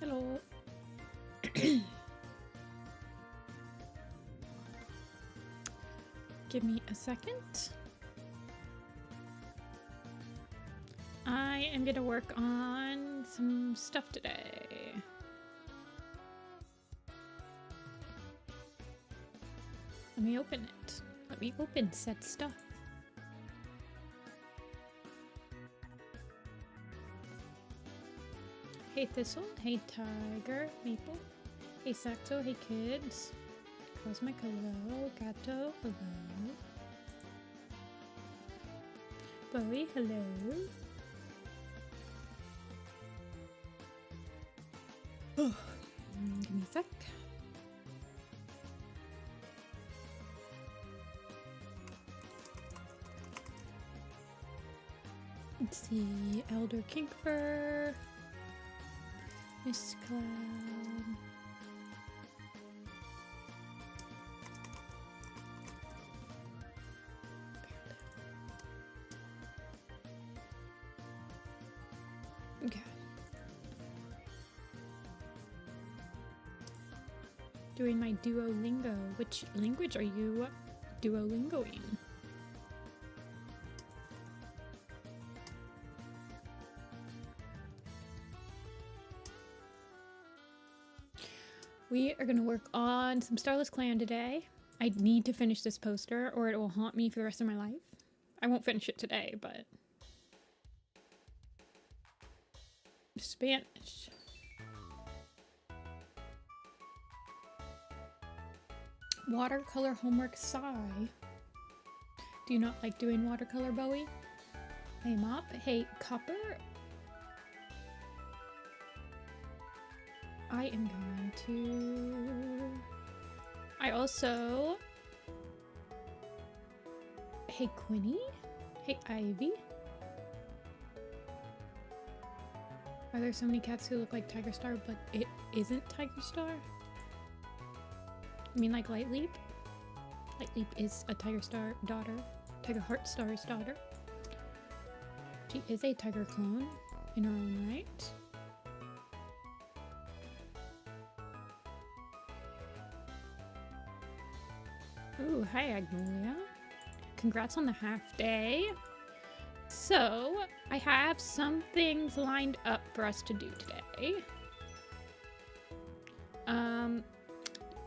Hello. Give me a second. I am gonna work on some stuff today. Let me open it. Let me open said stuff. Hey Thistle, hey Tiger, Maple, hey Saxo, hey kids, Cosmic, hello, Gato, hello, Bowie, hello. Oh, give me a sec. Let's see, Elder Kinkfur, Miss Cloud. Okay. Doing my Duolingo. Which language are you Duolingoing? We are going to work on some Starless Clan today. I need to finish this poster or it will haunt me for the rest of my life. I won't finish it today, but... Spanish. Watercolor homework sigh. Do you not like doing watercolor, Bowie? Hey Mop. Hey Copper. I am going to... I also... Hey Quinny. Hey Ivy. Are there so many cats who look like Tiger Star, but it isn't Tiger Star? I mean like Light Leap? Light Leap is a Tiger Star daughter. Tiger Heart Star's daughter. She is a Tiger clone in her own right. Ooh, hi Agnolia. Congrats on the half day. So, I have some things lined up for us to do today.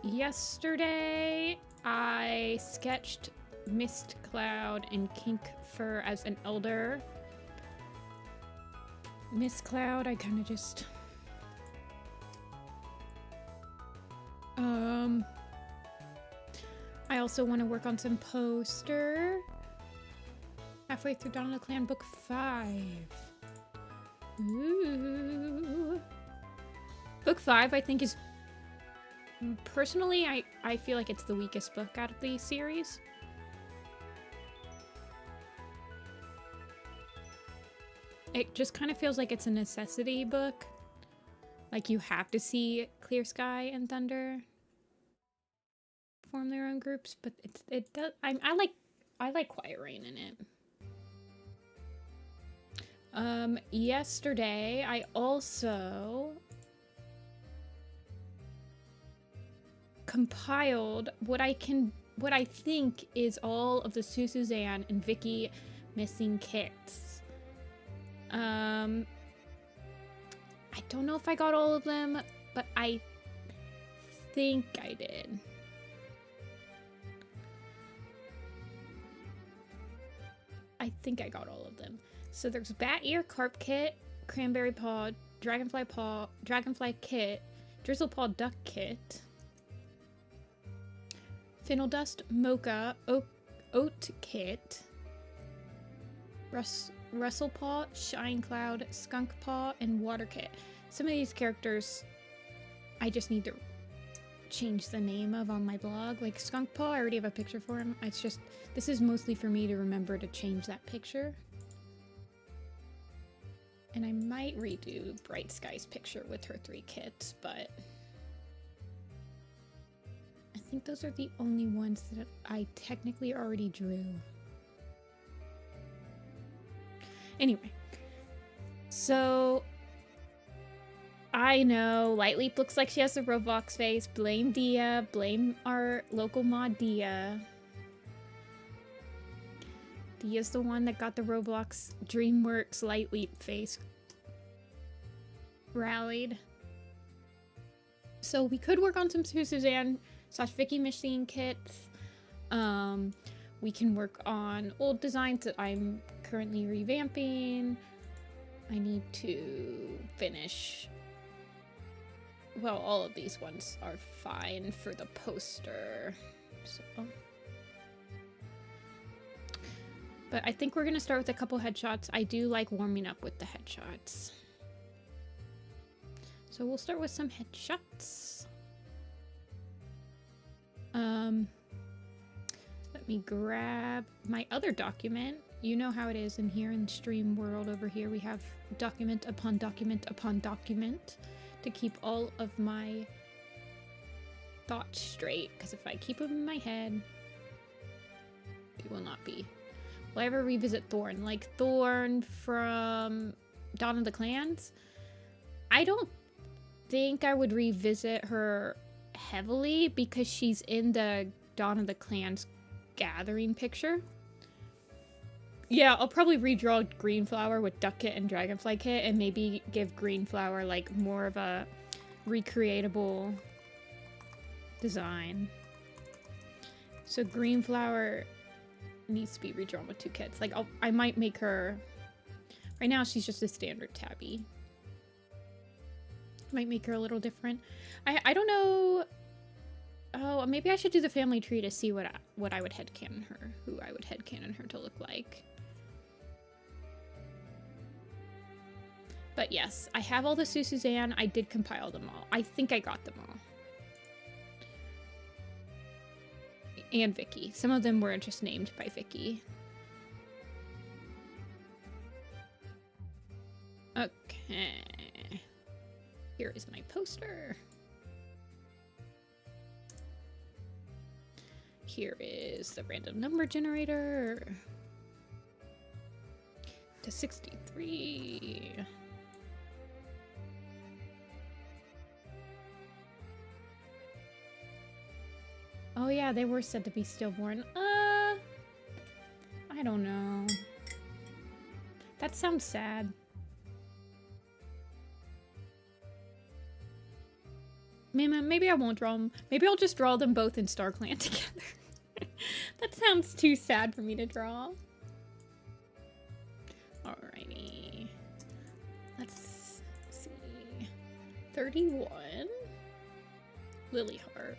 Yesterday I sketched Mist Cloud and Kink Fur as an elder. Mist Cloud, I kind of just... I also want to work on some poster. Halfway through Dawn of the Clan Book 5. Ooh. Book 5, I think, is... Personally, I feel like it's the weakest book out of the series. It just kind of feels like it's a necessity book. Like you have to see Clear Sky and Thunder form their own groups, but it does. I like Quiet Rain in it. Yesterday I also compiled what I think is all of the Suzanne and Vicky missing kits. I don't know if I got all of them, but I think I did. I think I got all of them. So there's Bat Ear Carp Kit, Cranberry Paw, Dragonfly Kit, Drizzle Paw Duck Kit, Fennel Dust Mocha Oat Kit, Russell Paw, Shine Cloud, Skunk Paw, and Water Kit. Some of these characters I just need to change the name of on my blog. Like Skunk Paw, I already have a picture for him. It's just, this is mostly for me to remember to change that picture. And I might redo Bright Sky's picture with her 3 kits, but I think those are the only ones that I technically already drew. Anyway, so I know. Light Leap looks like she has a Roblox face. Blame Dia. Blame our local mod Dia. Dia's the one that got the Roblox DreamWorks Light Leap face rallied. So we could work on some Suzanne / Vicky machine kits. We can work on old designs that I'm currently revamping. I need to finish. Well, all of these ones are fine for the poster. So. But I think we're going to start with a couple headshots. I do like warming up with the headshots. So we'll start with some headshots. Let me grab my other document. You know how it is in here in stream world over here. We have document upon document upon document to keep all of my thoughts straight. Because if I keep them in my head, it will not be. Will I ever revisit Thorn? Like Thorn from Dawn of the Clans? I don't think I would revisit her heavily because she's in the Dawn of the Clans gathering picture. Yeah, I'll probably redraw Greenflower with Duck Kit and Dragonfly Kit and maybe give Greenflower like more of a recreatable design. So Greenflower needs to be redrawn with 2 kits. Like I might make her, right now she's just a standard tabby. Might make her a little different. I don't know. Oh, maybe I should do the family tree to see what I would headcanon her, who I would headcanon her to look like. But yes, I have all the Suzanne. I did compile them all. I think I got them all. And Vicky. Some of them were just named by Vicky. Okay. Here is my poster. Here is the random number generator. To 63. Oh yeah, they were said to be stillborn. I don't know. That sounds sad. Maybe I won't draw them. Maybe I'll just draw them both in StarClan together. That sounds too sad for me to draw. Alrighty. Let's see. 31. Lilyheart.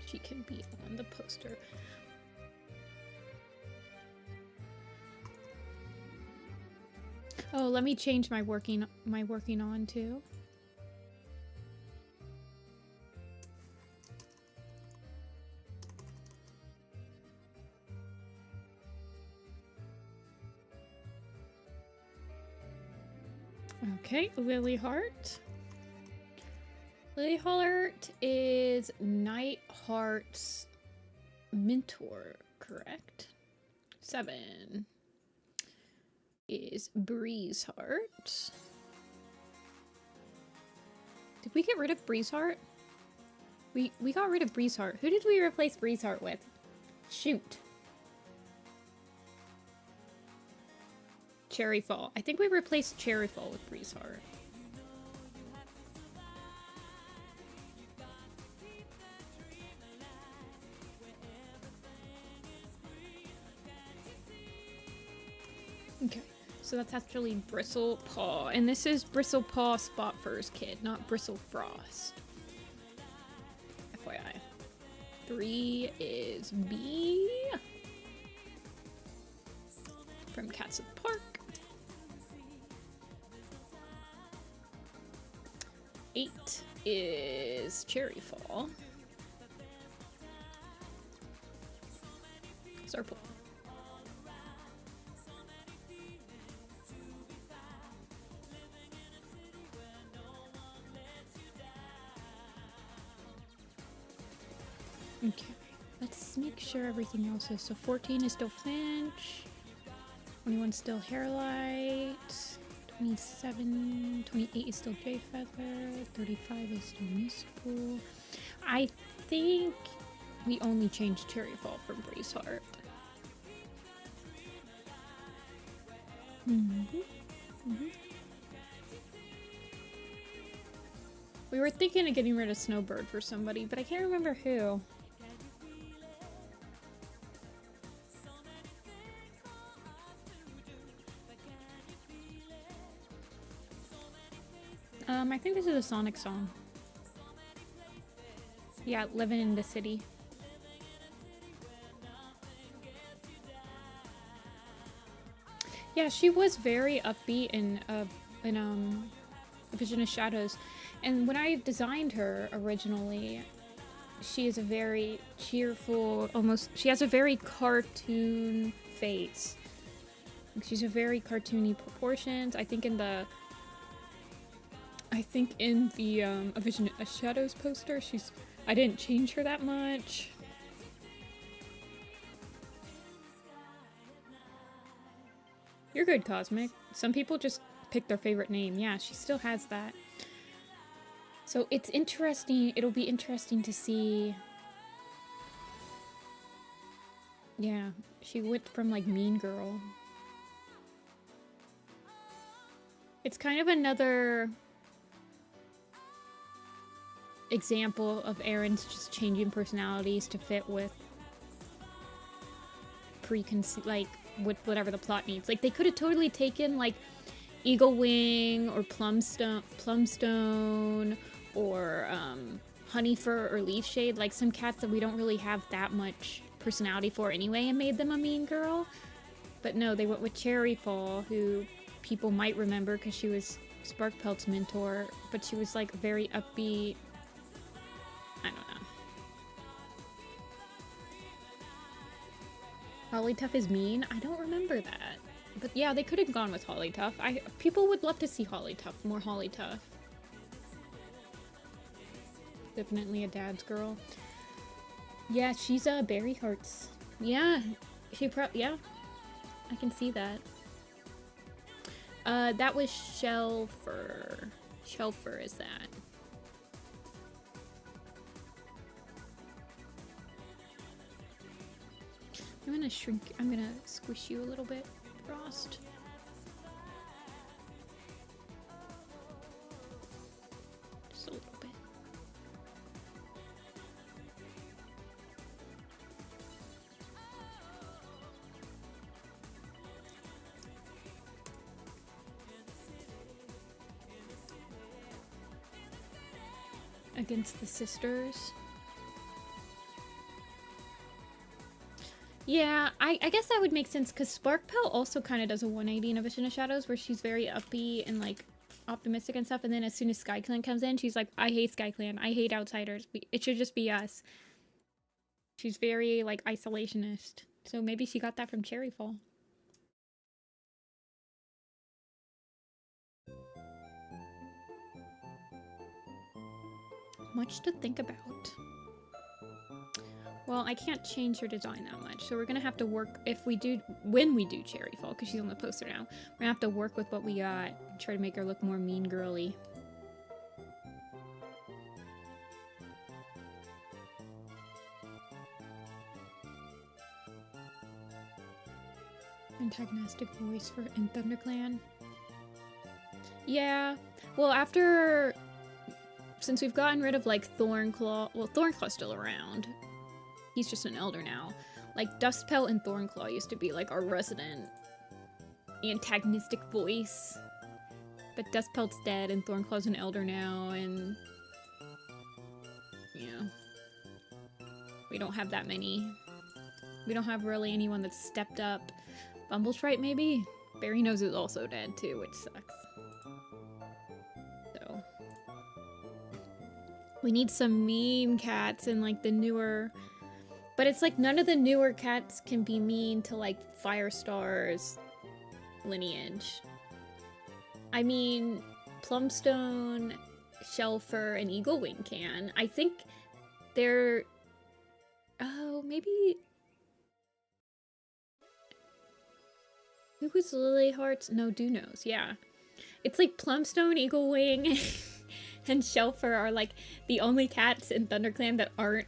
She can be on the poster. Oh, let me change my working on too. Okay, Lilyheart. Lilyheart is Nightheart's mentor, correct? 7 is Breezeheart. Did we get rid of Breezeheart? We got rid of Breezeheart. Who did we replace Breezeheart with? Shoot. Cherryfall. I think we replaced Cherryfall with Breezeheart. Okay, so that's actually Bristlepaw, and this is Bristlepaw Spotfur's kid, not Bristlefrost. FYI. 3 is B from Cats of the Park. 8 is Cherryfall. Circle. Okay, let's make sure everything else is. So 14 is still Finch. 21 still Hairlight. 27, 28 is still J Feather, 35 is still Mistpool. I think we only changed Cherry Fall from Breeze Heart. We were thinking of getting rid of Snowbird for somebody, but I can't remember who. I think this is a Sonic song. Yeah, Living in the City. Yeah, she was very upbeat in Vision of Shadows. And when I designed her originally, she is a very cheerful, she has a very cartoon face. She's a very cartoony proportions. I think in the A Vision of Shadows poster, I didn't change her that much. You're good, Cosmic. Some people just pick their favorite name. Yeah, she still has that. So it's interesting. It'll be interesting to see. Yeah, she went from like Mean Girl. It's kind of another example of Erin's just changing personalities to fit with with whatever the plot needs. Like, they could have totally taken like Eagle Wing or Plumstone or Honeyfur or Leaf Shade, like some cats that we don't really have that much personality for anyway, and made them a mean girl. But no, they went with Cherry Fall, who people might remember because she was Sparkpelt's mentor, but she was like very upbeat. I don't know. Hollytuff is mean? I don't remember that. But yeah, they could have gone with Hollytuff. People would love to see Hollytuff, more Hollytuff. Definitely a dad's girl. Yeah, she's Berry Hearts. Yeah, yeah, I can see that. That was Shelfer. Shelfer is that. I'm gonna squish you a little bit, Frost. Just a little bit. Against the sisters. Yeah, I guess that would make sense, because Sparkpelt also kind of does a 180 in A Vision of Shadows, where she's very upbeat and, like, optimistic and stuff, and then as soon as SkyClan comes in, she's like, I hate SkyClan, I hate outsiders, it should just be us. She's very, like, isolationist. So maybe she got that from Cherry Fall. Much to think about. Well, I can't change her design that much, so we're gonna have to work, when we do Cherry Fall, because she's on the poster now, we're gonna have to work with what we got and try to make her look more mean girly. Antagonistic voice in ThunderClan. Yeah, well, since we've gotten rid of, like, Thornclaw, well, Thornclaw's still around. He's just an elder now. Like, Dustpelt and Thornclaw used to be, like, our resident antagonistic voice. But Dustpelt's dead and Thornclaw's an elder now, and... yeah. We don't have that many. We don't have really anyone that's stepped up. Bumbletrite, maybe? Berry Nose is also dead, too, which sucks. So... we need some mean cats in, like, the newer... but it's like none of the newer cats can be mean to, like, Firestar's lineage. I mean, Plumstone, Shelfer, and Eagle Wing can. I think they're... oh, maybe... who was Lily Hearts? No, Dunos, yeah. It's like Plumstone, Eagle Wing, and Shelfer are like the only cats in ThunderClan that aren't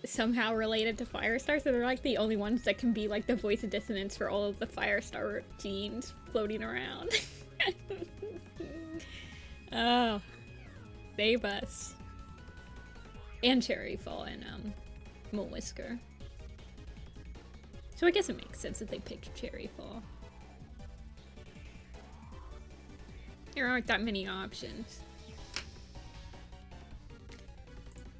somehow related to Firestar, so they're like the only ones that can be like the voice of dissonance for all of the Firestar genes floating around. Oh, save us. And Cherryfall and Whisker. So I guess it makes sense that they picked Cherryfall. There aren't that many options.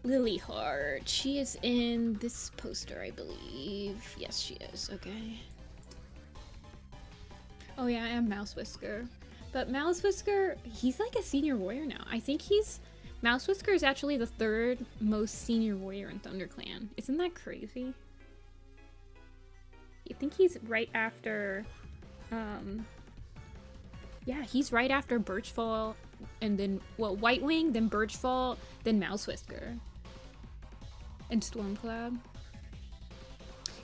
Lilyheart. She is in this poster, I believe. Yes, she is. Okay. Oh yeah, and Mouse Whisker. But Mouse Whisker, he's like a senior warrior now. I think Mouse Whisker is actually the third most senior warrior in ThunderClan. Isn't that crazy? I think he's right after, yeah, he's right after Birchfall, and then, well, Whitewing, then Birchfall, then Mouse Whisker. And Stormcloud.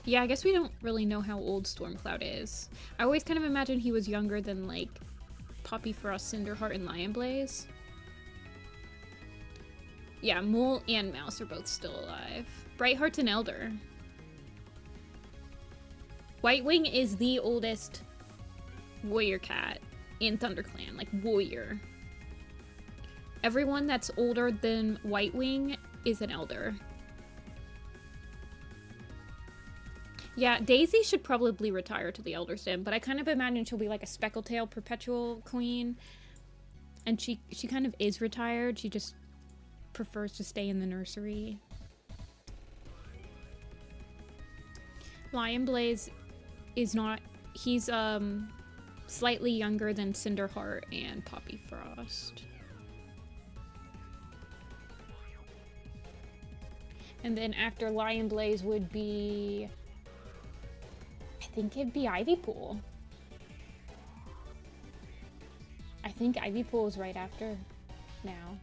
Yeah, I guess we don't really know how old Stormcloud is. I always kind of imagine he was younger than, like, Poppy Frost, Cinderheart, and Lionblaze. Yeah, Mole and Mouse are both still alive. Brightheart's an elder. Whitewing is the oldest warrior cat in ThunderClan, like warrior. Everyone that's older than Whitewing is an elder. Yeah, Daisy should probably retire to the Elder Sim, but I kind of imagine she'll be like a Speckletail Perpetual Queen. And she kind of is retired, she just prefers to stay in the nursery. Lionblaze is not, he's slightly younger than Cinderheart and Poppy Frost. And then after Lionblaze would be, I think it'd be Ivypool. I think Ivypool is right after now.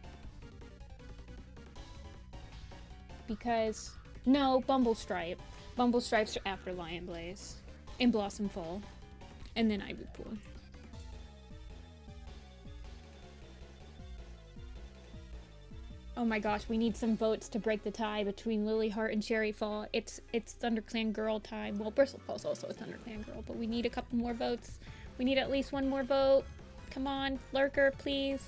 Because, no, Bumblestripe. Bumblestripe's after Lionblaze. And Blossomfall. And then Ivypool. Oh my gosh, we need some votes to break the tie between Lilyheart and Cherryfall. It's ThunderClan girl time. Well, Bristlefall's also a ThunderClan girl, but we need a couple more votes. We need at least one more vote. Come on, Lurker, please.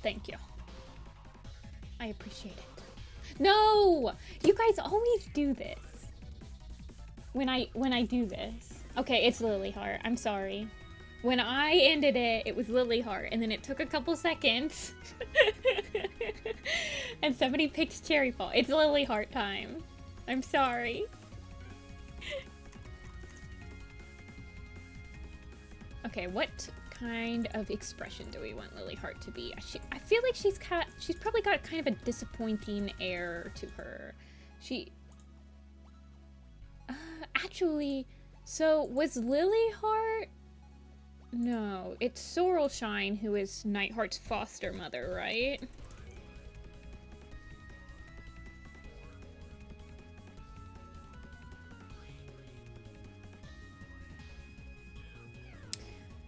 Thank you. I appreciate it. No! You guys always do this. When I do this. Okay, it's Lilyheart. I'm sorry. When I ended it, it was Lilyheart, and then it took a couple seconds. And somebody picked Cherryfall. It's Lilyheart time. I'm sorry. Okay, what kind of expression do we want Lilyheart to be? I feel like she's probably got kind of a disappointing air to her. Actually, so was Lilyheart? No, it's Sorrelshine who is Nightheart's foster mother, right?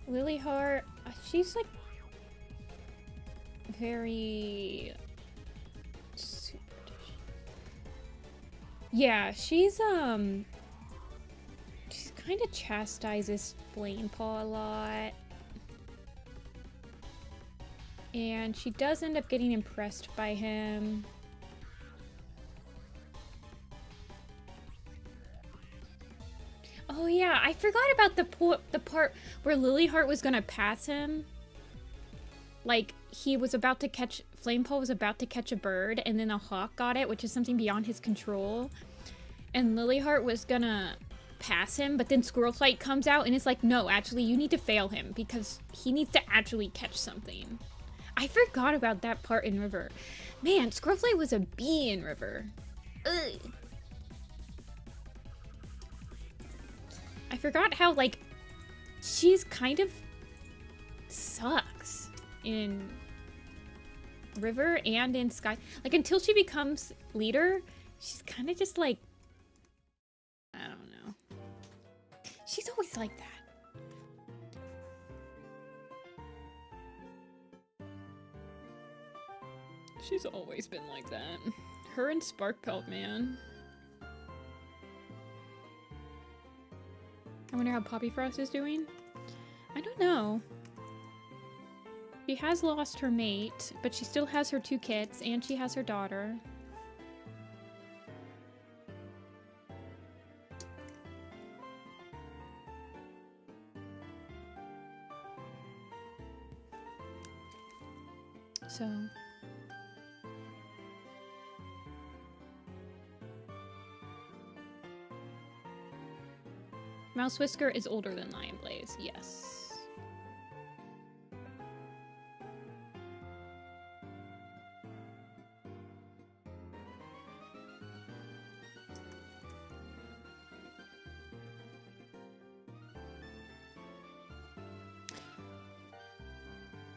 Lilyheart, she's like very superstitious. Yeah, she's kind of chastises Flamepaw a lot. And she does end up getting impressed by him. Oh yeah, I forgot about the part where Lilyheart was gonna pass him. Like, he was about to catch, Flamepaw was about to catch a bird, and then a hawk got it, which is something beyond his control. And Lilyheart was gonna pass him, but then Squirrelflight comes out and it's like, no, actually, you need to fail him because he needs to actually catch something. I forgot about that part in River. Man, Squirrelflight was a bee in River. Ugh. I forgot how, like, she's kind of sucks in River and in Sky. Like, until she becomes leader, she's kind of just like, I don't know. She's always like that. She's always been like that. Her and Sparkpelt, man. I wonder how Poppy Frost is doing. I don't know. She has lost her mate, but she still has her 2 kits, and she has her daughter. So... Mouse Whisker is older than Lion Blaze, yes.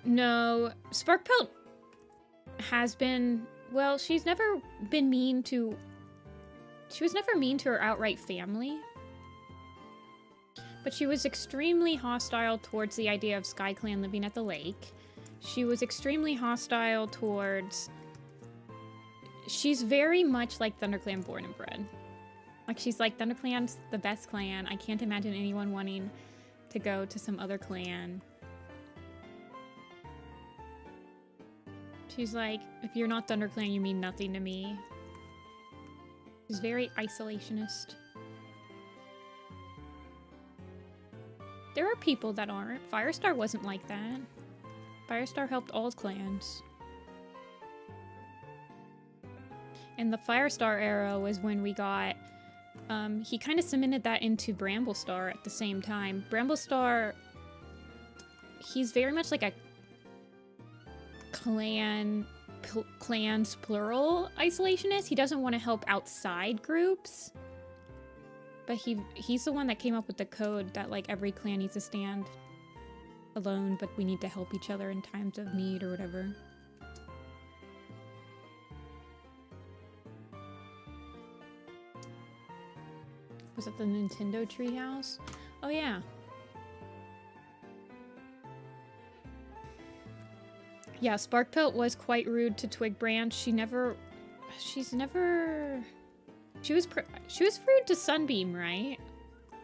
No, Sparkpelt has been, well, she's never been mean to, she was never mean to her outright family. But she was extremely hostile towards the idea of SkyClan living at the lake. She was extremely hostile towards... She's very much like ThunderClan born and bred. Like, she's like, ThunderClan's the best clan. I can't imagine anyone wanting to go to some other clan. She's like, if you're not ThunderClan, you mean nothing to me. She's very isolationist. There are people that aren't. Firestar wasn't like that. Firestar helped all clans. And the Firestar era was when we got... he kind of cemented that into Bramblestar at the same time. Bramblestar... He's very much like a... clans plural isolationist. He doesn't want to help outside groups. But he's the one that came up with the code that, like, every clan needs to stand alone, but we need to help each other in times of need or whatever. Was it the Nintendo treehouse? Oh, yeah. Yeah, Sparkpelt was quite rude to Twig Branch. She's never... She was rude to Sunbeam, right?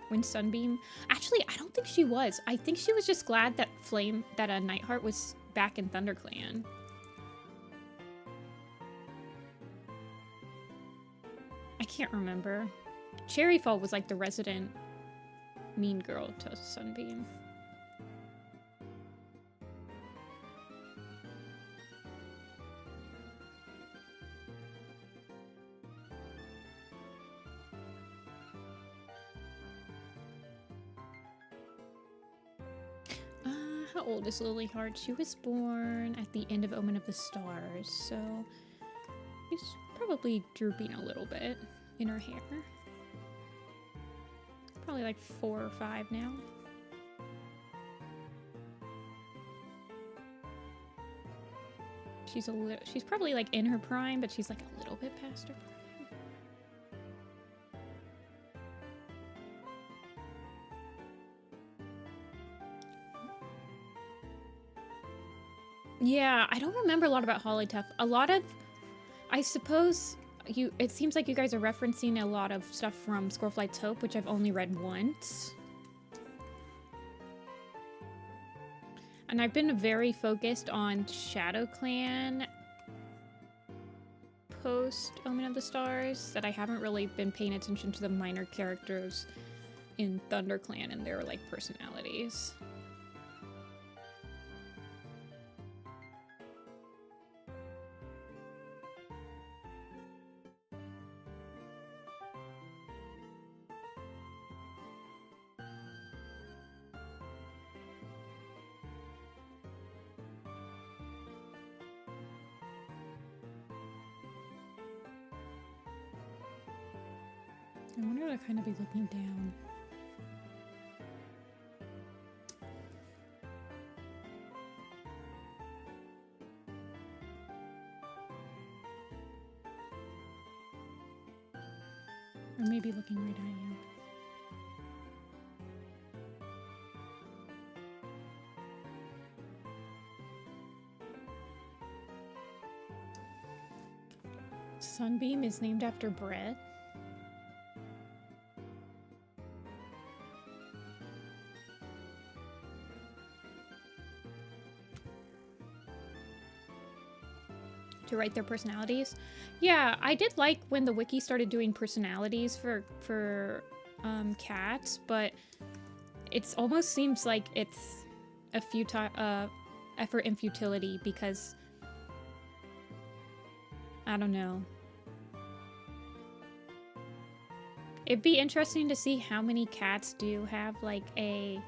When Sunbeam... Actually, I don't think she was. I think she was just glad that Nightheart was back in ThunderClan. I can't remember. Cherryfall was like the resident mean girl to Sunbeam. How old is Lilyheart? She was born at the end of Omen of the Stars, so she's probably drooping a little bit in her hair. Probably like 4 or 5 now. She's probably like in her prime, but she's like a little bit past her prime. Yeah, I don't remember a lot about Hollytuff. A lot of, I suppose, it seems like you guys are referencing a lot of stuff from Squirrelflight's Hope, which I've only read once. And I've been very focused on ShadowClan post Omen of the Stars, that I haven't really been paying attention to the minor characters in ThunderClan and their, like, personalities. I wonder what I'd kind of be looking down. Or maybe looking right at you. Moonbeam is named after bread? To write their personalities? Yeah, I did like when the wiki started doing personalities for cats, but it almost seems like it's a futile effort in futility because I don't know. It'd be interesting to see how many cats do have like I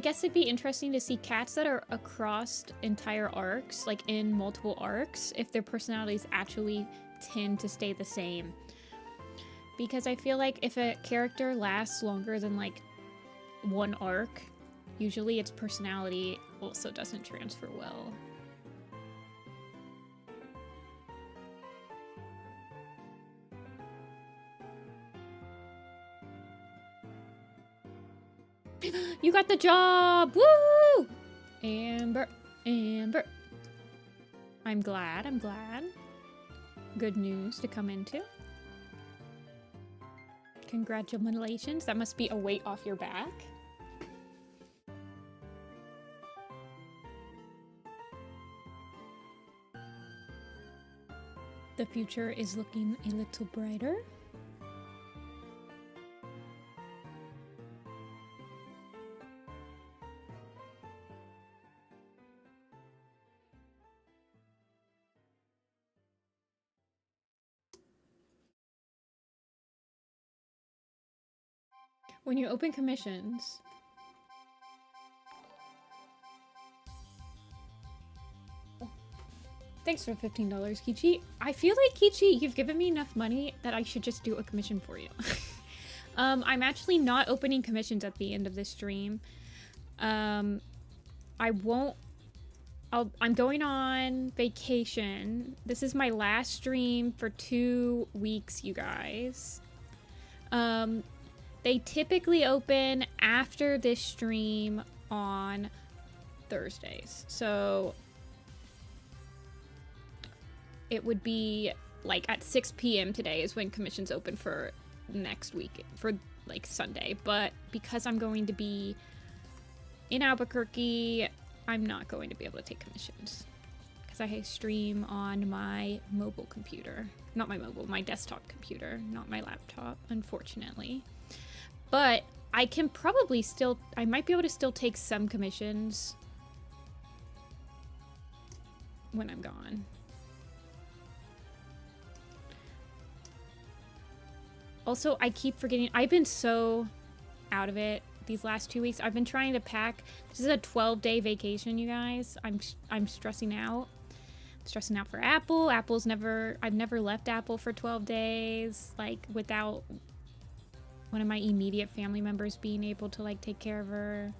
guess it'd be interesting to see cats that are across entire arcs, like in multiple arcs, if their personalities actually tend to stay the same. Because I feel like if a character lasts longer than like one arc, usually its personality also doesn't transfer well. You got the job! Woo! Amber, Amber. I'm glad, I'm glad. Good news to come into. Congratulations, that must be a weight off your back. The future is looking a little brighter. When you open commissions, thanks for $15, Kichi. I feel like, Kichi, you've given me enough money that I should just do a commission for you. I'm actually not opening commissions at the end of this stream. I'm going on vacation. This is my last stream for 2 weeks, you guys. They typically open after this stream on Thursdays. So it would be like at 6 p.m. today is when commissions open for next week, for like Sunday. But because I'm going to be in Albuquerque, I'm not going to be able to take commissions because I stream on my mobile computer. Not my mobile, my desktop computer, not my laptop, unfortunately. But I can probably still, I might be able to still take some commissions when I'm gone. Also, I keep forgetting, I've been so out of it these last 2 weeks. I've been trying to pack. This is a 12-day vacation, you guys. I'm stressing out. Stressing out for Apple. I've never left Apple for 12 days, like without one of my immediate family members being able to like take care of her,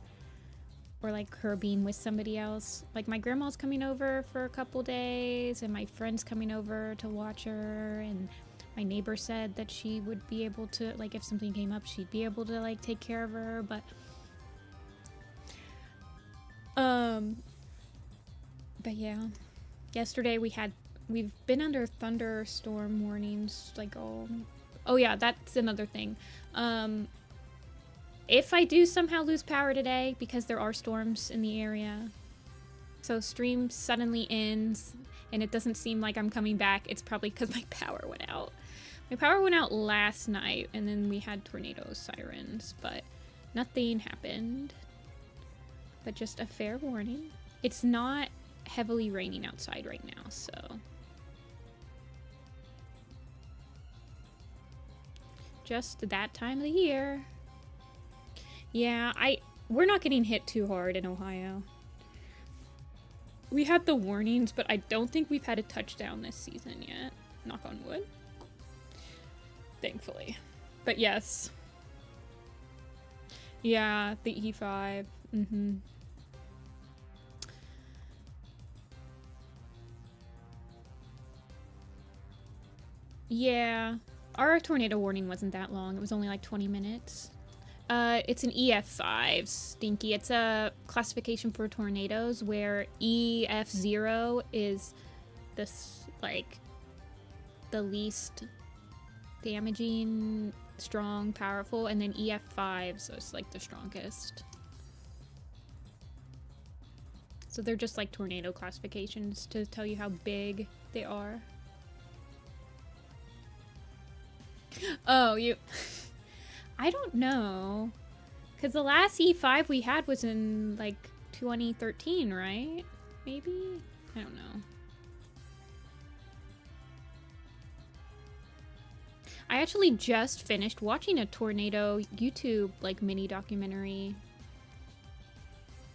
or like her being with somebody else. Like my grandma's coming over for a couple days and my friend's coming over to watch her, and my neighbor said that she would be able to, like, if something came up, she'd be able to like take care of her. But yeah, yesterday we've been under thunderstorm warnings, like, oh yeah, that's another thing. If I do somehow lose power today, because there are storms in the area, so stream suddenly ends and it doesn't seem like I'm coming back, it's probably because my power went out. My power went out last night, and then we had tornado sirens, but nothing happened. But just a fair warning. It's not heavily raining outside right now, so just that time of the year. Yeah, we're not getting hit too hard in Ohio. We had the warnings, but I don't think we've had a touchdown this season yet. Knock on wood. Thankfully. But yes. Yeah, the E5. Mm-hmm. Yeah. Our tornado warning wasn't that long. It was only like 20 minutes. It's an EF5, Stinky. It's a classification for tornadoes where EF0 is this, like, the least damaging, strong, powerful, and then EF5, so it's like the strongest. So they're just like tornado classifications to tell you how big they are. Oh, you... I don't know. Because the last E5 we had was in, like, 2013, right? Maybe? I don't know. I actually just finished watching a tornado YouTube, like, mini documentary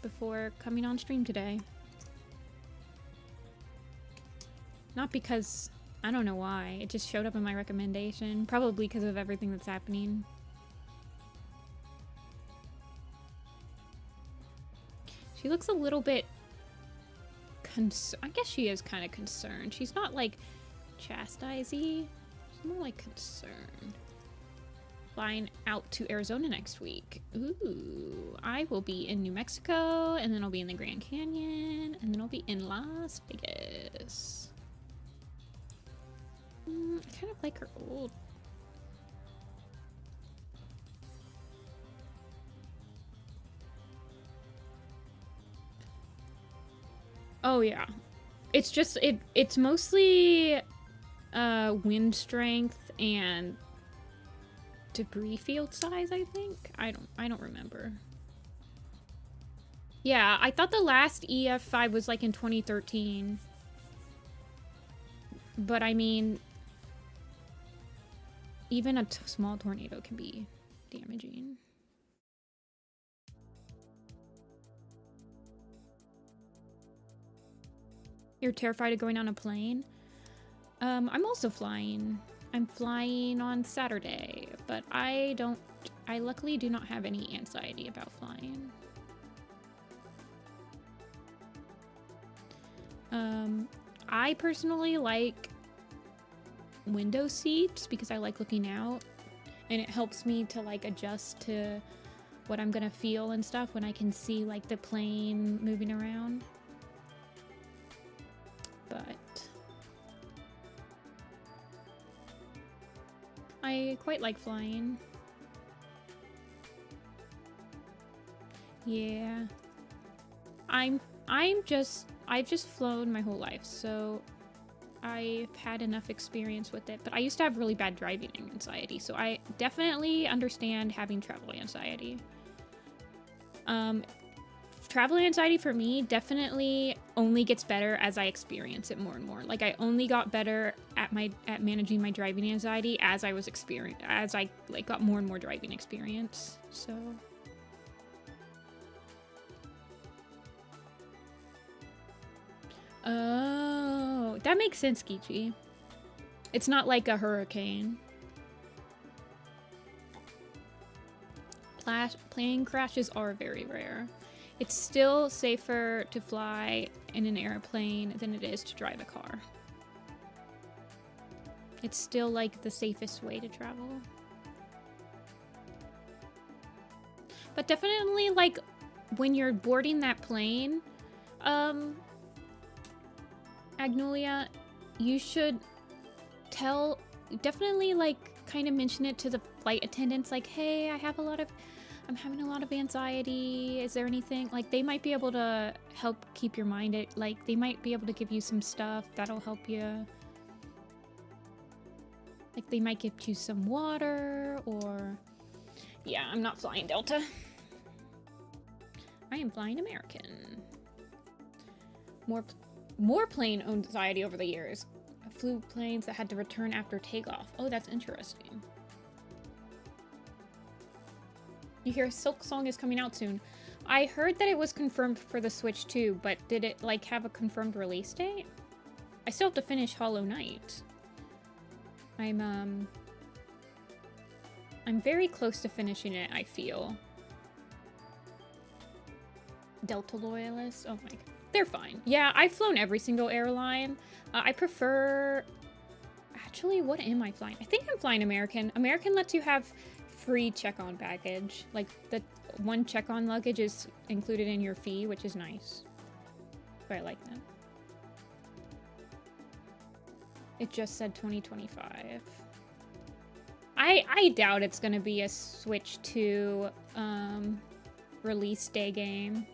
before coming on stream today. Not because... I don't know why. It just showed up in my recommendation. Probably because of everything that's happening. She looks a little bit... I guess she is kind of concerned. She's not, like, chastisey. She's more, like, concerned. Flying out to Arizona next week. Ooh. I will be in New Mexico, and then I'll be in the Grand Canyon, and then I'll be in Las Vegas. I kind of like her old. Oh yeah. It's just it's mostly wind strength and debris field size, I think. I don't remember. Yeah, I thought the last EF5 was like in 2013. But I mean, even a small tornado can be damaging. You're terrified of going on a plane? I'm also flying. I'm flying on Saturday, but I luckily do not have any anxiety about flying. I personally like window seats because I like looking out, and it helps me to like adjust to what I'm gonna feel and stuff when I can see like the plane moving around. But I quite like flying. Yeah. I've just flown my whole life, so I've had enough experience with it, but I used to have really bad driving anxiety, so I definitely understand having travel anxiety. Travel anxiety for me definitely only gets better as I experience it more and more. Like, I only got better at managing my driving anxiety as I like got more and more driving experience. So oh, that makes sense, Geechee. It's not like a hurricane. Plane crashes are very rare. It's still safer to fly in an airplane than it is to drive a car. It's still like the safest way to travel. But definitely, like, when you're boarding that plane, Agnolia, you should definitely, like, kind of mention it to the flight attendants, like, hey, I'm having a lot of anxiety. Is there anything? Like, they might be able to help keep your mind like, they might be able to give you some stuff that'll help you. Like, they might give you some water, or... Yeah, I'm not flying Delta. I am flying American. More plane anxiety over the years. I flew planes that had to return after takeoff. Oh, that's interesting. You hear Silk Song is coming out soon. I heard that it was confirmed for the Switch too, but did it, like, have a confirmed release date? I still have to finish Hollow Knight. I'm very close to finishing it, I feel. Delta loyalists? Oh my god. They're fine. Yeah, I've flown every single airline. I prefer... Actually, what am I flying? I think I'm flying American. American lets you have free check-on baggage. Like, the one check-on luggage is included in your fee, which is nice. But I like that. It just said 2025. I doubt it's gonna be a Switch 2 release day game.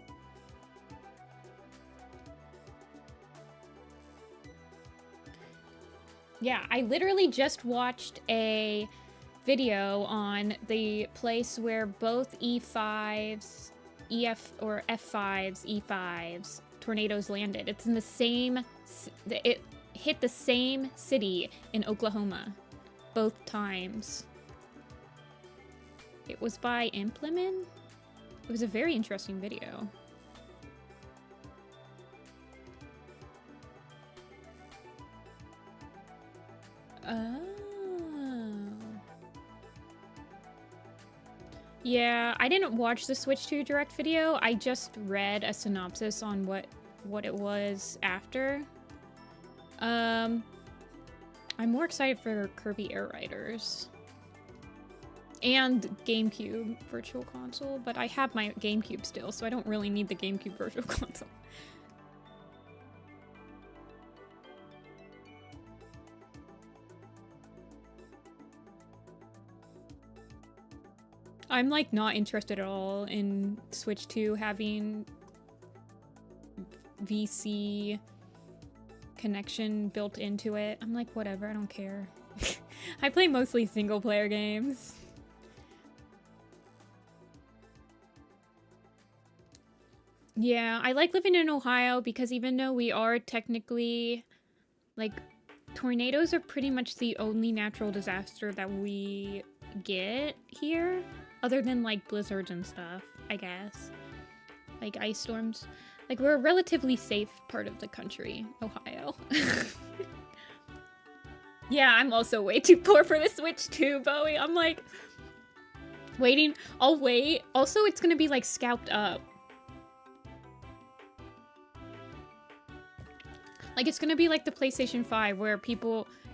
Yeah, I literally just watched a video on the place where both E5s, F5s, E5s tornadoes landed. It's in the same, it hit the same city in Oklahoma, both times. It was by Implement. It was a very interesting video. Oh. Yeah, I didn't watch the Switch 2 Direct video. I just read a synopsis on what it was after. I'm more excited for Kirby Air Riders. And GameCube Virtual Console, but I have my GameCube still, so I don't really need the GameCube Virtual Console. I'm like not interested at all in Switch 2 having VC connection built into it. I'm like, whatever, I don't care. I play mostly single player games. Yeah, I like living in Ohio because even though we are technically, like, tornadoes are pretty much the only natural disaster that we get here, other than, like, blizzards and stuff, I guess. Like, ice storms. Like, we're a relatively safe part of the country, Ohio. Yeah, I'm also way too poor for the Switch too, Bowie. I'm, like, waiting. I'll wait. Also, it's gonna be, like, scalped up. Like, it's gonna be like the PlayStation 5, where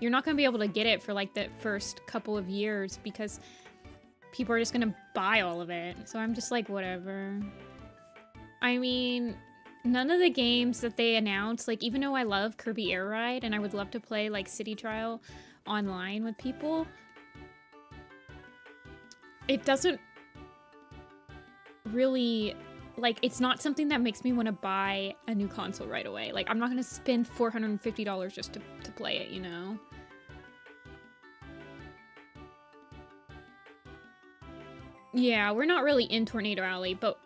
you're not gonna be able to get it for, like, the first couple of years, because people are just gonna buy all of it. So I'm just like, whatever. I mean, none of the games that they announced, like, even though I love Kirby Air Ride, and I would love to play, like, City Trial online with people, it doesn't really... Like, it's not something that makes me want to buy a new console right away. Like, I'm not going to spend $450 just to play it, you know? Yeah, we're not really in Tornado Alley, but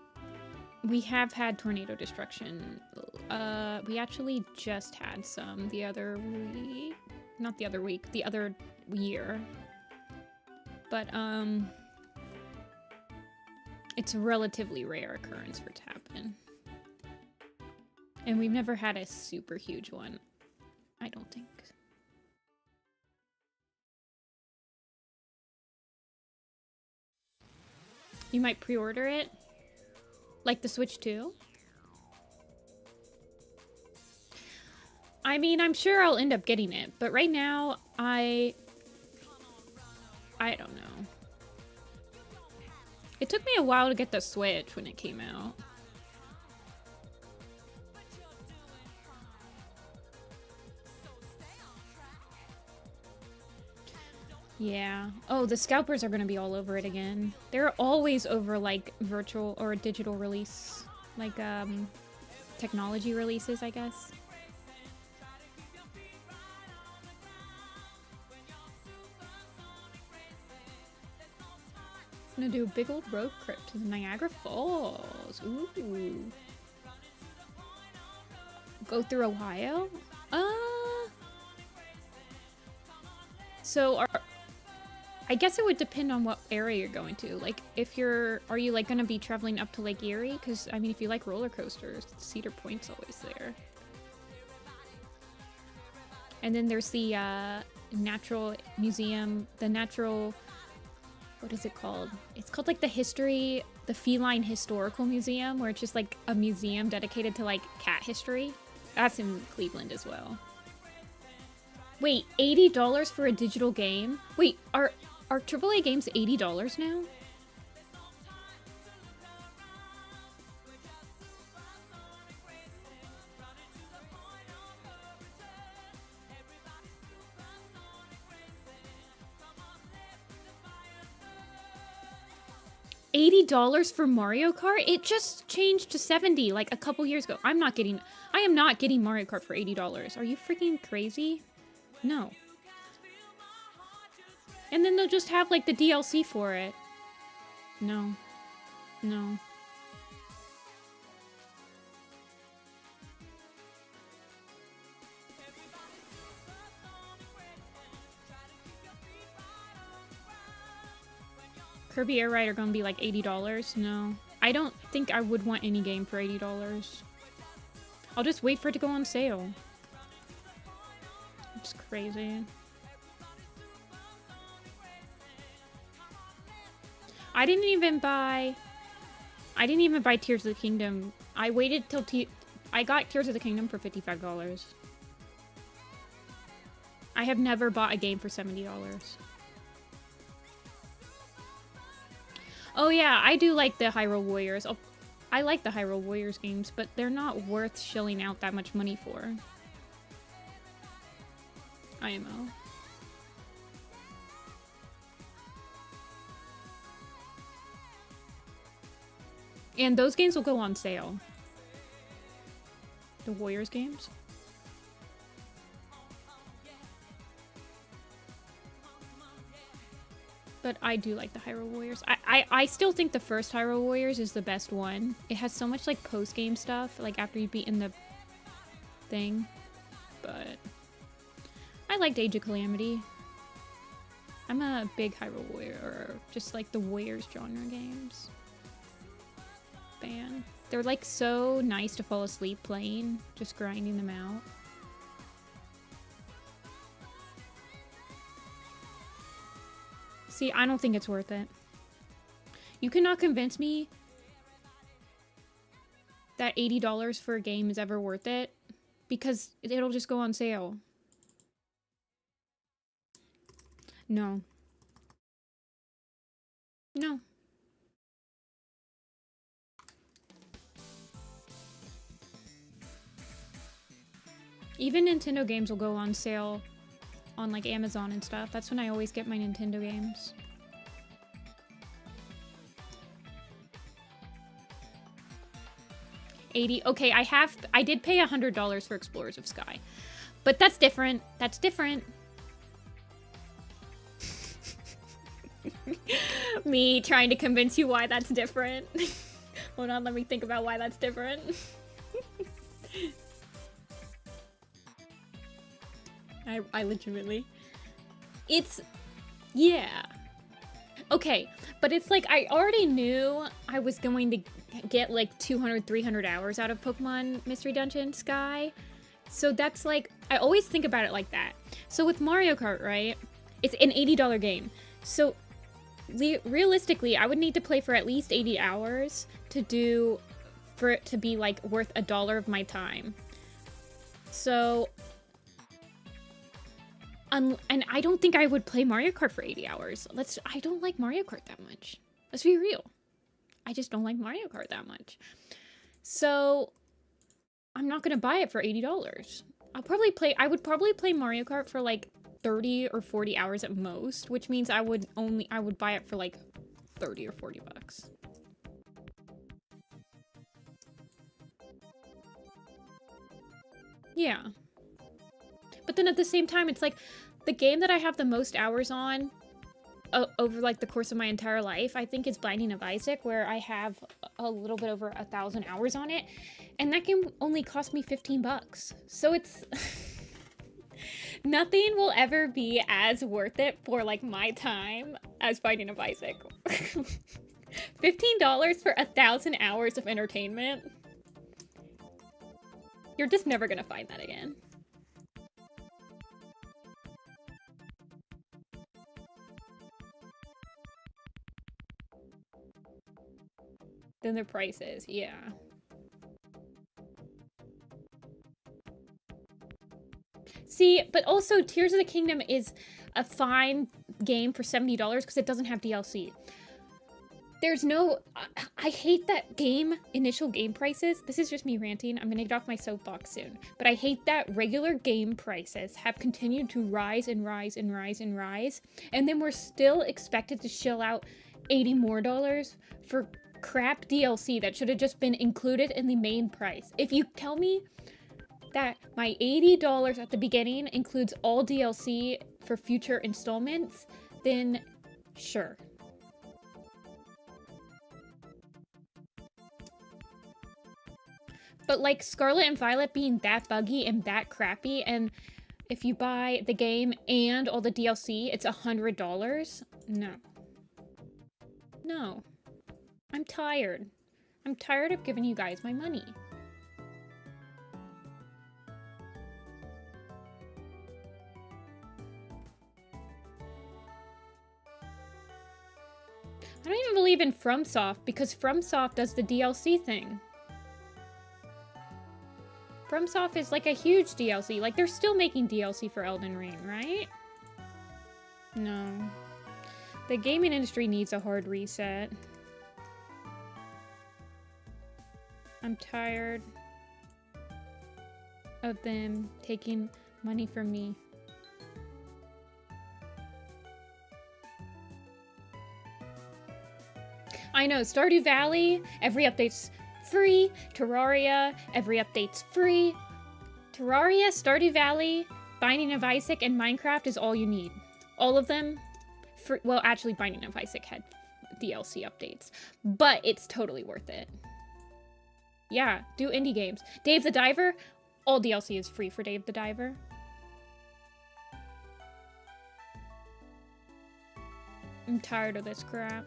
we have had tornado destruction. We actually just had some the other week. Not the other week, the other year. But, it's a relatively rare occurrence for it to happen. And we've never had a super huge one, I don't think. You might pre-order it? Like the Switch 2? I mean, I'm sure I'll end up getting it, but right now, I don't know. It took me a while to get the Switch when it came out. Yeah. Oh, the scalpers are gonna be all over it again. They're always over, like, virtual or digital release. Like, technology releases, I guess. I'm gonna do a big old road trip to the Niagara Falls. Ooh. Go through Ohio? So I guess it would depend on what area you're going to. Like, are you, like, gonna be traveling up to Lake Erie? Because, I mean, if you like roller coasters, Cedar Point's always there. And then there's the, natural museum, what is it called? It's called, like, the Feline Historical Museum, where it's just, like, a museum dedicated to, like, cat history. That's in Cleveland as well. Wait, $80 for a digital game? Wait, are AAA games $80 now? $80 for Mario Kart? It just changed to 70 like a couple years ago. I am not getting Mario Kart for $80. Are you freaking crazy? No. And then they'll just have like the DLC for it. No. No. Kirby Air Ride are gonna be like $80. No. I don't think I would want any game for $80. I'll just wait for it to go on sale. It's crazy. I didn't even buy Tears of the Kingdom. I waited till I got Tears of the Kingdom for $55. I have never bought a game for $70. Oh yeah, I do like the Hyrule Warriors. I like the Hyrule Warriors games, but they're not worth shelling out that much money for. IMO. And those games will go on sale. The Warriors games. But I do like the Hyrule Warriors. I still think the first Hyrule Warriors is the best one. It has so much like post-game stuff, like after you've beaten the thing. But I liked Age of Calamity. I'm a big Hyrule Warrior, or just like the Warriors genre games fan. They're like so nice to fall asleep playing, just grinding them out. See, I don't think it's worth it. You cannot convince me that $80 for a game is ever worth it, because it'll just go on sale. No. No. Even Nintendo games will go on sale on like Amazon and stuff. That's when I always get my Nintendo games. $80. Okay, I did pay $100 for Explorers of Sky. But that's different. That's different. Me trying to convince you why that's different. Hold on, let me think about why that's different. I legitimately... It's... Yeah. Okay, but it's like I already knew I was going to get like 200, 300 hours out of Pokemon Mystery Dungeon Sky. So that's like... I always think about it like that. So with Mario Kart, right? It's an $80 game. So realistically, I would need to play for at least 80 hours for it to be like worth $1 of my time. So... and I don't think I would play Mario Kart for 80 hours. I don't like Mario Kart that much. Let's be real. I just don't like Mario Kart that much. So, I'm not gonna buy it for $80. I would probably play Mario Kart for like 30 or 40 hours at most, which means I would buy it for like 30 or 40 bucks. Yeah. But then at the same time, it's like the game that I have the most hours on over like the course of my entire life, I think is Binding of Isaac, where I have a little bit over 1,000 hours on it. And that game only cost me 15 bucks. So it's... Nothing will ever be as worth it for like my time as Binding of Isaac. $15 for 1,000 hours of entertainment? You're just never gonna find that again. Than the prices, yeah. See, but also Tears of the Kingdom is a fine game for $70 because it doesn't have DLC. There's no... I hate that initial game prices. This is just me ranting. I'm gonna get off my soapbox soon. But I hate that regular game prices have continued to rise and rise and rise and rise. And then we're still expected to shell out $80 more for crap DLC that should have just been included in the main price. If you tell me that my $80 at the beginning includes all DLC for future installments, then sure. But like Scarlet and Violet being that buggy and that crappy, and if you buy the game and all the DLC, it's $100? No. No. I'm tired. I'm tired of giving you guys my money. I don't even believe in FromSoft because FromSoft does the DLC thing. FromSoft is like a huge DLC. Like, they're still making DLC for Elden Ring, right? No. The gaming industry needs a hard reset. I'm tired of them taking money from me. I know, Stardew Valley, every update's free. Terraria, every update's free. Terraria, Stardew Valley, Binding of Isaac, and Minecraft is all you need. All of them, free. Well, actually, Binding of Isaac had DLC updates, but it's totally worth it. Yeah, do indie games. Dave the Diver, all DLC is free for Dave the Diver. I'm tired of this crap.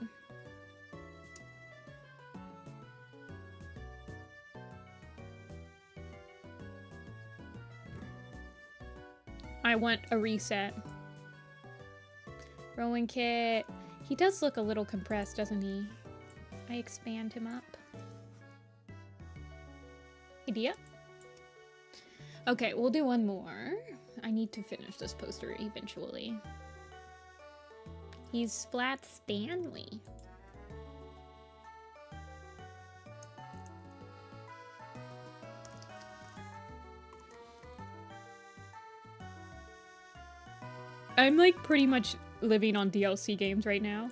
I want a reset. Rowan Kit. He does look a little compressed, doesn't he? I expand him up. Idea? Okay, we'll do one more. I need to finish this poster eventually. He's Flat Stanley. I'm like pretty much living on DLC games right now.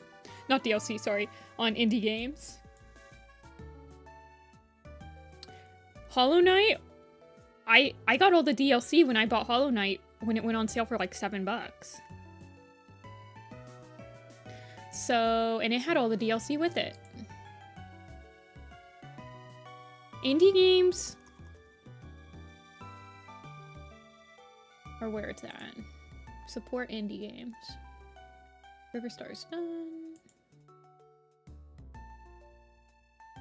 Not DLC, sorry, on indie games. Hollow Knight, I got all the DLC when I bought Hollow Knight when it went on sale for like $7. So, and it had all the DLC with it. Indie games are where it's at. Support indie games. River Star's done.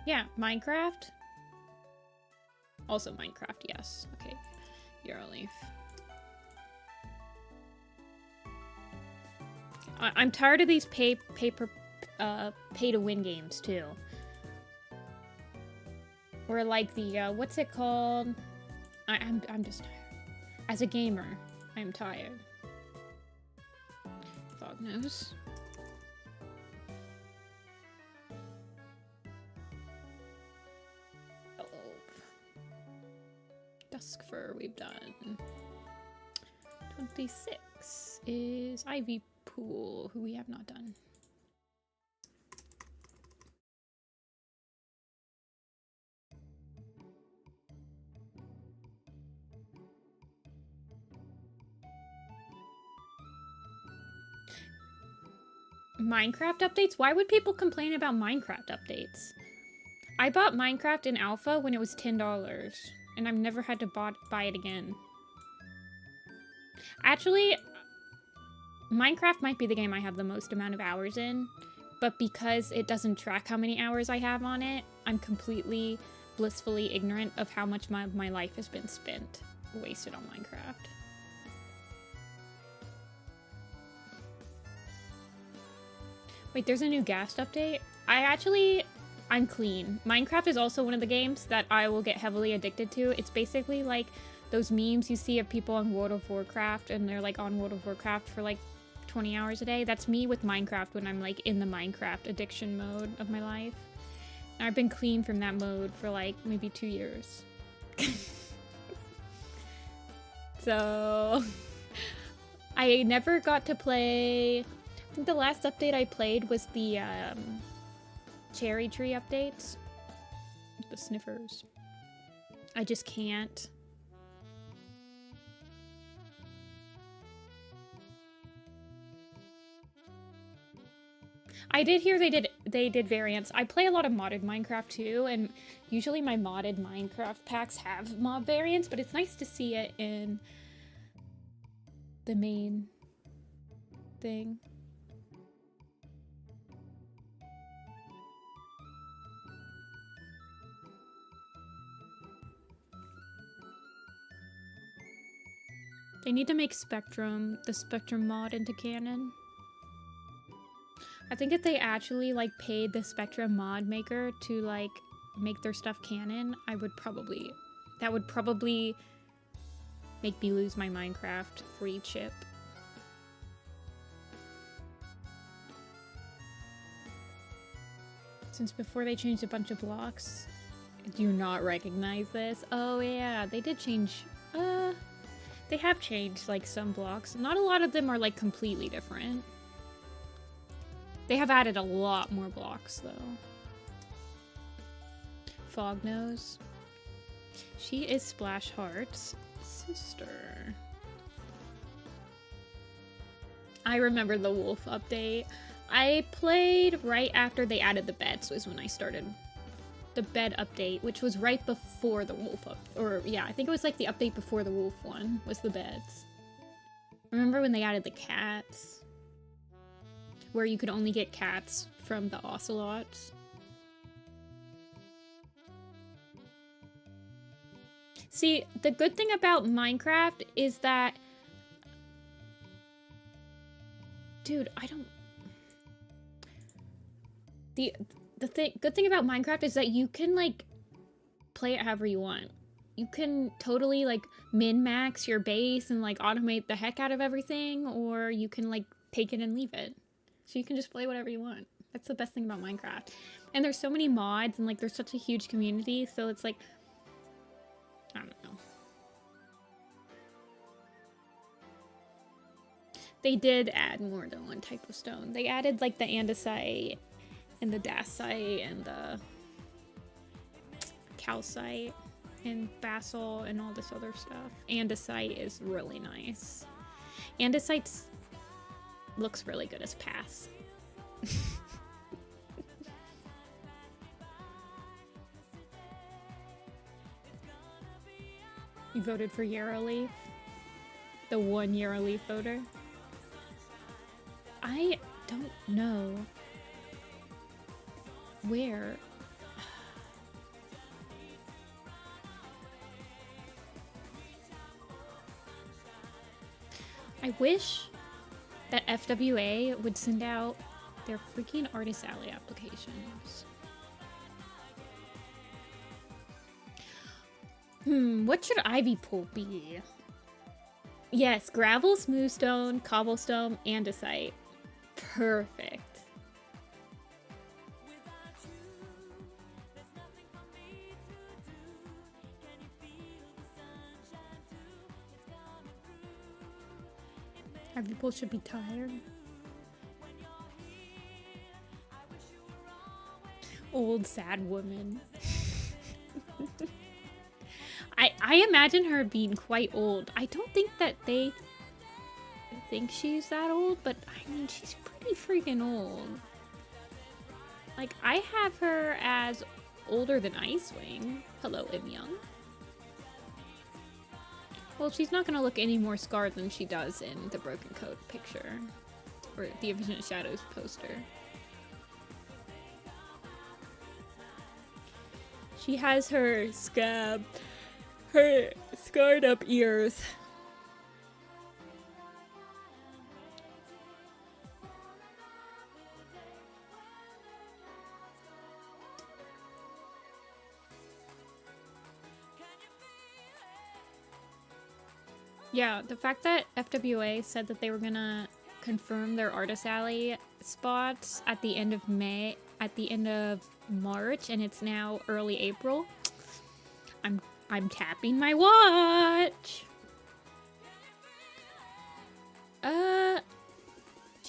Yeah, Minecraft. Also Minecraft, yes. Okay, Yarleaf. I'm tired of these pay-to-win games too. Or like the what's it called? I'm just tired. As a gamer, I'm tired. Fog nose. Dusk Fur we've done. 26 is Ivy Pool, who we have not done. Minecraft updates? Why would people complain about Minecraft updates? I bought Minecraft in alpha when it was $10. And I've never had to buy it again. Actually, Minecraft might be the game I have the most amount of hours in, but because it doesn't track how many hours I have on it, I'm completely blissfully ignorant of how much my life has been spent wasted on Minecraft. Wait, there's a new Ghast update? I'm clean. Minecraft is also one of the games that I will get heavily addicted to. It's basically like those memes you see of people on World of Warcraft and they're like on World of Warcraft for like 20 hours a day. That's me with Minecraft when I'm like in the Minecraft addiction mode of my life. And I've been clean from that mode for like maybe 2 years. So I never got to play I think the last update I played was the cherry tree updates. The sniffers. I just can't. I did hear they did variants. I play a lot of modded Minecraft too, and usually my modded Minecraft packs have mob variants, but it's nice to see it in the main thing. They need to make the Spectrum mod into canon. I think if they actually like paid the Spectrum mod maker to like make their stuff canon, that would probably make me lose my Minecraft free chip. Since before they changed a bunch of blocks. Do you not recognize this? Oh yeah, they did change, they have changed like some blocks. Not a lot of them are like completely different. They have added a lot more blocks though. Fognose. She is Splash Heart's sister. I remember the wolf update. I played right after they added the beds was when I started the bed update, which was right before the wolf yeah, I think it was like the update before the wolf one was the beds. Remember when they added the cats? Where you could only get cats from the ocelots. See, the good thing about Minecraft is that... Dude, I don't... good thing about Minecraft is that you can, like, play it however you want. You can totally, like, min-max your base and, like, automate the heck out of everything, or you can, like, take it and leave it. So you can just play whatever you want. That's the best thing about Minecraft. And there's so many mods, and, like, there's such a huge community, so it's, like... I don't know. They did add more than one type of stone. They added, like, the andesite and the dacite and the calcite and basalt and all this other stuff. Andesite is really nice. Andesite looks really good as pass. You voted for Yarrowleaf? The one Yarrowleaf voter? I don't know where. I wish that FWA would send out their freaking Artist Alley applications. What should Ivy Pool be? Yes, gravel, smooth stone, cobblestone, andesite. Perfect. Ivy Pool should be tired. Old sad woman. I imagine her being quite old. I don't think that they think she's that old, but I mean, she's pretty freaking old. Like, I have her as older than Icewing. Hello, Im Young. Well, she's not gonna look any more scarred than she does in the Broken Code picture. Or the Infinite Shadows poster. She has her scab. Her scarred up ears. Yeah, the fact that FWA said that they were gonna confirm their Artist Alley spots at the end of March, and it's now early April. I'm tapping my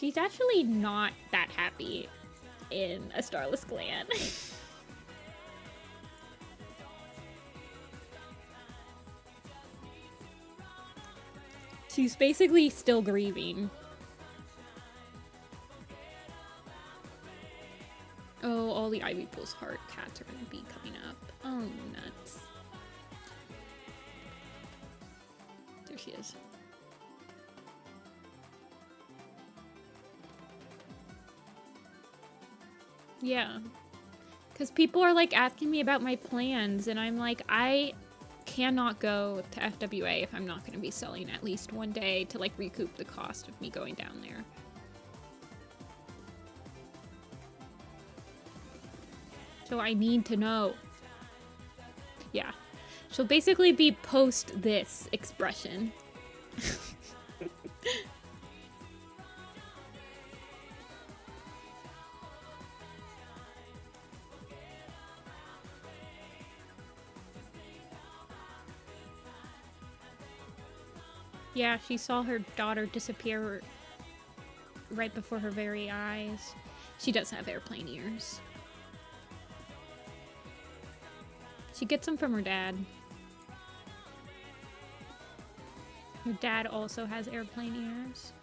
she's actually not that happy in a starless clan. She's basically still grieving. Oh, all the Ivy Pool's heart cats are gonna be coming up. Oh, nuts. There she is. Yeah. Because people are like asking me about my plans, and I'm like, I cannot go to FWA if I'm not going to be selling at least one day to like recoup the cost of me going down there. So I need to know. Yeah. She'll basically be post this expression. Yeah, she saw her daughter disappear right before her very eyes. She does have airplane ears. She gets them from her dad. Her dad also has airplane ears.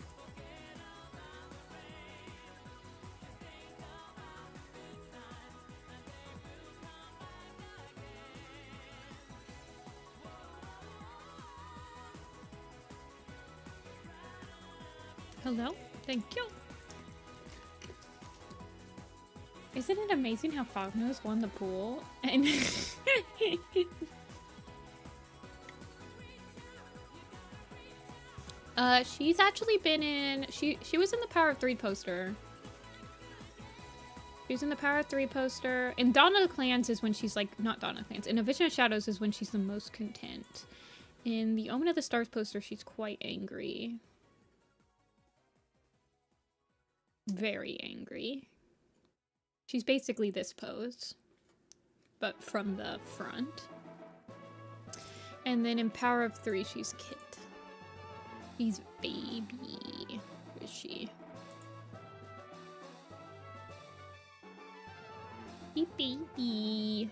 Hello? Thank you. Isn't it amazing how Fognose won the pool? And she's actually been in she was in the Power of 3 poster. She was in the Power of 3 poster. In Dawn of the Clans is when she's like not Dawn of the Clans. In A Vision of Shadows is when she's the most content. In the Omen of the Stars poster, she's quite angry. Very angry. She's basically this pose, but from the front. And then in Power of 3, she's Kit. She's baby. Who is she? Baby.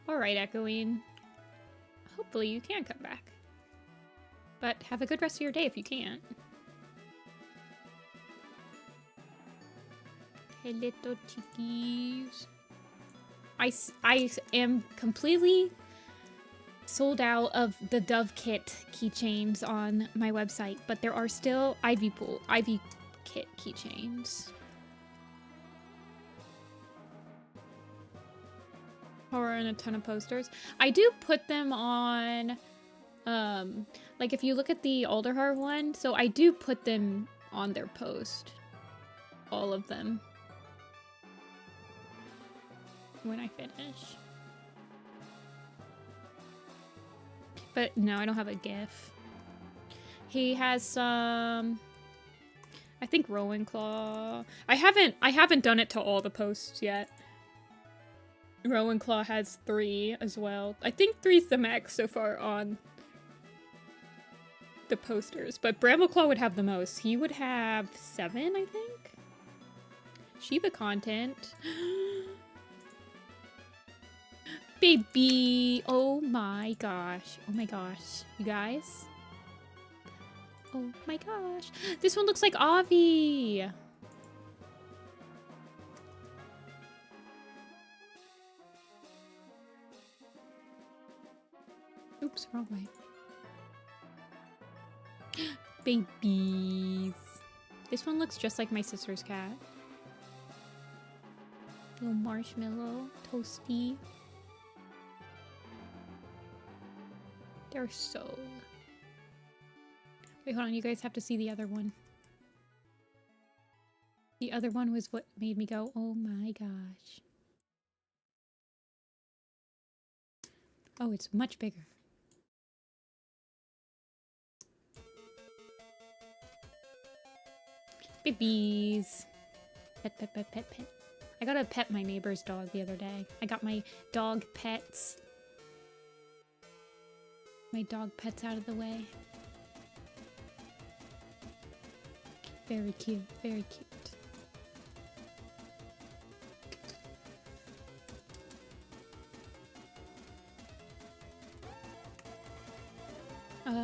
Alright, Echoing. Hopefully you can come back. But have a good rest of your day if you can't. Hey, little chickies. I am completely sold out of the Dove Kit keychains on my website, but there are still Ivy Kit keychains. Horror and a ton of posters. I do put them on, like if you look at the Alderheart one, so I do put them on their post. All of them. When I finish. But no, I don't have a GIF. He has some, I think Rowan Claw. I haven't done it to all the posts yet. Rowan Claw has 3 as well. I think 3's the max so far on the posters, but Brambleclaw would have the most. He would have 7, I think. Shiva content. Baby! Oh my gosh. Oh my gosh. You guys? Oh my gosh. This one looks like Avi! Oops, wrong way. Babies. This one looks just like my sister's cat. Little marshmallow, toasty. They're so... Wait, hold on, you guys have to see the other one. The other one was what made me go, oh my gosh. Oh, it's much bigger. Babies. Pet, pet, pet, pet, pet. I got to pet my neighbor's dog the other day. I got my dog pets. my dog pet's out of the way. Very cute, very cute.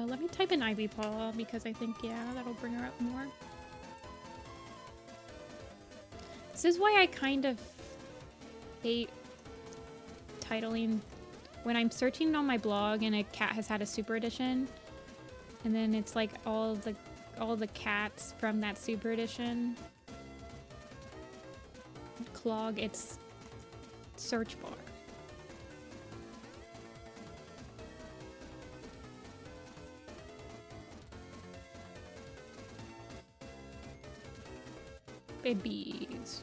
Let me type in Ivy Paw because I think, yeah, that'll bring her up more. This is why I kind of hate titling when I'm searching on my blog and a cat has had a super edition, and then it's like all the cats from that super edition clog its search bar. Babies.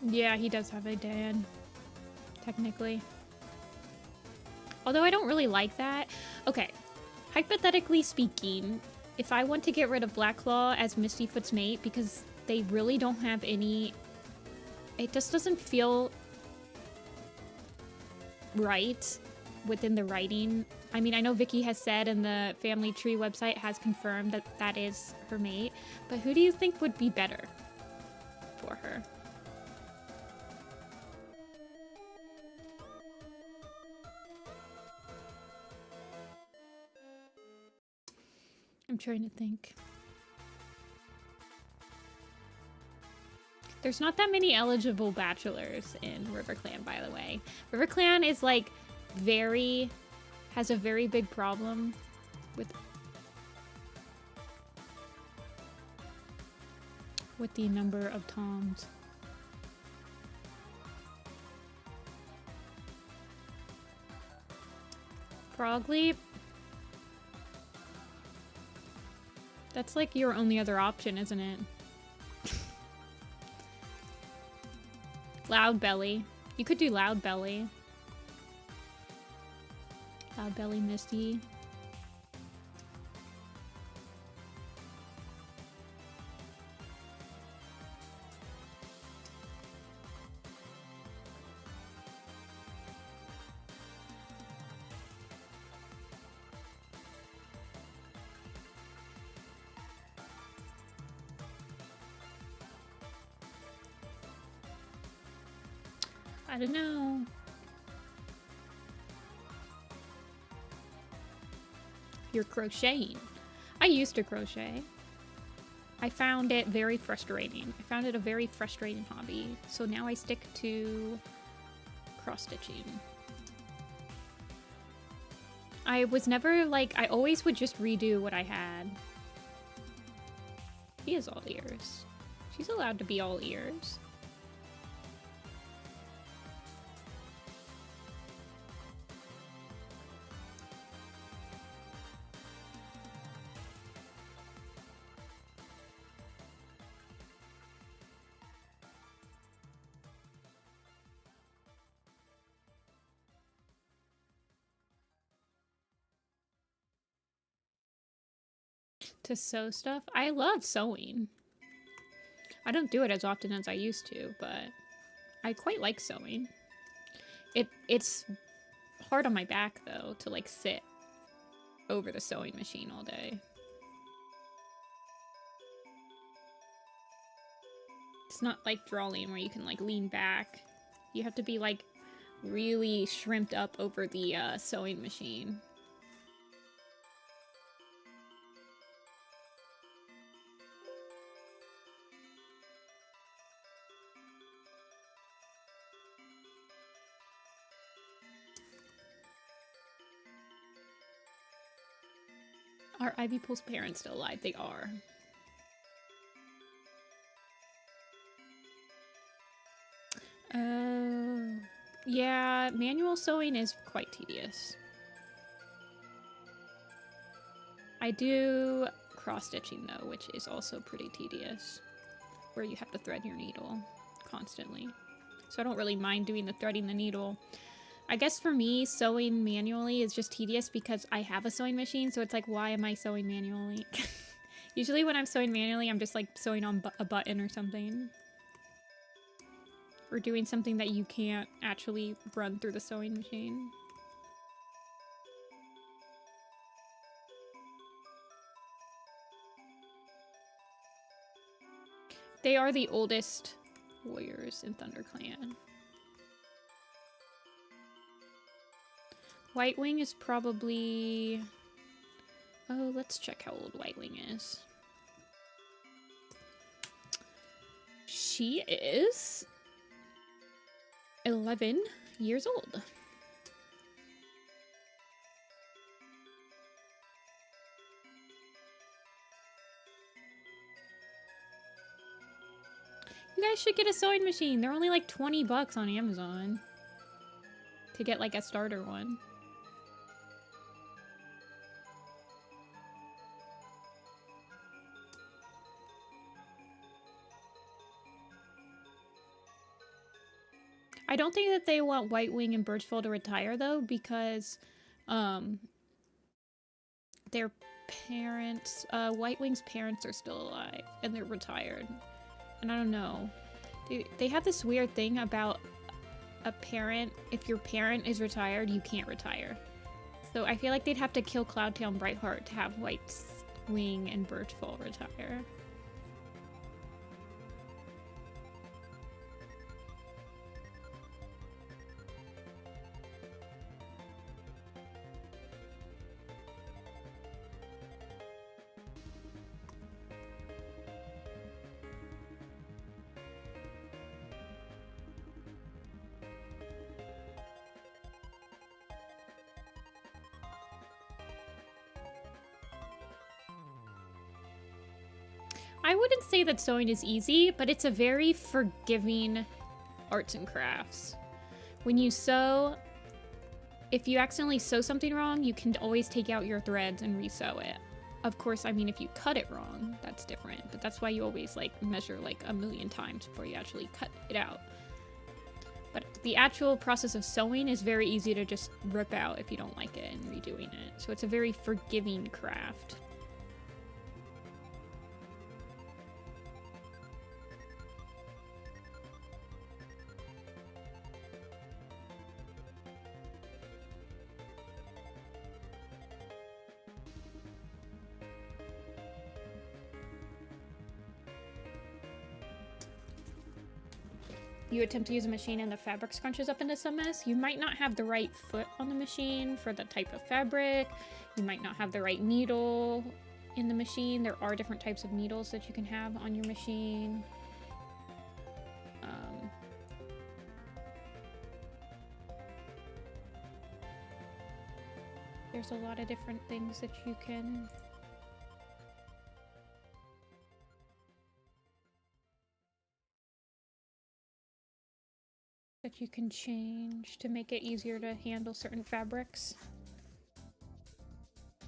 Yeah, he does have a dad, technically. Although I don't really like that. Okay, hypothetically speaking, if I want to get rid of Blackclaw as Mistyfoot's mate, because they really don't have any... It just doesn't feel right within the writing. I mean, I know Vicky has said, and the Family Tree website has confirmed that that is her mate, but who do you think would be better for her? I'm trying to think. There's not that many eligible bachelors in RiverClan, by the way. RiverClan is like has a very big problem with the number of Toms. Frogleap? That's like your only other option, isn't it? Loud Belly. You could do Loud Belly. Loud Belly Misty. I don't know. You're crocheting. I used to crochet. I found it very frustrating. I found it a very frustrating hobby. So now I stick to cross-stitching. I was never like, I always would just redo what I had. He is all ears. She's allowed to be all ears. To sew stuff? I love sewing. I don't do it as often as I used to, but I quite like sewing. It's hard on my back though to like sit over the sewing machine all day. It's not like drawing where you can like lean back. You have to be like really shrimped up over the sewing machine. Are Ivy Pool's parents still alive? They are. Yeah, manual sewing is quite tedious. I do cross-stitching though, which is also pretty tedious, where you have to thread your needle constantly. So I don't really mind doing the threading the needle. I guess for me, sewing manually is just tedious because I have a sewing machine, so it's like, why am I sewing manually? Usually when I'm sewing manually, I'm just like sewing on a button or something. Or doing something that you can't actually run through the sewing machine. They are the oldest warriors in ThunderClan. White Wing is probably... Oh, let's check how old White Wing is. She is 11 years old. You guys should get a sewing machine. They're only like 20 bucks on Amazon to get like a starter one. I don't think that they want White Wing and Birchfall to retire though, because their parents, White Wing's parents are still alive and they're retired. And I don't know. They have this weird thing about a parent. If your parent is retired, you can't retire. So I feel like they'd have to kill Cloudtail and Brightheart to have White Wing and Birchfall retire. I wouldn't say that sewing is easy, but it's a very forgiving arts and crafts. When you sew, if you accidentally sew something wrong, you can always take out your threads and re-sew it. Of course, I mean, if you cut it wrong, that's different, but that's why you always like measure like a million times before you actually cut it out. But the actual process of sewing is very easy to just rip out if you don't like it and redoing it. So it's a very forgiving craft. You attempt to use a machine and the fabric scrunches up into some mess. You might not have the right foot on the machine for the type of fabric. You might not have the right needle in the machine. There are different types of needles that you can have on your machine. There's a lot of different things that you can... change to make it easier to handle certain fabrics.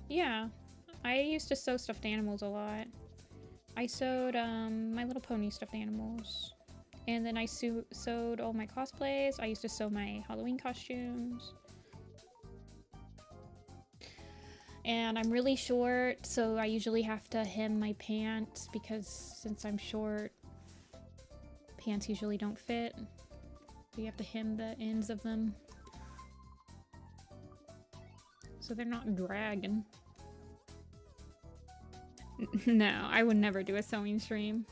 Yeah, I used to sew stuffed animals a lot. I sewed My Little Pony stuffed animals. And then I sewed all my cosplays. I used to sew my Halloween costumes. And I'm really short, so I usually have to hem my pants because since I'm short, pants usually don't fit. You have to hem the ends of them so they're not dragging. No, I would never do a sewing stream.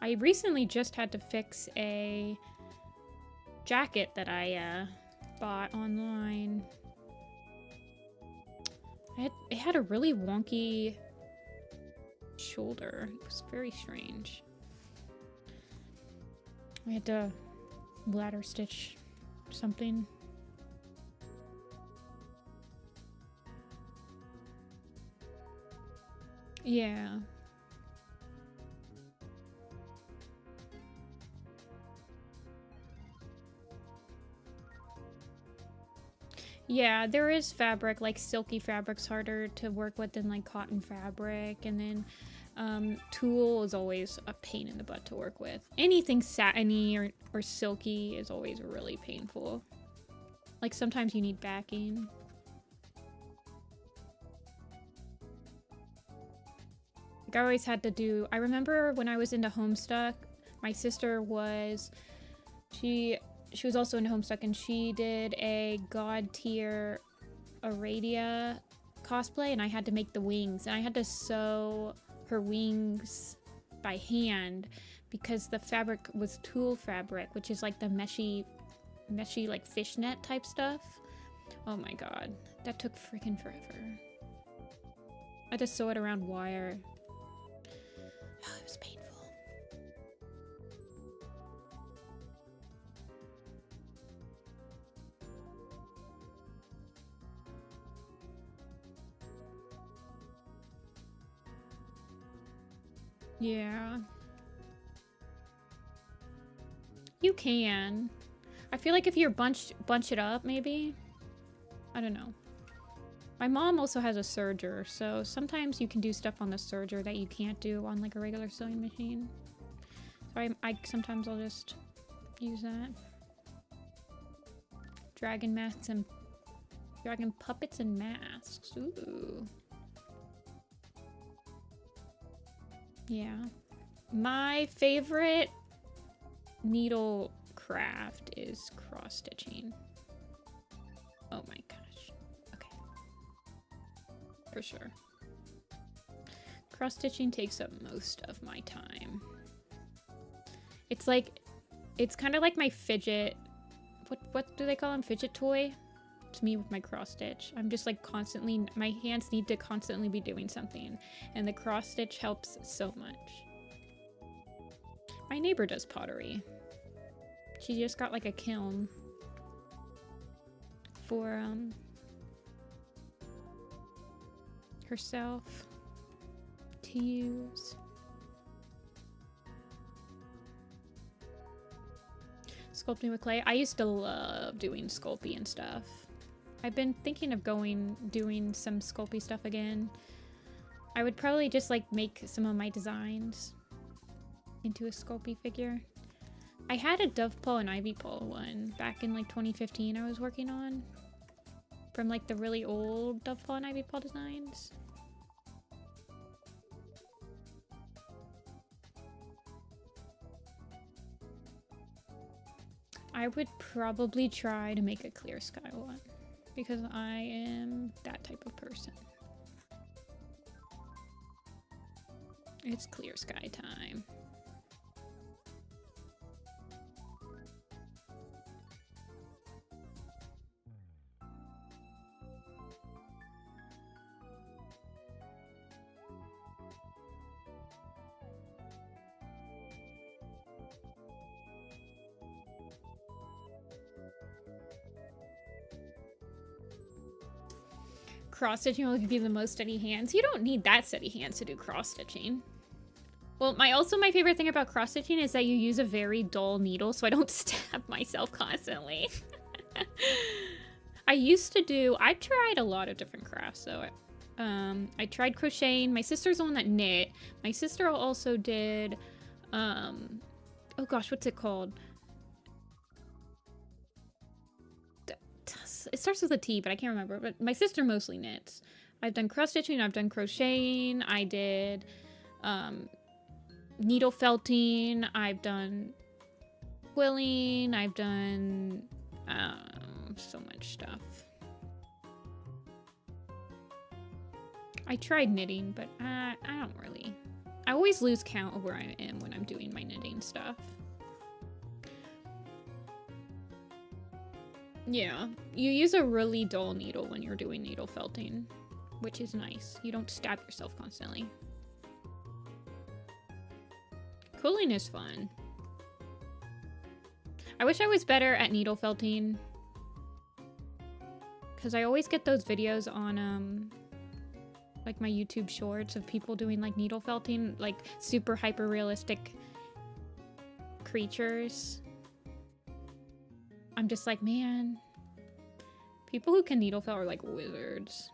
I recently just had to fix a jacket that I bought online. It had a really wonky shoulder. It was very strange. I had to ladder stitch something. Yeah. Yeah, there is fabric, like silky fabric's harder to work with than like cotton fabric, and then Tulle is always a pain in the butt to work with. Anything satiny or silky is always really painful. Like sometimes you need backing. Like I always had to do, I remember when I was into Homestuck, my sister was, she was also into Homestuck, and she did a god tier Aradia cosplay, and I had to make the wings, and I had to sew her wings by hand because the fabric was tulle fabric, which is like the meshy like fishnet type stuff. Oh my god, that took freaking forever. I had to sew it around wire. Oh, it was painful. Yeah. You can. I feel like if you're bunch it up, maybe. I don't know. My mom also has a serger, so sometimes you can do stuff on the serger that you can't do on like a regular sewing machine. So I sometimes I'll just use that. Dragon masks and dragon puppets and masks. Ooh. Yeah. My favorite needle craft is cross stitching. Oh my gosh. Okay. For sure. Cross stitching takes up most of my time. It's like, it's kind of like my fidget, what do they call them? Fidget toy? To me with my cross stitch. I'm just like constantly, my hands need to constantly be doing something, and the cross stitch helps so much. My neighbor does pottery. She just got like a kiln for herself to use. Sculpting with clay. I used to love doing Sculpey and stuff. I've been thinking of doing some Sculpey stuff again. I would probably just like make some of my designs into a Sculpey figure. I had a Dovepaw and Ivypaw one back in like 2015 I was working on. From like the really old Dovepaw and Ivypaw designs. I would probably try to make a clear sky one, because I am that type of person. It's clear sky time. Cross stitching will give you the most steady hands. You don't need that steady hands to do cross stitching. Well, my favorite thing about cross stitching is that you use a very dull needle, so I don't stab myself constantly. I tried a lot of different crafts. So I tried crocheting. My sister's the one that knit. My sister also did, oh gosh, what's it called? It starts with a T, but I can't remember. But my sister mostly knits. I've done cross stitching, I've done crocheting, I did needle felting, I've done quilling, I've done so much stuff. I tried knitting, but I don't really. I always lose count of where I am when I'm doing my knitting stuff. Yeah, you use a really dull needle when you're doing needle felting, which is nice. You don't stab yourself constantly. Quilling is fun. I wish I was better at needle felting, because I always get those videos on like my YouTube shorts of people doing like needle felting, like super hyper realistic creatures. I'm just like, man, people who can needle felt are like wizards.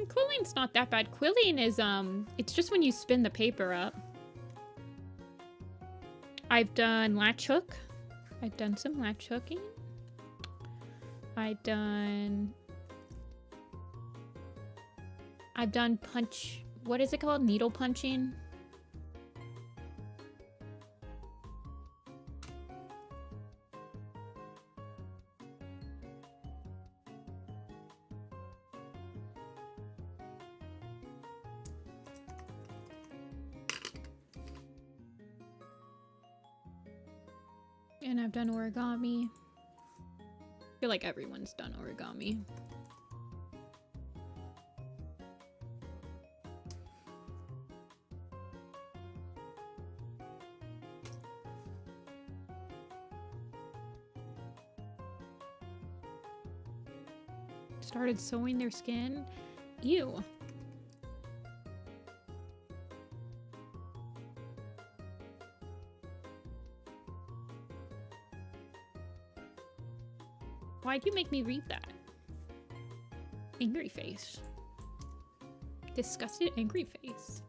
Quilling's not that bad. Quilling is, it's just when you spin the paper up. I've done latch hook. I've done some latch hooking. I've done punch, what is it called? Needle punching. And I've done origami. I feel like everyone's done origami. Started sewing their skin. Ew. Why'd you make me read that? Angry face. Disgusted angry face.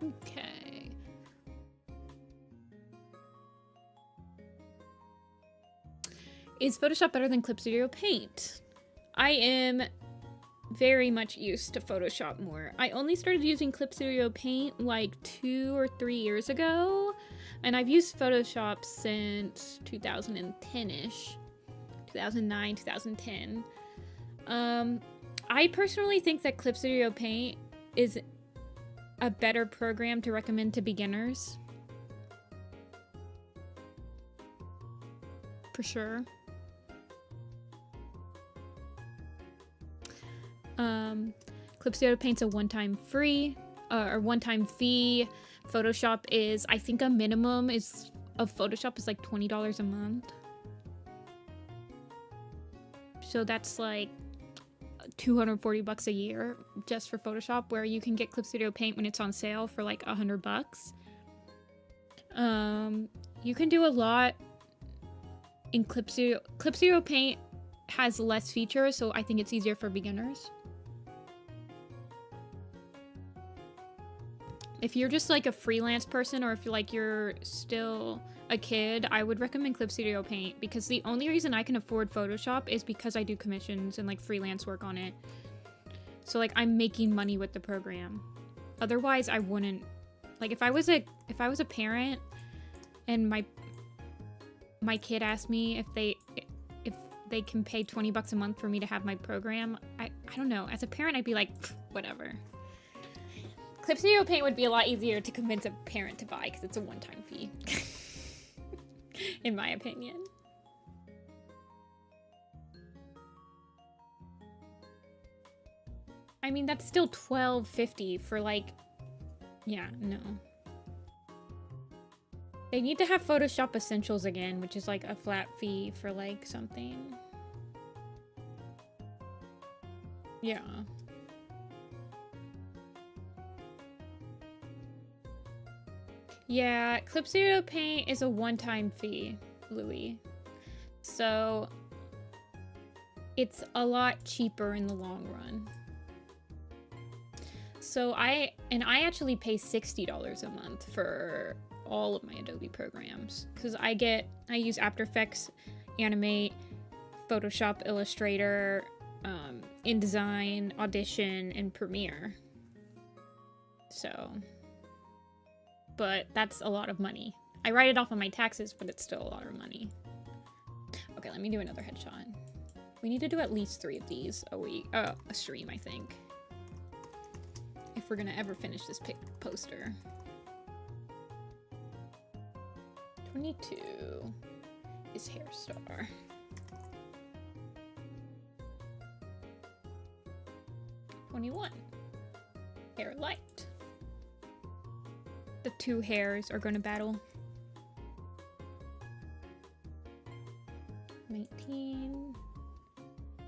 Okay. Is Photoshop better than Clip Studio Paint? I am very much used to Photoshop more. I only started using Clip Studio Paint like 2 or 3 years ago, and I've used Photoshop since 2010-ish. 2009, 2010. I personally think that Clip Studio Paint is a better program to recommend to beginners. For sure. Clip Studio Paint's a one-time fee. Photoshop is, I think a minimum is of Photoshop is like $20 a month. So that's like $240 a year just for Photoshop, where you can get Clip Studio Paint when it's on sale for like $100. You can do a lot in Clip Studio. Clip Studio Paint has less features, so I think it's easier for beginners. If you're just like a freelance person, or if you're still a kid, I would recommend Clip Studio Paint, because the only reason I can afford Photoshop is because I do commissions and like freelance work on it. So like I'm making money with the program. Otherwise I wouldn't. Like if I was a parent and my kid asked me if they can pay $20 a month for me to have my program, I don't know. As a parent, I'd be like, whatever. Clip Studio Paint would be a lot easier to convince a parent to buy because it's a one-time fee, in my opinion. I mean, that's still $12.50 for like, yeah, no. They need to have Photoshop Essentials again, which is like a flat fee for like something. Yeah. Yeah, Clip Studio Paint is a one-time fee, Louis. So it's a lot cheaper in the long run. So I actually pay $60 a month for all of my Adobe programs, because I use After Effects, Animate, Photoshop, Illustrator, InDesign, Audition, and Premiere. So, but that's a lot of money. I write it off on my taxes, but it's still a lot of money. Okay, let me do another headshot. We need to do at least 3 of these a stream, I think, if we're gonna ever finish this poster. 22 is Hairstar. 21, Hair Light. The 2 hairs are gonna battle. 19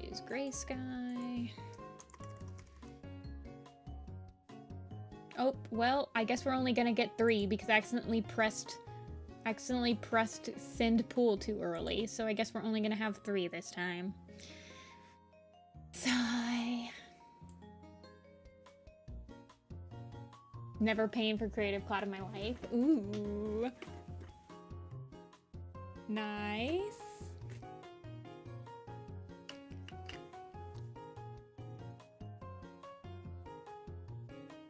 is Gray Sky. Oh, well, I guess we're only gonna get 3 because I accidentally pressed Accidentally pressed send pool too early, so I guess we're only gonna have 3 this time. Sigh. Never paying for Creative Cloud in my life. Ooh. Nice.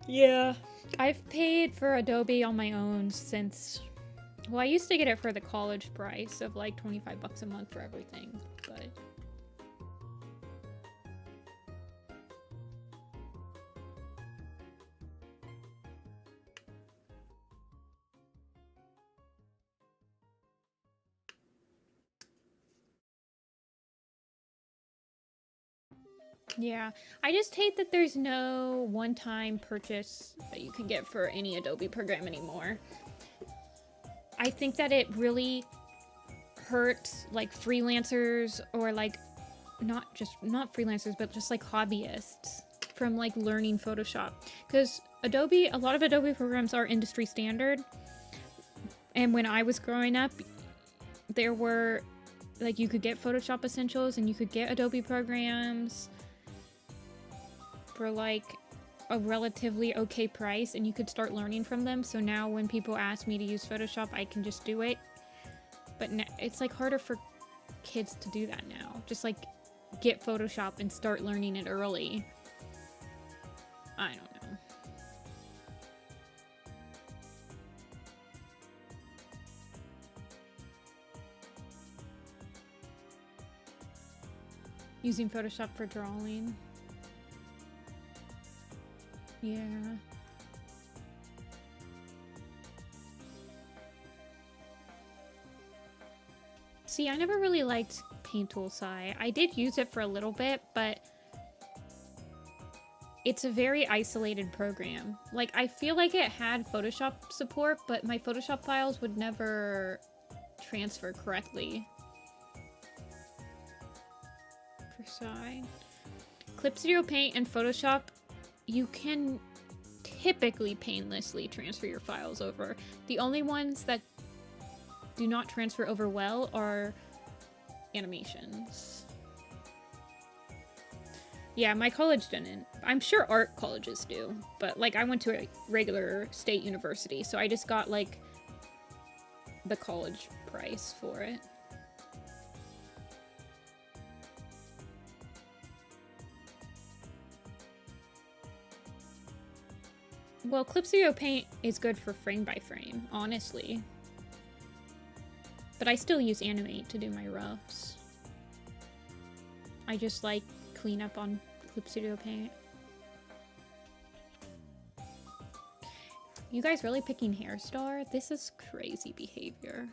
Yeah. I've paid for Adobe on my own since... Well, I used to get it for the college price of like 25 bucks a month for everything, but... Yeah, I just hate that there's no one-time purchase that you can get for any Adobe program anymore. I think that it really hurts like freelancers or like not freelancers, but just like hobbyists from like learning Photoshop. Because a lot of Adobe programs are industry standard. And when I was growing up, there were like, you could get Photoshop Essentials and you could get Adobe programs for like a relatively okay price, and you could start learning from them. So now when people ask me to use Photoshop, I can just do it. But it's like harder for kids to do that now. Just like get Photoshop and start learning it early. I don't know. Using Photoshop for drawing. Yeah. See, I never really liked Paint Tool Sai. I did use it for a little bit, but it's a very isolated program. Like, I feel like it had Photoshop support, but my Photoshop files would never transfer correctly. For Sai. Clip Studio Paint and Photoshop, you can typically painlessly transfer your files over. The only ones that do not transfer over well are animations. Yeah, my college didn't. I'm sure art colleges do, but like I went to a regular state university, so I just got like the college price for it. Well, Clip Studio Paint is good for frame by frame, honestly. But I still use Animate to do my roughs. I just like clean up on Clip Studio Paint. You guys really picking Hairstar? This is crazy behavior.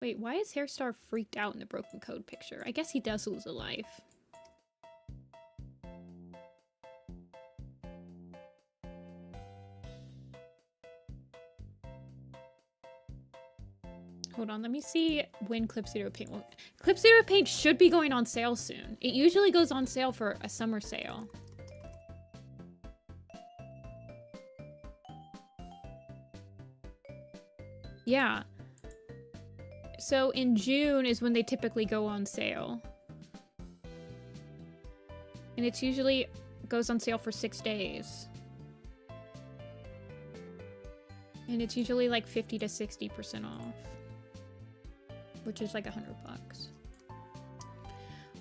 Wait, why is Hairstar freaked out in the broken code picture? I guess he does lose a life. Hold on, let me see when Clip Studio Paint will... Clip Studio Paint should be going on sale soon. It usually goes on sale for a summer sale. Yeah. So in June is when they typically go on sale. And it's usually goes on sale for 6 days. And it's usually like 50 to 60% off. Which is like $100 bucks.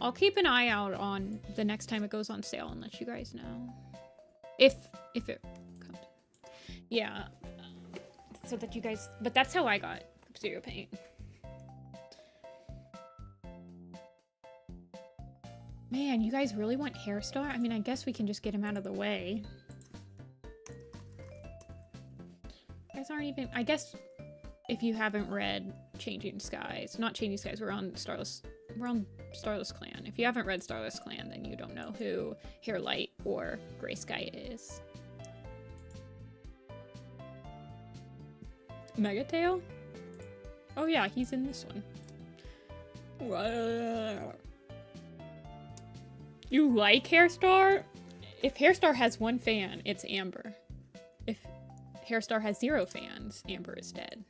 I'll keep an eye out on the next time it goes on sale and let you guys know. If it comes. Yeah. So that you guys... But that's how I got Studio Paint. Man, you guys really want Hairstar? I mean, I guess we can just get him out of the way. You guys aren't even... I guess if you haven't read Changing Skies... Not Changing Skies, we're on Starless Clan. If you haven't read Starless Clan, then you don't know who Hairlight or Gray Sky is. Megatail? Oh yeah, he's in this one. You like Hairstar? If Hairstar has one fan, it's Amber. If Hairstar has 0 fans. Amber is dead.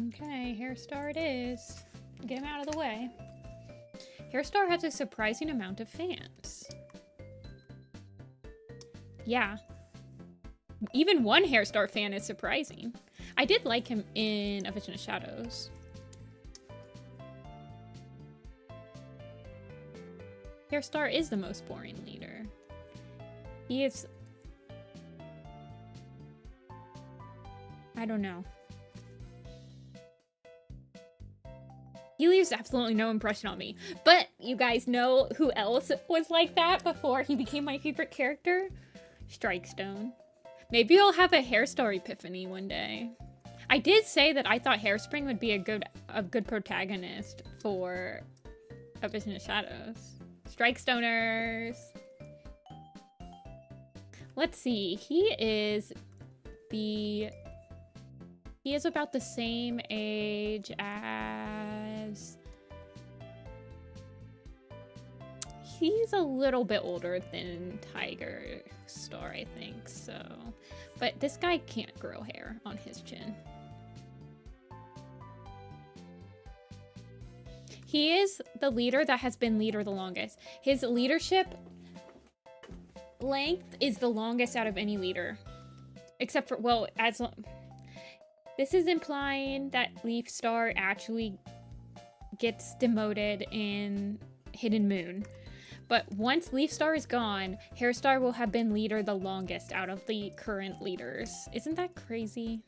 Okay, Hairstar it is. Get him out of the way. Hairstar has a surprising amount of fans. Yeah. Even one Hairstar fan is surprising. I did like him in A Vision of Shadows. Hairstar is the most boring leader. He is... I don't know. He leaves absolutely no impression on me. But you guys know who else was like that before he became my favorite character? Strikestone. Maybe I'll have a Hairstar epiphany one day. I did say that I thought Hairspring would be a good protagonist for A Vision of Shadows. Strikestoners. Let's see. He is about the same age as... He's a little bit older than Tiger Star, I think, so... But this guy can't grow hair on his chin. He is the leader that has been leader the longest. His leadership length is the longest out of any leader. Except for, well, this is implying that Leaf Star actually gets demoted in Hidden Moon. But once Leaf Star is gone, Hairstar will have been leader the longest out of the current leaders. Isn't that crazy?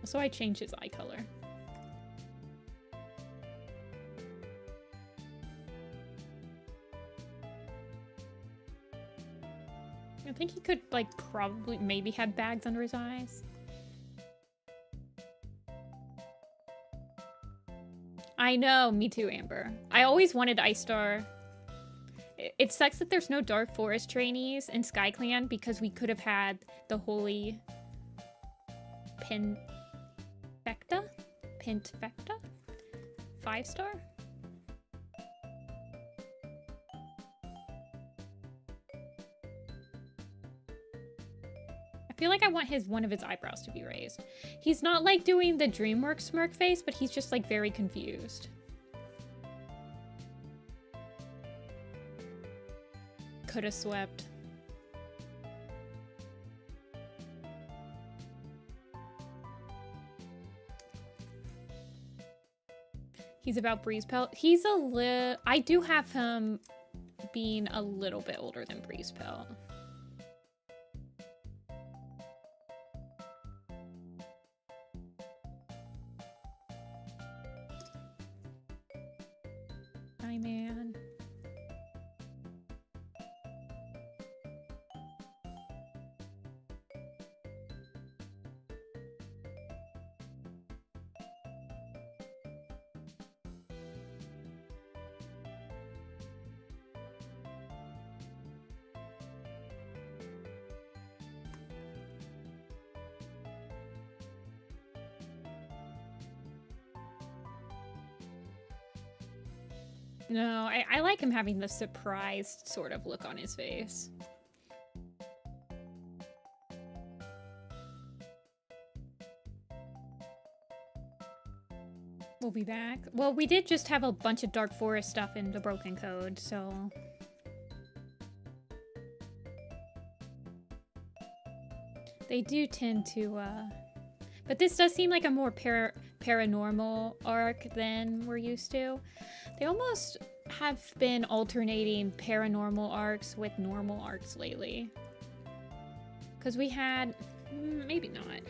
So I changed his eye color. I think he could, like, probably maybe have bags under his eyes. I know, me too, Amber. I always wanted Ice Star. It sucks that there's no Dark Forest trainees in Sky Clan because we could have had the Holy Pentfecta? 5-star? I feel like I want one of his eyebrows to be raised. He's not like doing the DreamWorks smirk face, but he's just like very confused. Could have swept. He's about Breeze Pelt. He's a little... I do have him being a little bit older than Breeze Pelt. Hi, man. No, I like him having the surprised sort of look on his face. We'll be back. Well, we did just have a bunch of Dark Forest stuff in the Broken Code, so... They do tend to, But this does seem like a more paranormal arc than we're used to. They almost have been alternating paranormal arcs with normal arcs lately. Because we had... maybe not.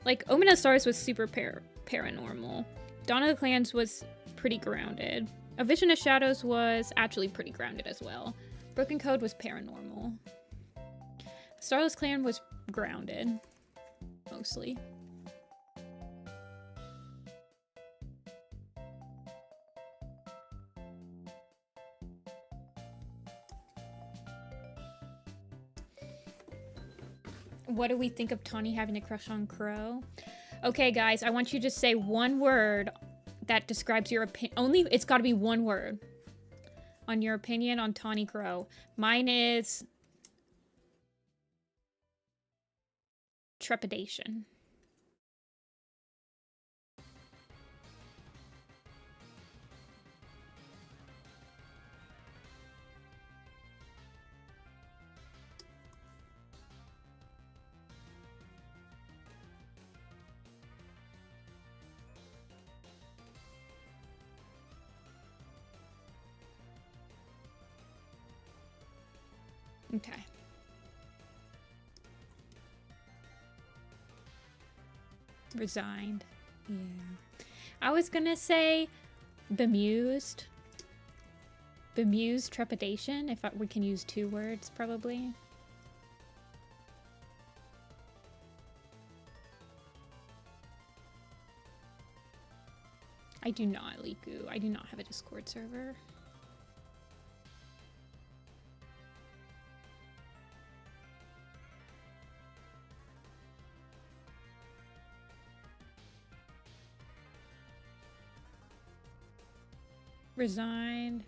Like, Omen of Stars was super paranormal. Dawn of the Clans was pretty grounded. A Vision of Shadows was actually pretty grounded as well. Broken Code was paranormal. Starless Clan was grounded. Mostly. What do we think of Tawny having a crush on Crow? Okay, guys, I want you to say one word that describes your opinion. Only, it's got to be one word on your opinion on Tawny Crow. Mine is trepidation. Okay. Resigned. Yeah. I was gonna say bemused. Bemused trepidation, if we can use 2 words, probably. I do not, Liku. I do not have a Discord server. Resigned.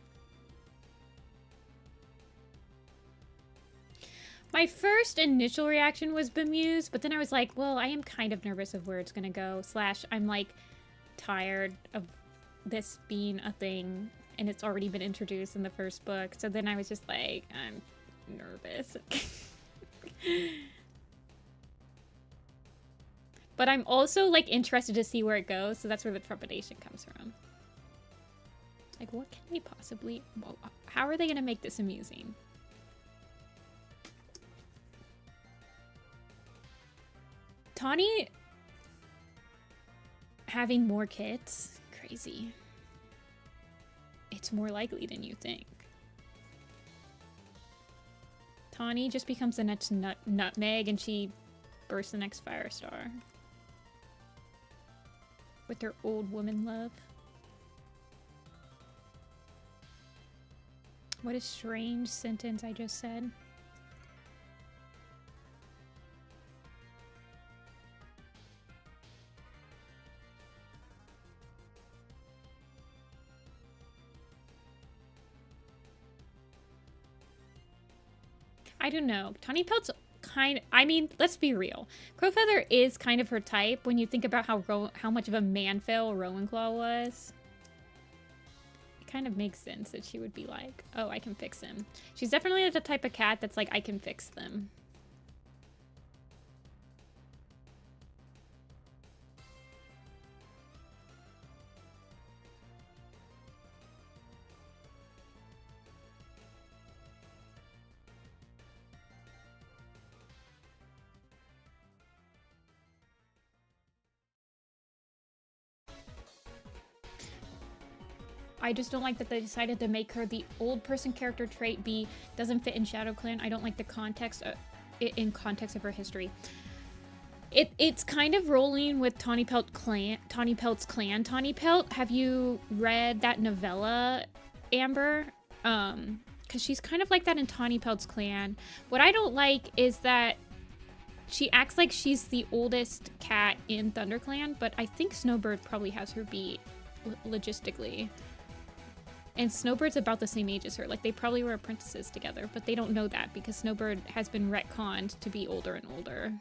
My first initial reaction was bemused, but then I was like, well, I am kind of nervous of where it's gonna go. / I'm like tired of this being a thing and it's already been introduced in the first book. So then I was just like, I'm nervous. But I'm also like interested to see where it goes. So that's where the trepidation comes from. Like, what can they possibly... Well, how are they going to make this amusing? Tawny having more kits? Crazy. It's more likely than you think. Tawny just becomes the next nutmeg and she bursts the next fire star. With her old woman love. What a strange sentence I just said. I don't know. Tawny Pelt's kind of, I mean, let's be real. Crowfeather is kind of her type when you think about how much of a man-fail Rowanclaw was. Kind of makes sense that she would be like, oh, I can fix him. She's definitely the type of cat that's like, I can fix them. I just don't like that they decided to make her the old person character trait doesn't fit in ShadowClan. I don't like the context in context of her history. It's kind of rolling with Tawny Pelt's clan. Tawny Pelt. Have you read that novella, Amber? Because she's kind of like that in Tawny Pelt's clan. What I don't like is that she acts like she's the oldest cat in ThunderClan, but I think Snowbird probably has her beat logistically. And Snowbird's about the same age as her. Like, they probably were apprentices together, but they don't know that because Snowbird has been retconned to be older and older.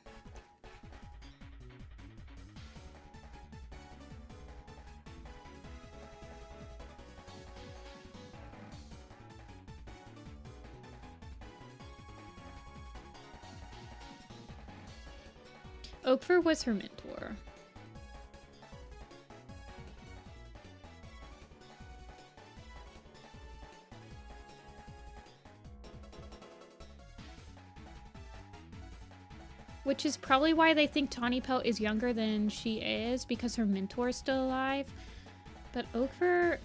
Oakfur was her mentor. Which is probably why they think Tawny Pelt is younger than she is, because her mentor is still alive. But Oakfur,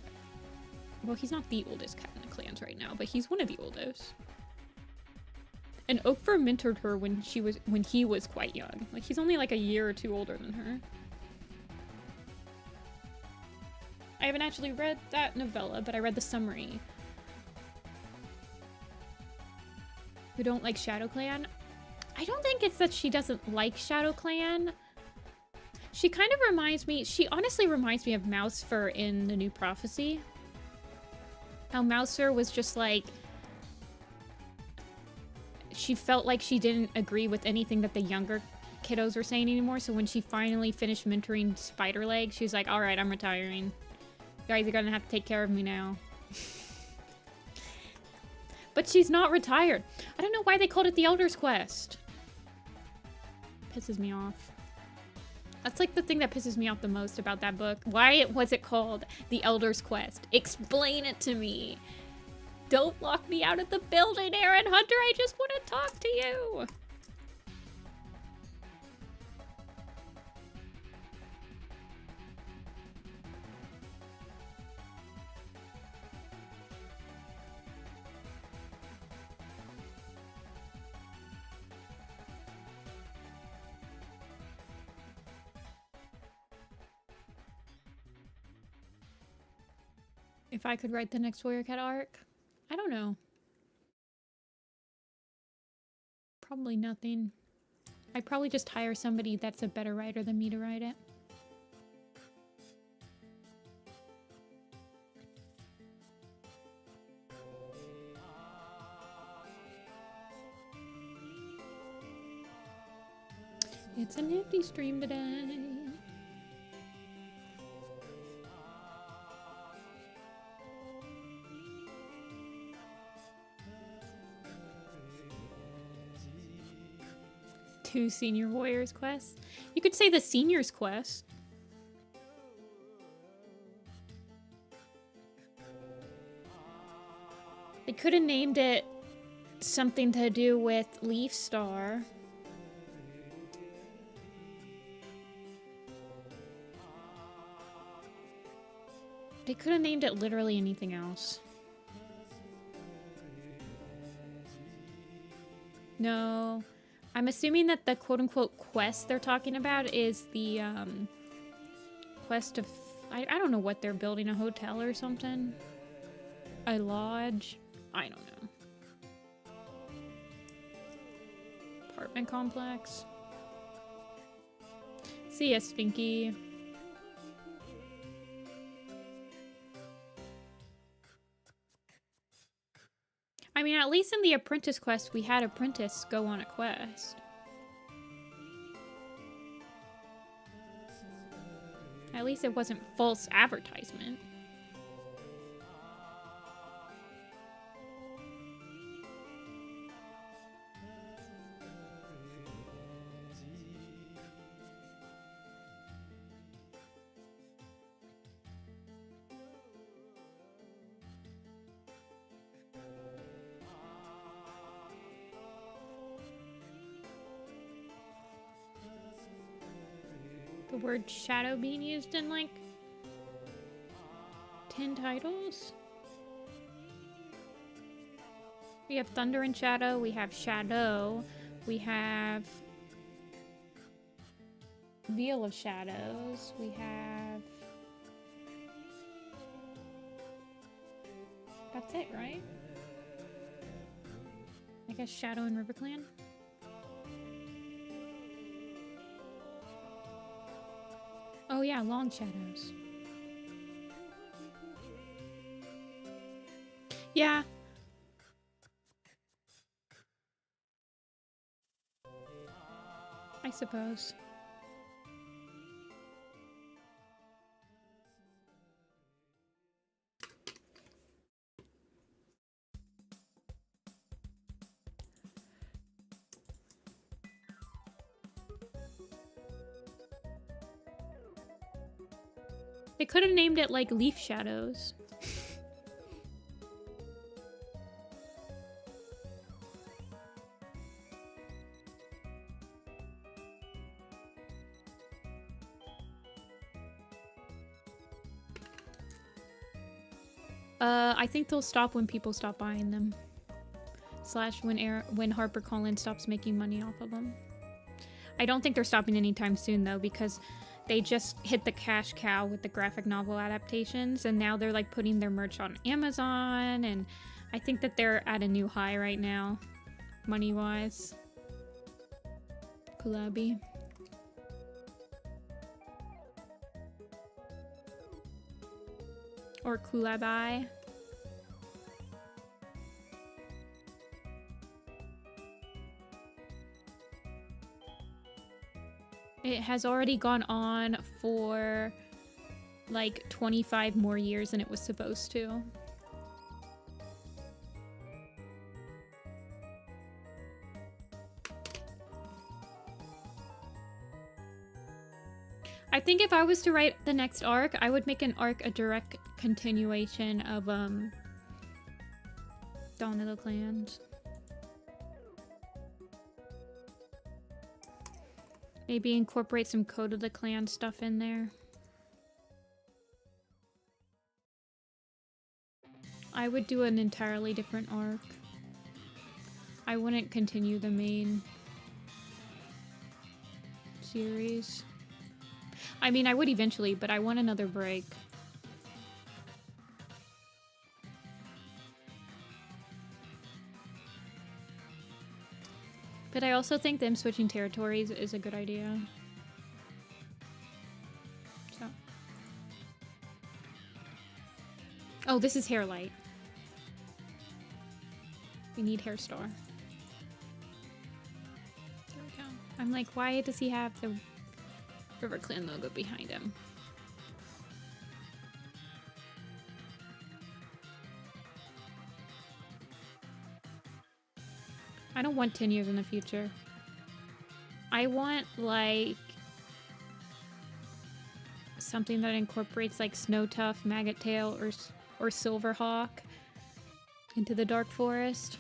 well, he's not the oldest cat in the clans right now, but he's one of the oldest. And Oakfur mentored her when he was quite young. Like, he's only like a year or 2 older than her. I haven't actually read that novella, but I read the summary. Who don't like ShadowClan? I don't think it's that she doesn't like Shadow Clan. She kind of reminds me, she honestly reminds me of Mousefur in The New Prophecy. How Mousefur was just like, she felt like she didn't agree with anything that the younger kiddos were saying anymore, so when she finally finished mentoring Spiderleg, she was like, alright, I'm retiring. You guys are gonna have to take care of me now. But she's not retired. I don't know why they called it the Elder's Quest. Pisses me off. That's like the thing that pisses me off the most about that book. Why was it called The Elder's Quest? Explain it to me. Don't lock me out of the building, Aaron Hunter. I just want to talk to you. If I could write the next Warrior Cat arc, I don't know. Probably nothing. I'd probably just hire somebody that's a better writer than me to write it. It's a nifty stream today. Two Senior Warriors quests. You could say the Seniors quest. They could have named it something to do with Leaf Star. They could have named it literally anything else. No. I'm assuming that the quote-unquote quest they're talking about is the quest of... I don't know what they're building, a hotel or something? A lodge? I don't know. Apartment complex? See ya, Spinky. I mean, at least in the Apprentice quest, we had Apprentice go on a quest. At least it wasn't false advertisement. The word shadow being used in like 10 titles? We have Thunder and Shadow, we have Shadow, we have Veil of Shadows, we have... That's it, right? I guess Shadow and RiverClan? Oh yeah, Long Shadows. Yeah. I suppose. They could have named it like Leaf Shadows. I think they'll stop when people stop buying them. Slash when HarperCollins stops making money off of them. I don't think they're stopping anytime soon though, because they just hit the cash cow with the graphic novel adaptations, and now they're like putting their merch on Amazon, and I think that they're at a new high right now, money-wise. Kulabi. Or Kulabai. It has already gone on for like 25 more years than it was supposed to. I think if I was to write the next arc, I would make an arc a direct continuation of Dawn of the Clans. Maybe incorporate some Code of the Clan stuff in there. I would do an entirely different arc. I wouldn't continue the main series. I mean, I would eventually, but I want another break. But I also think them switching territories is a good idea. So. Oh, this is Hairlight. We need Hairstar. There we go. I'm like, why does he have the River Clan logo behind him? I don't want 10 years in the future. I want, like, something that incorporates, like, Snowtuff, Maggot Tail, or Silverhawk into the Dark Forest.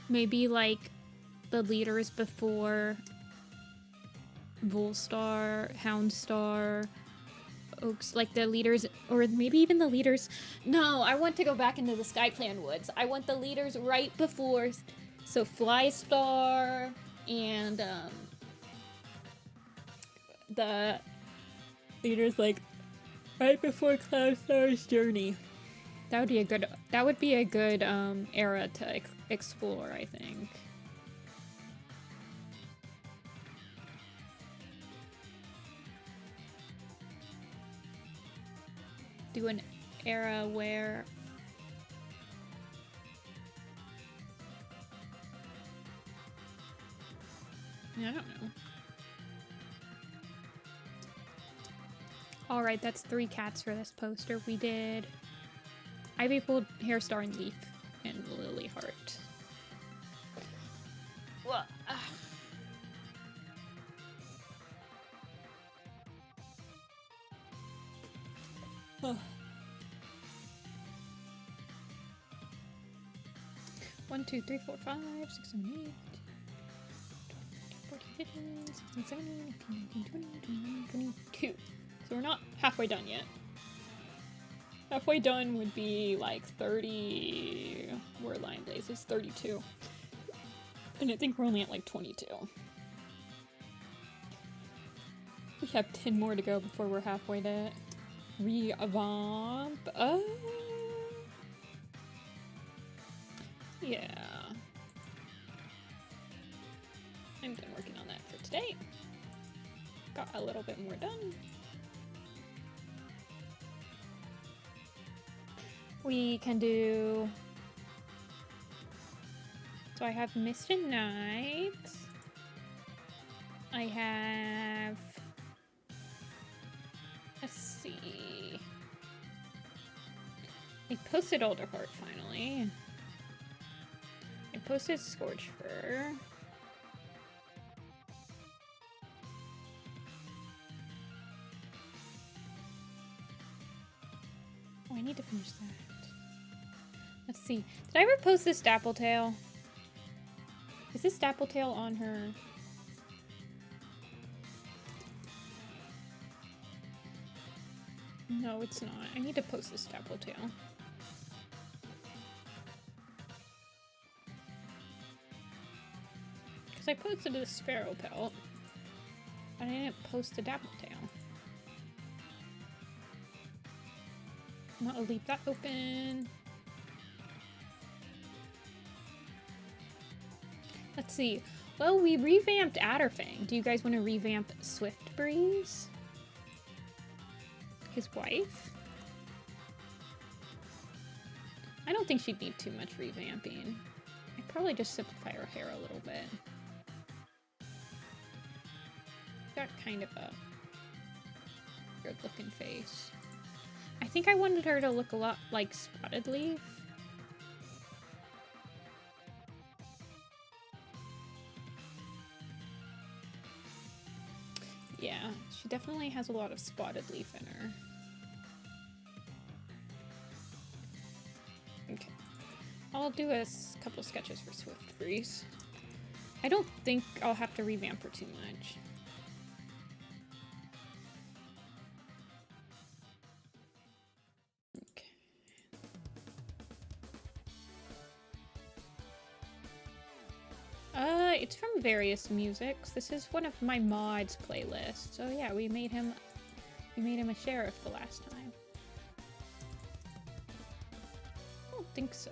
Maybe, like, the leaders before Volstar, Houndstar, Oaks, like the leaders, or maybe even the leaders. No, I want to go back into the Sky Clan Woods. I want the leaders right before, so Flystar and the leaders like right before Cloudstar's journey. That would be a good era to explore, I think. Do an era where I don't know. All right, that's 3 cats for this poster. We did Ivy Pulled, Hairstar, and Leaf, and Lilyheart. Well, oh. 1, 2, 3, 4, 5, 6, 7, 8, 12, 13, 14, 15, 16, 17, 18, 19, 20, 21, 22. So we're not halfway done yet. Halfway done would be like 30. Where Lion Blaze is 32. And I think we're only at like 22. We have 10 more to go before we're halfway to revamp. Yeah. I'm done working on that for today. Got a little bit more done. We can do... So I have Mist and Night. I have... Let's see... I posted Alderheart finally. I posted Scorchfur. Oh, I need to finish that. Let's see. Did I ever post this Dappletail? Is this Dappletail on her? No, it's not. I need to post this Dappletail. Because I posted a Sparrow Pelt, but I didn't post a Dappletail. I'm gonna leave that open. Let's see. Well, we revamped Adderfang. Do you guys want to revamp Swift Breeze? His wife? I don't think she'd need too much revamping. I'd probably just simplify her hair a little bit. Got kind of a weird looking face. I think I wanted her to look a lot like Spotted Leaf. Yeah, she definitely has a lot of Spotted Leaf in her. Okay. I'll do a couple sketches for Swift Breeze. I don't think I'll have to revamp her too much. It's from various musics. This is one of my mods playlists. So yeah, we made him a sheriff the last time. I don't think so.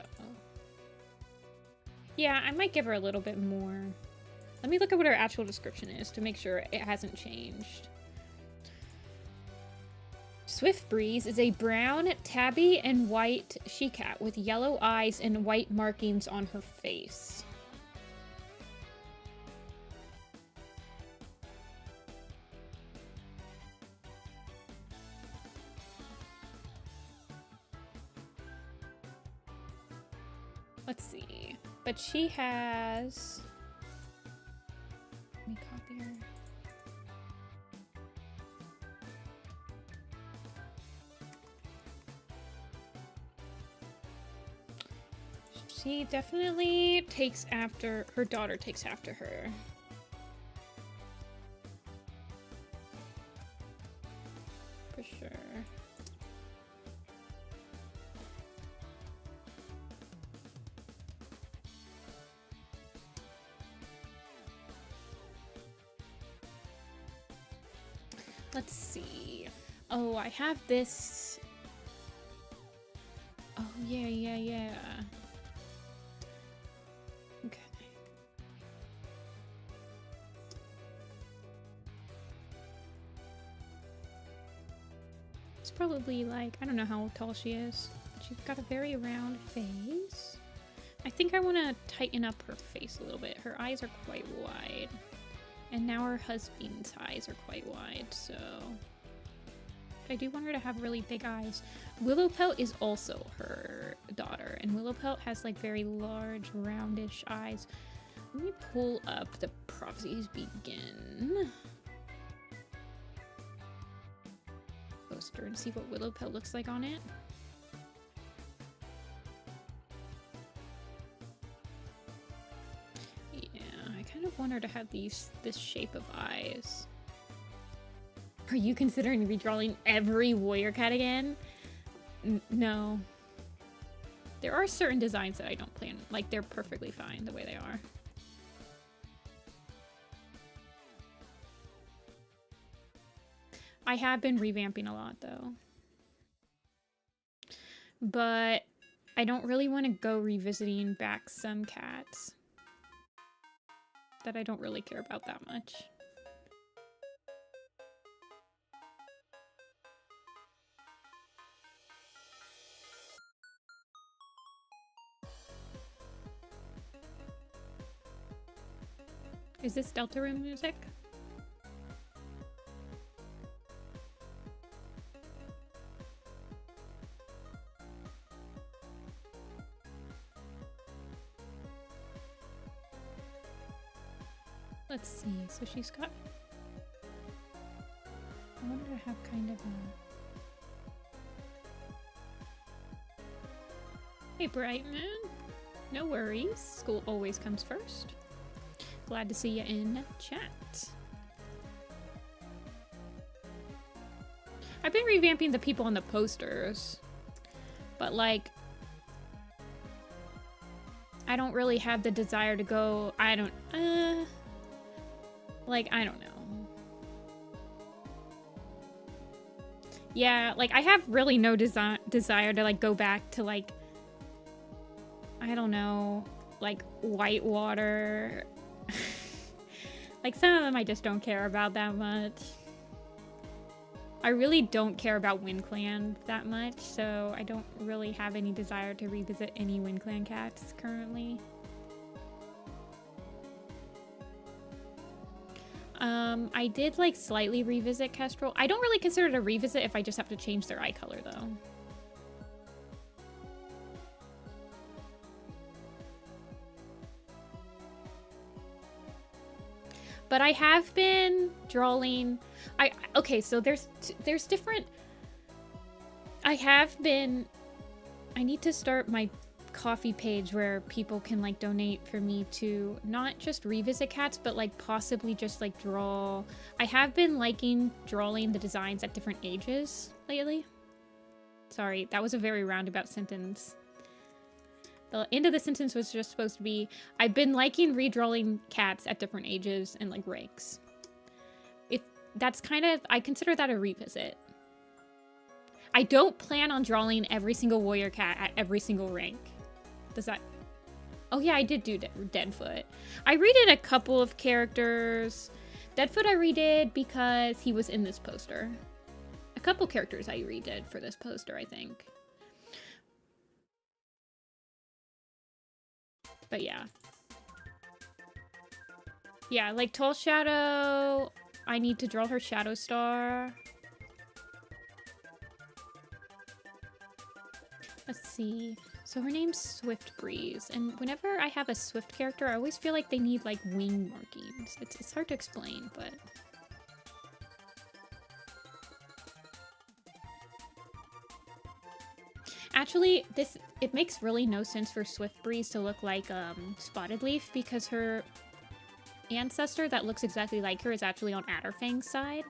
Yeah, I might give her a little bit more. Let me look at what her actual description is to make sure it hasn't changed. Swift Breeze is a brown, tabby, and white she-cat with yellow eyes and white markings on her face. Let's see. But she has... Let me copy her. She definitely takes after... Her daughter takes after her. For sure. Let's see. Oh, I have this. Oh, yeah. Okay. It's probably like, I don't know how tall she is, but she's got a very round face. I think I want to tighten up her face a little bit. Her eyes are quite wide. And now her husband's eyes are quite wide, so... I do want her to have really big eyes. Willowpelt is also her daughter, and Willowpelt has like very large, roundish eyes. Let me pull up the Prophecies Begin poster and see what Willowpelt looks like on it. I kind of want her to have this shape of eyes. Are you considering redrawing every warrior cat again? No. There are certain designs that I don't plan. Like, they're perfectly fine the way they are. I have been revamping a lot, though. But I don't really want to go revisiting back some cats that I don't really care about that much. Is this Deltarune music? Let's see, so she's got... I want her to have kind of a... Hey, Brightman. No worries. School always comes first. Glad to see you in chat. I've been revamping the people on the posters, but like, I don't really have the desire to go, I don't know. Yeah, like I have really no desire to like go back to like, I don't know, like Whitewater Like, some of them I just don't care about that much. I really don't care about WindClan that much, so I don't really have any desire to revisit any WindClan cats currently. I did like slightly revisit Kestrel. I don't really consider it a revisit if I just have to change their eye color though. But I have been drawing. Okay, so there's different. I need to start my coffee page where people can like donate for me to not just revisit cats, but like possibly just like draw. I have been liking drawing the designs at different ages lately. Sorry, that was a very roundabout sentence. The end of the sentence was just supposed to be, I've been liking redrawing cats at different ages and like ranks. If that's kind of, I consider that a revisit. I don't plan on drawing every single warrior cat at every single rank. Does that... Oh yeah, I did do Deadfoot. I redid a couple of characters. Deadfoot I redid because he was in this poster. A couple characters I redid for this poster, I think. But yeah. Yeah, like Tall Shadow, I need to draw her Shadow Star. Let's see. So her name's Swift Breeze, and whenever I have a Swift character, I always feel like they need like wing markings. It's hard to explain, but... Actually, it makes really no sense for Swift Breeze to look like Spotted Leaf because her ancestor that looks exactly like her is actually on Adderfang's side.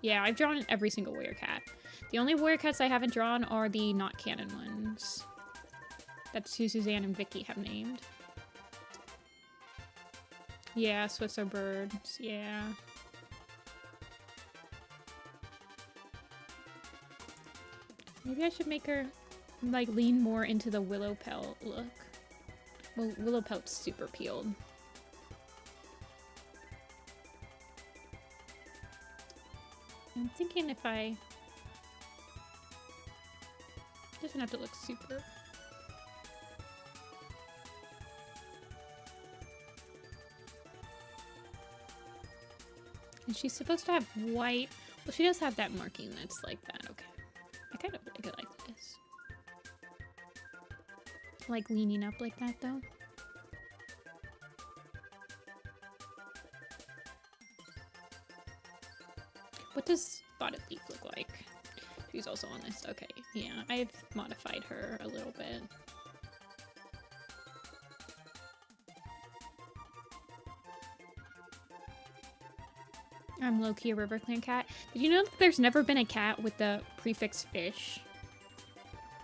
Yeah, I've drawn every single warrior cat. The only warrior cats I haven't drawn are the not canon ones that Suzanne and Vicky have named. Yeah, Swiss are birds, yeah. Maybe I should make her, like, lean more into the willow pelt look. Well, willow pelt's super peeled. I'm thinking if I... Doesn't have to look super... And she's supposed to have white... Well, she does have that marking that's like that, okay. I kind of like it like this. Like leaning up like that though. What does Spotted Leaf look like? She's also on this. Okay, yeah, I've modified her a little bit. I'm low-key a River Clan cat. Did you know that there's never been a cat with the prefix fish?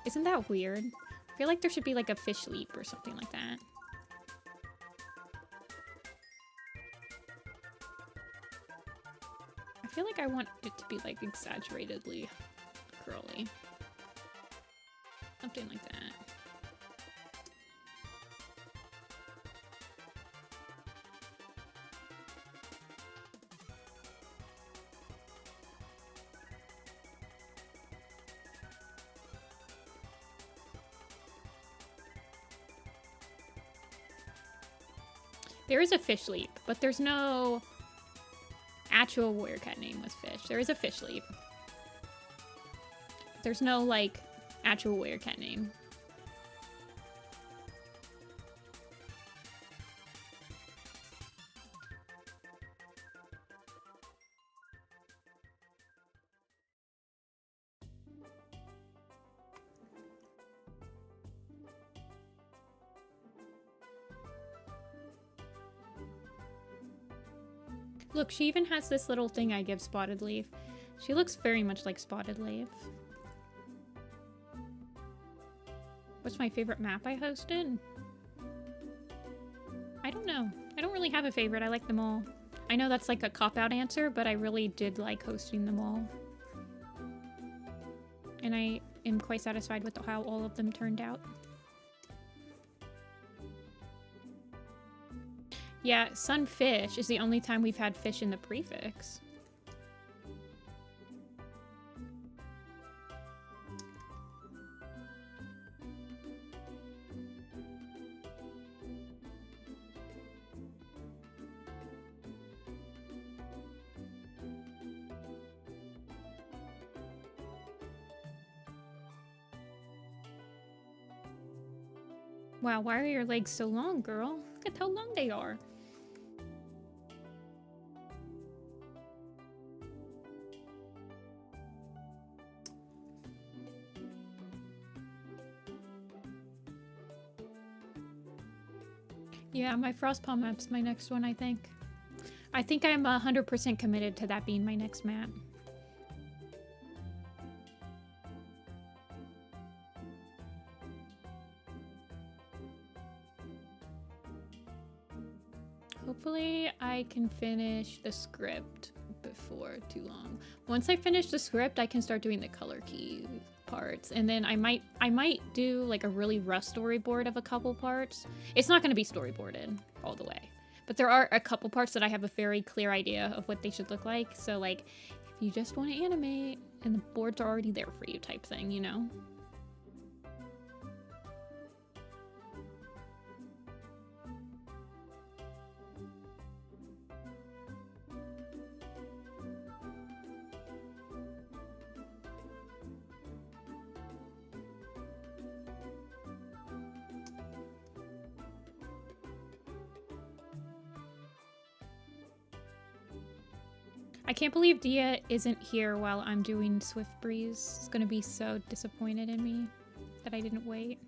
Isn't that weird? I feel like there should be like a fish leap or something like that. I feel like I want it to be like exaggeratedly curly. Something like that. There is a fish leap, but there's no actual warrior cat name with fish. There is a fish leap. There's no, like, actual warrior cat name. Look, she even has this little thing I give Spotted Leaf. She looks very much like Spotted Leaf. What's my favorite map I hosted? I don't know. I don't really have a favorite. I like them all. I know that's like a cop-out answer, but I really did like hosting them all. And I am quite satisfied with how all of them turned out. Yeah, sunfish is the only time we've had fish in the prefix. Wow, why are your legs so long, girl? Look at how long they are. Yeah, my Frostpaw map's my next one, I think. I think I'm 100% committed to that being my next map. Hopefully I can finish the script before too long. Once I finish the script, I can start doing the color key parts, and then I might do like a really rough storyboard of a couple parts. It's not going to be storyboarded all the way, but there are a couple parts that I have a very clear idea of what they should look like. So like, if you just want to animate and the boards are already there for you type thing, you know? I can't believe Dia isn't here while I'm doing Swift Breeze. It's gonna be so disappointed in me that I didn't wait.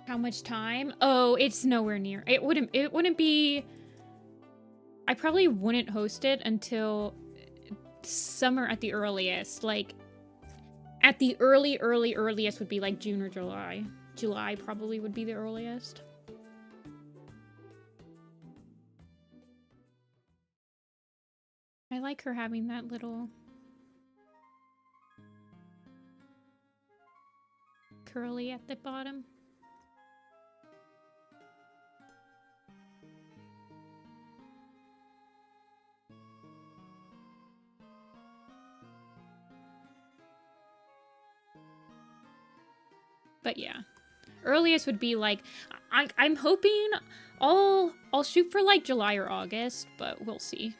How much time? Oh, it's nowhere near. It wouldn't be... I probably wouldn't host it until summer at the earliest. Like, at the earliest would be like June or July. July probably would be the earliest. I like her having that little curly at the bottom. But yeah, earliest would be like, I'm hoping I'll shoot for like July or August, but we'll see.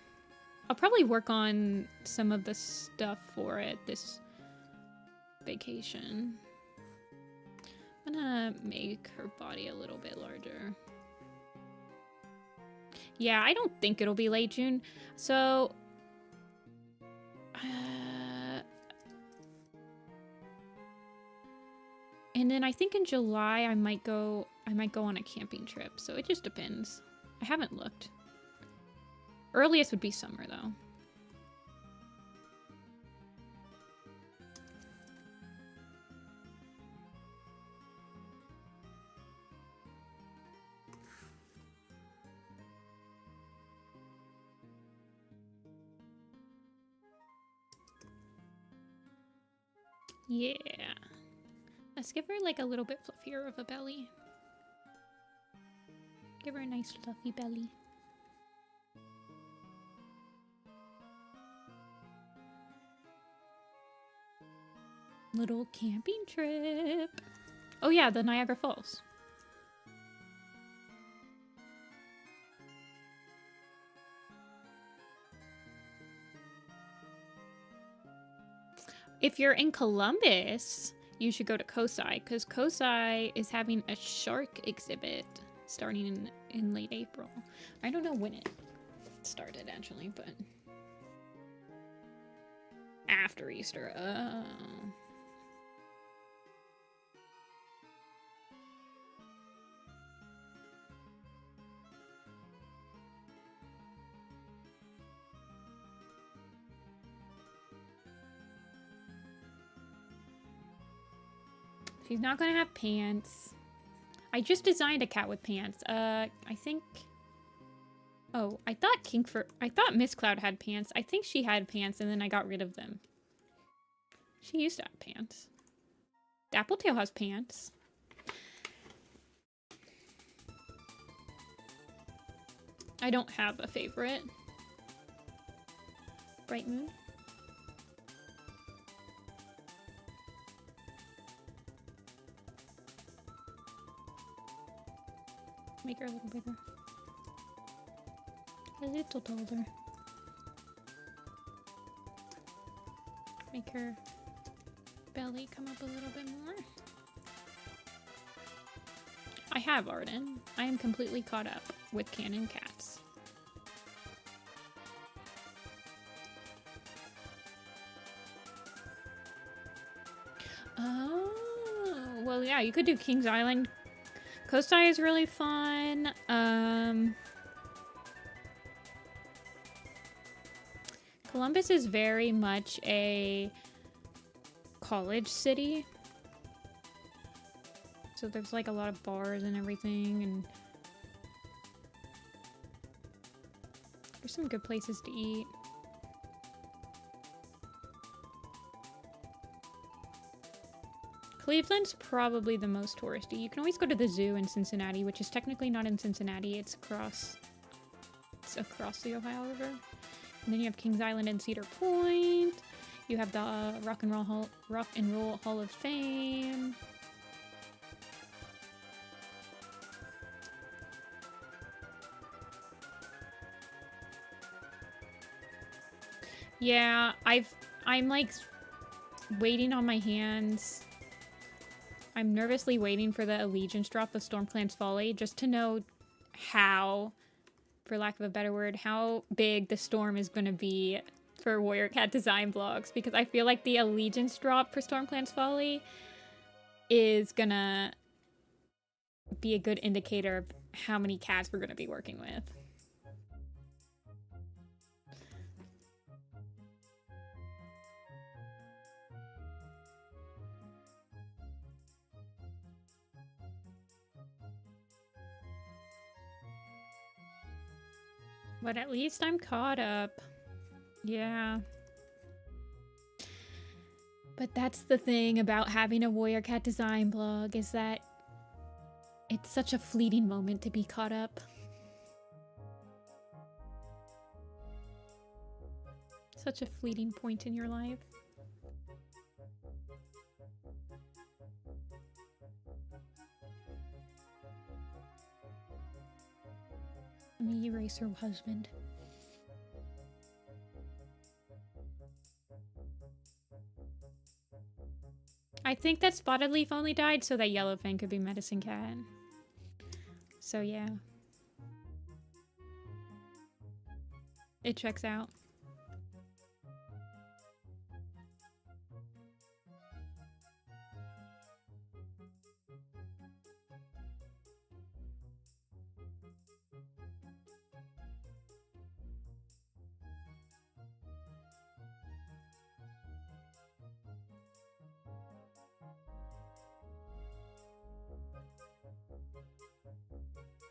I'll probably work on some of the stuff for it this vacation. I'm gonna make her body a little bit larger. Yeah, I don't think it'll be late June. So and then I think in July I might go on a camping trip. So it just depends. I haven't looked. Earliest would be summer though. Yeah. Let's give her like a little bit fluffier of a belly. Give her a nice fluffy belly. Little camping trip. Oh yeah, the Niagara Falls. If you're in Columbus, you should go to Kosai, because Kosai is having a shark exhibit starting in late April. I don't know when it started, actually, but... after Easter. Oh. She's not gonna have pants. I just designed a cat with pants. I think... Oh, I thought Miss Cloud had pants. I think she had pants and then I got rid of them. She used to have pants. Dappletail has pants. I don't have a favorite. Bright Moon. Make her a little bigger. A little taller. Make her belly come up a little bit more. I have Arden. I am completely caught up with canon cats. Oh, well, yeah, you could do King's Island. Coast Eye is really fun. Columbus is very much a college city. So there's like a lot of bars and everything, and there's some good places to eat. Cleveland's probably the most touristy. You can always go to the zoo in Cincinnati, which is technically not in Cincinnati. It's across the Ohio River. And then you have Kings Island and Cedar Point. You have the Rock and Roll Hall of Fame. Yeah, I'm like waiting on my hands. I'm nervously waiting for the Allegiance drop of Stormclan's Folly just to know how, for lack of a better word, how big the storm is going to be for Warrior Cat design blogs, because I feel like the Allegiance drop for Stormclan's Folly is gonna be a good indicator of how many cats we're going to be working with. But at least I'm caught up. Yeah. But that's the thing about having a Warrior Cat design blog, is that it's such a fleeting moment to be caught up. Such a fleeting point in your life. Let me erase her husband. I think that Spotted Leaf only died so that Yellowfang could be Medicine Cat. So yeah. It checks out.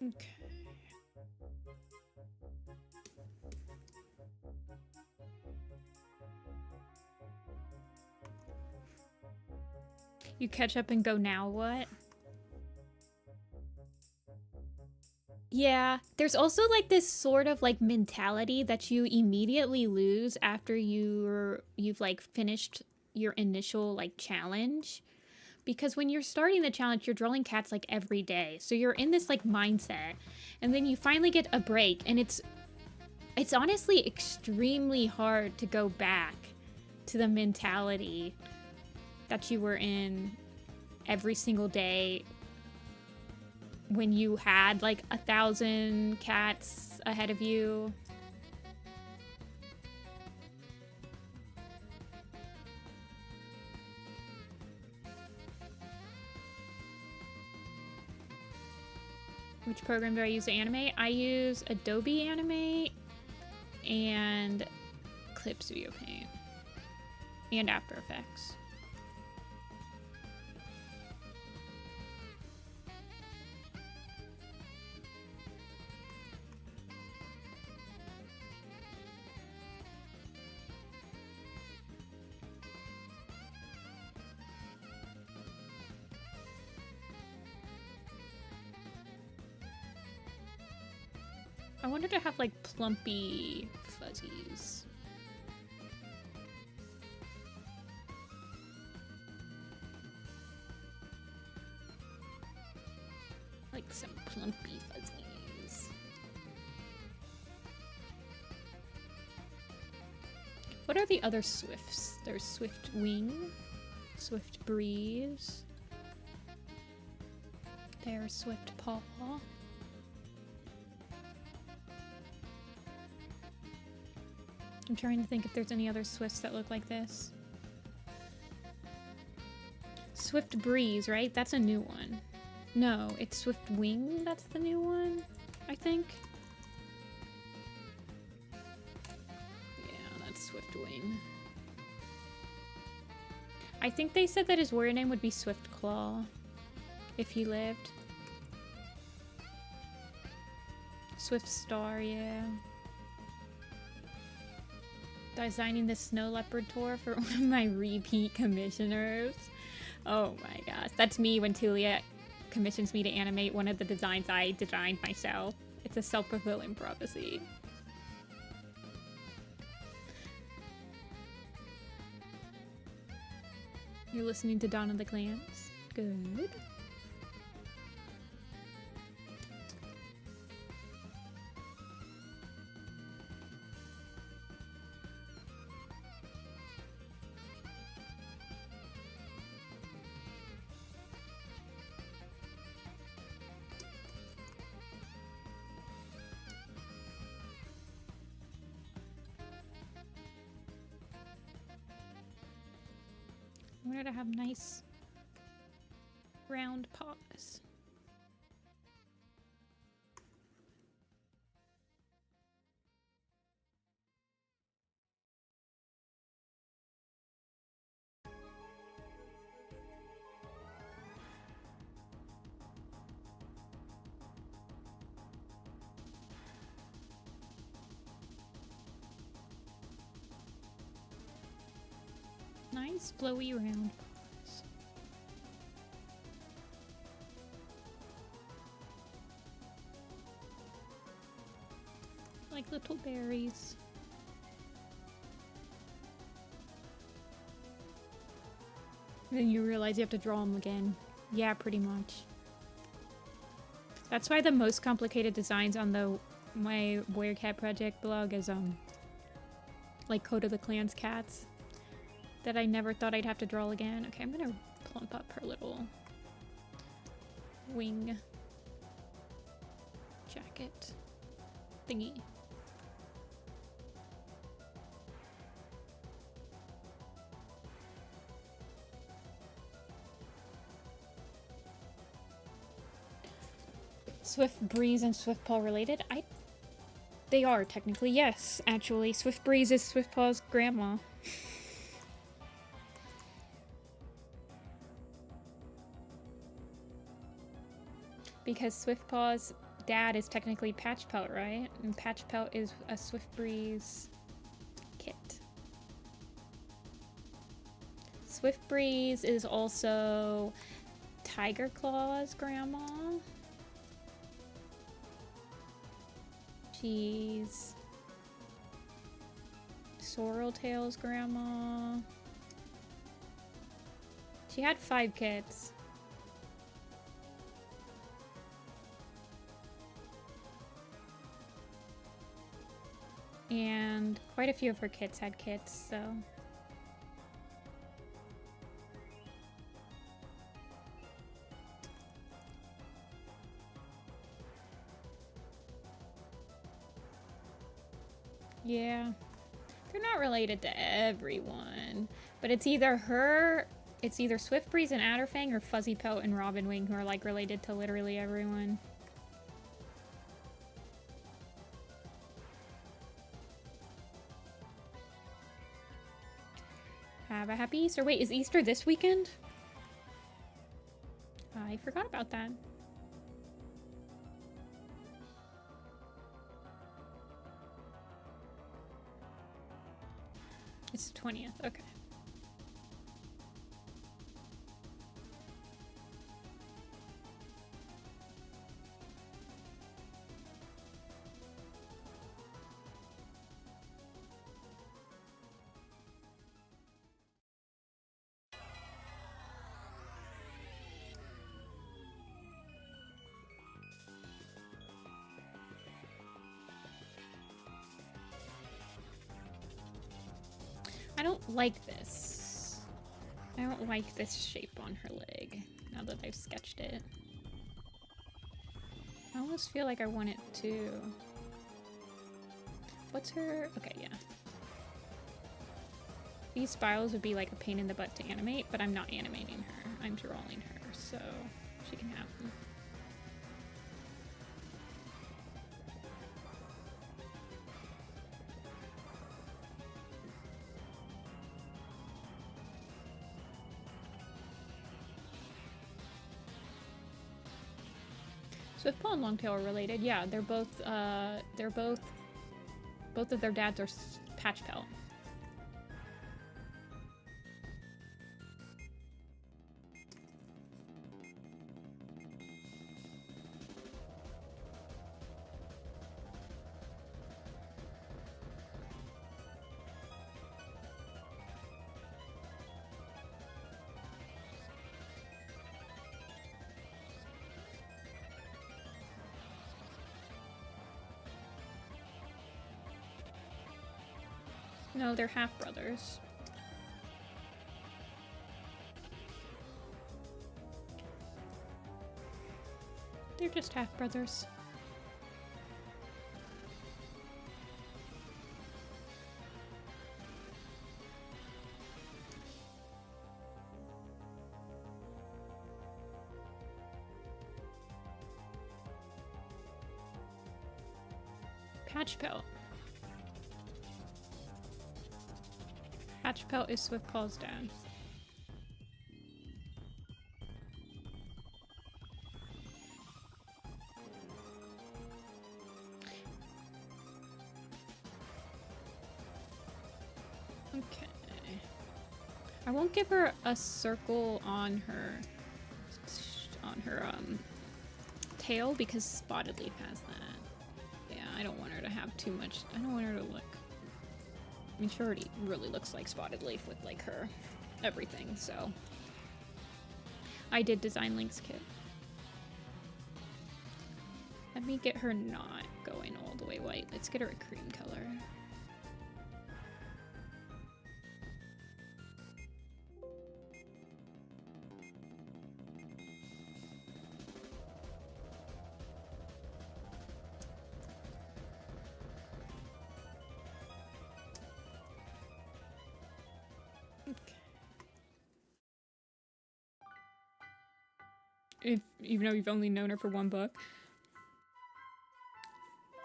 Okay. You catch up and go, now what? Yeah, there's also like this sort of like mentality that you immediately lose after you've like finished your initial like challenge. Because when you're starting the challenge, you're drawing cats like every day. So you're in this like mindset, and then you finally get a break, and it's honestly extremely hard to go back to the mentality that you were in every single day when you had like 1,000 cats ahead of you. Which program do I use to animate? I use Adobe Animate and Clip Studio Paint and After Effects. I wanted to have like plumpy fuzzies. Like some plumpy fuzzies. What are the other swifts? There's Swift Wing, Swift Breeze. There's Swift Paw. I'm trying to think if there's any other swifts that look like this. Swift Breeze, right? That's a new one. No, it's Swift Wing that's the new one, I think. Yeah, that's Swift Wing. I think they said that his warrior name would be Swift Claw if he lived. Swift Star, yeah. Designing the Snow Leopard tour for one of my repeat commissioners. Oh my gosh. That's me when Tulia commissions me to animate one of the designs I designed myself. It's a self-fulfilling prophecy. You're listening to Dawn of the Clans. Good. I wanted to have nice round paws. Nice flowy round paws. Like little berries. Then you realize you have to draw them again. Yeah, pretty much. That's why the most complicated designs on my Warrior Cat Project blog is like Code of the Clans cats that I never thought I'd have to draw again. Okay, I'm gonna plump up her little wing jacket thingy. Swift Breeze and Swift Paw related? They are technically, yes, actually. Swift Breeze is Swift Paw's grandma. Because Swift Paw's dad is technically Patch Pelt, right? And Patch Pelt is a Swift Breeze kit. Swift Breeze is also Tiger Claw's grandma. She's Sorreltail's grandma. She had 5 kids. And quite a few of her kids had kids, so. Yeah. They're not related to everyone, but it's either Swift Breeze and Adderfang or Fuzzy Pelt and Robin Wing who are like related to literally everyone. Have a happy Easter. Wait, is Easter this weekend? I forgot about that. It's the 20th, okay. don't like this. I don't like this shape on her leg, now that I've sketched it. I almost feel like I want it to... What's her... Okay, yeah. These spirals would be like a pain in the butt to animate, but I'm not animating her. I'm drawing her, so she can have them. Swiftpaw and Longtail are related. Yeah, they're both of their dads are patch pelt. No, they're half-brothers. They're just half-brothers. Patch pelt. Patch pelt is Swiftpaw's dad. Okay. I won't give her a circle on her tail because Spotted Leaf has that. Yeah, I don't want her to have too much. I don't want her to look. I mean, she already really looks like Spotted Leaf with like her everything, so. I did design Link's kit. Let me get her not going all the way white. Let's get her a cream color. Even though you've only known her for one book.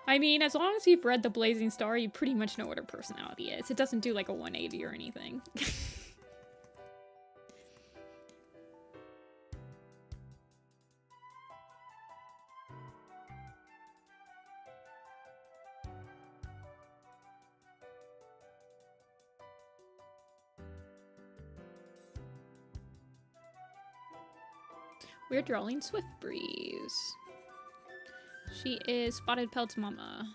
I mean, as long as you've read The Blazing Star, you pretty much know what her personality is. It doesn't do like a 180 or anything. We're drawing Swift Breeze. She is Spotted Pelt's mama.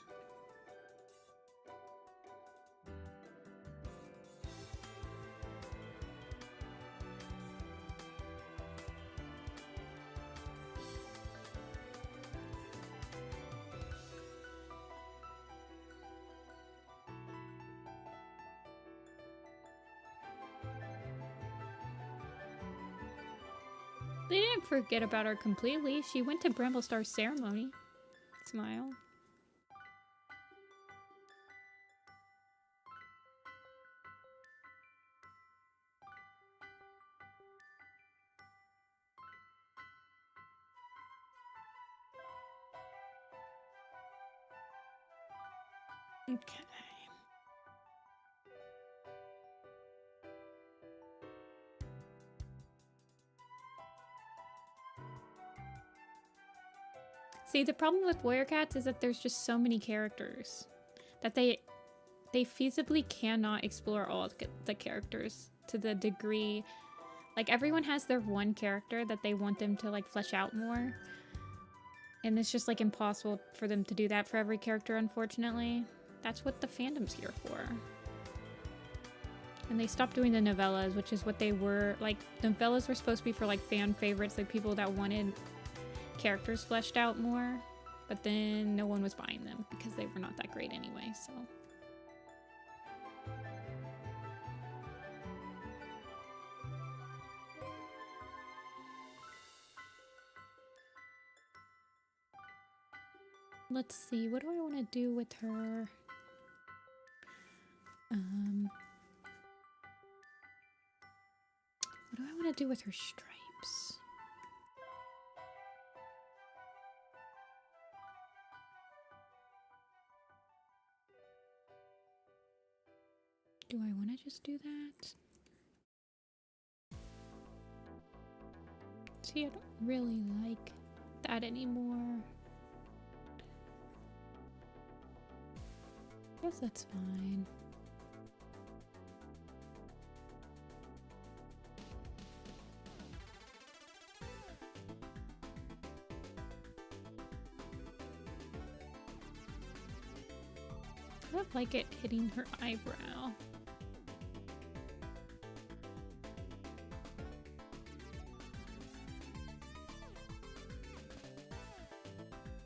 They didn't forget about her completely. She went to Bramblestar's ceremony. Smile. Okay. See, the problem with Warrior Cats is that there's just so many characters that they feasibly cannot explore all the characters to the degree. Like, everyone has their one character that they want them to, like, flesh out more. And it's just, like, impossible for them to do that for every character, unfortunately. That's what the fandom's here for. And they stopped doing the novellas, which is what they were. Like, novellas were supposed to be for, like, fan favorites, like, people that wanted characters fleshed out more, but then no one was buying them because they were not that great anyway, so. let's see, what do I want to do with her? What do I want to do with her stripes? Do I want to just do that? See, I don't really like that anymore. I guess that's fine. I don't like it hitting her eyebrow.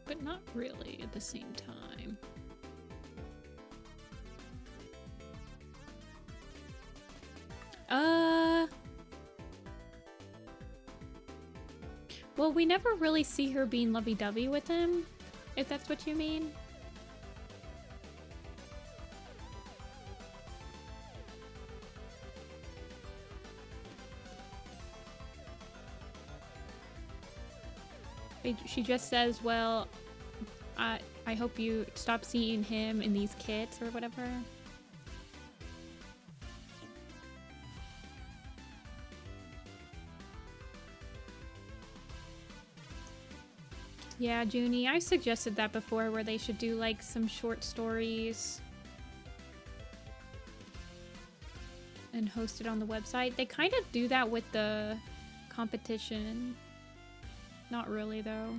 But not really at the same time. Well, we never really see her being lovey-dovey with him, if that's what you mean. She just says, well, I hope you stop seeing him in these kits or whatever. Yeah, Junie, I suggested that before, where they should do like some short stories and host it on the website. They kind of do that with the competition. Not really, though.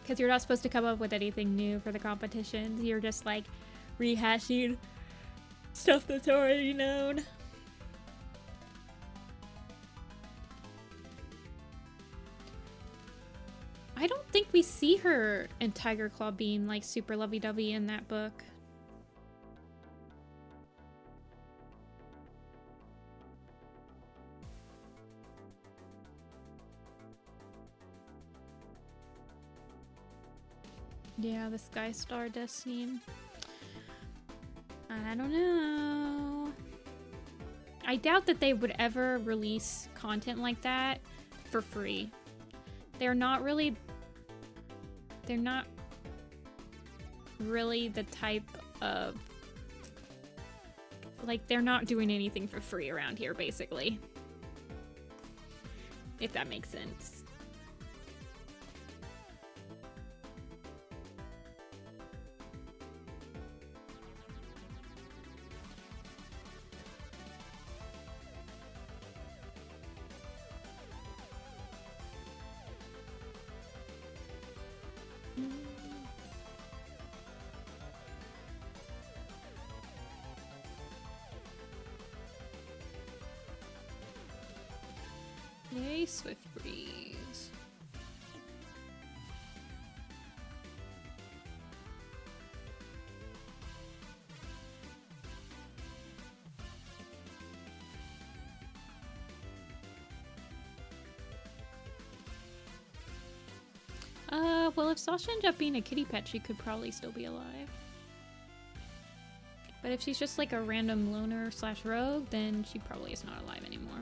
Because you're not supposed to come up with anything new for the competitions. You're just like rehashing stuff that's already known. I don't think we see her and Tiger Claw being like super lovey-dovey in that book. Yeah, the Sky Star does seem... I don't know. I doubt that they would ever release content like that for free. They're not really the type of... Like, they're not doing anything for free around here, basically. If that makes sense. Yay, Swift Breeze. Well, if Sasha ends up being a kitty pet, she could probably still be alive. But if she's just like a random loner / rogue, then she probably is not alive anymore.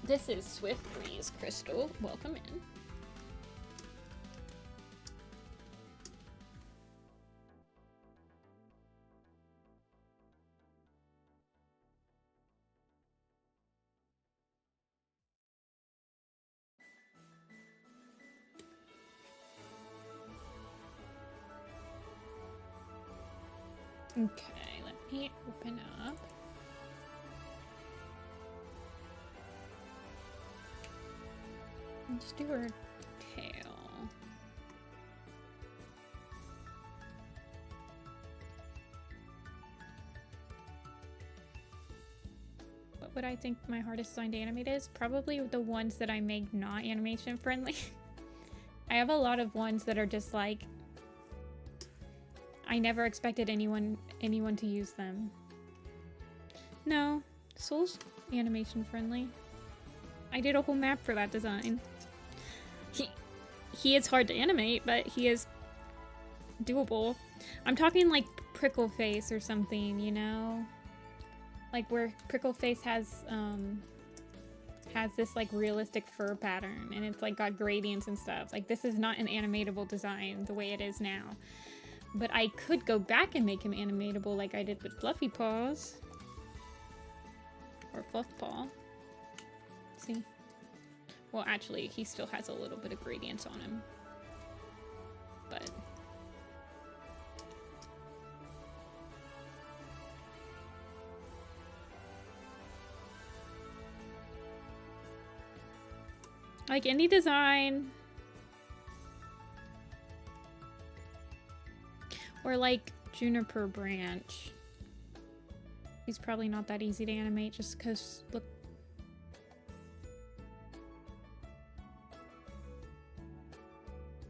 This is Swift Breeze, Crystal. Welcome in. Okay, let me open up. Let's do her tail. What would I think my hardest design to animate is? Probably the ones that I make not animation friendly. I have a lot of ones that are just like, I never expected anyone to use them. No, Soul's animation friendly. I did a whole map for that design. He is hard to animate, but he is doable. I'm talking like Prickle Face or something, you know? Like where Prickle Face has this like realistic fur pattern and it's like got gradients and stuff. Like this is not an animatable design the way it is now. But I could go back and make him animatable like I did with Fluffy Paws. Or Fluff Paw. See? Well, actually, he still has a little bit of gradients on him. But... like any design... or like Juniper Branch. He's probably not that easy to animate just because, look.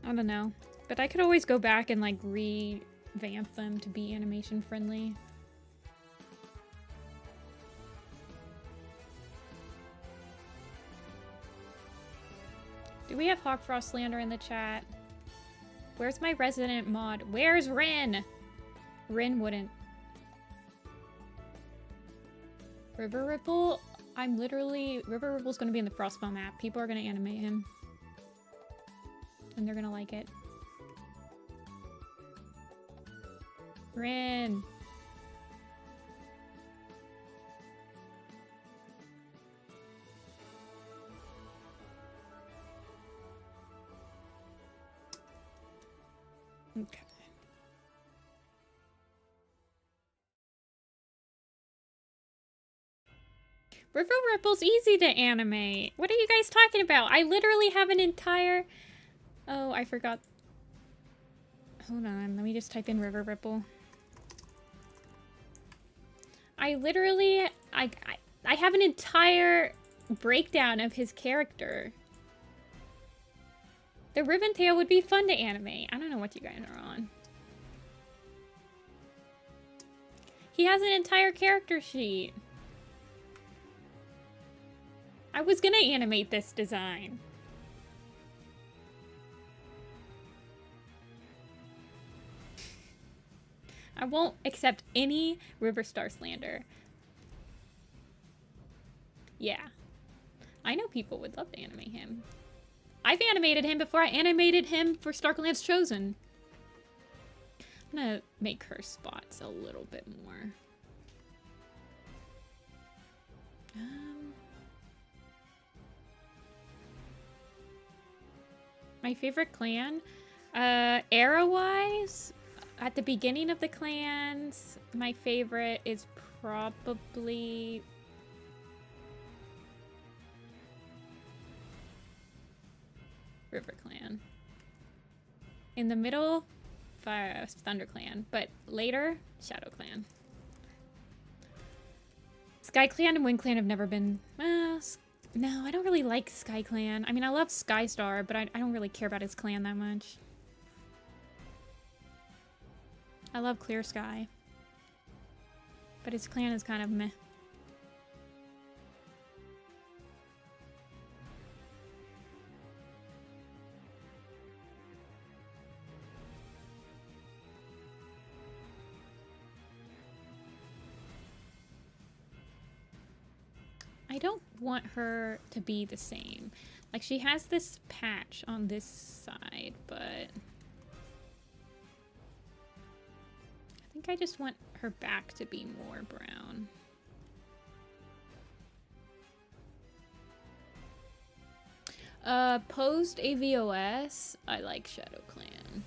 I don't know. But I could always go back and like revamp them to be animation friendly. Do we have Hawk Frostlander in the chat? Where's my resident mod? Where's Rin? Rin wouldn't. River Ripple? I'm literally... River Ripple's gonna be in the Frostbow map. People are gonna animate him. And they're gonna like it. Rin! Okay. River Ripple's easy to animate. What are you guys talking about? I literally have an entire... Oh, I forgot. Hold on, let me just type in River Ripple. I literally... I have an entire breakdown of his character. The Ribbon Tail would be fun to animate. I don't know what you guys are on. He has an entire character sheet. I was gonna animate this design. I won't accept any River Star slander. Yeah. I know people would love to animate him. I've animated him before I animated him for Starklands Chosen. I'm gonna make her spots a little bit more. My favorite clan? Era-wise, at the beginning of the clans, my favorite is probably... River Clan. In the middle, Thunder Clan. But later, Shadow Clan. Sky Clan and Wind Clan have never been... no, I don't really like Sky Clan. I mean, I love Skystar, but I don't really care about his clan that much. I love Clear Sky. But his clan is kind of meh. I don't want her to be the same. Like, she has this patch on this side, but... I think I just want her back to be more brown. Post AVOS, I like Shadow Clan.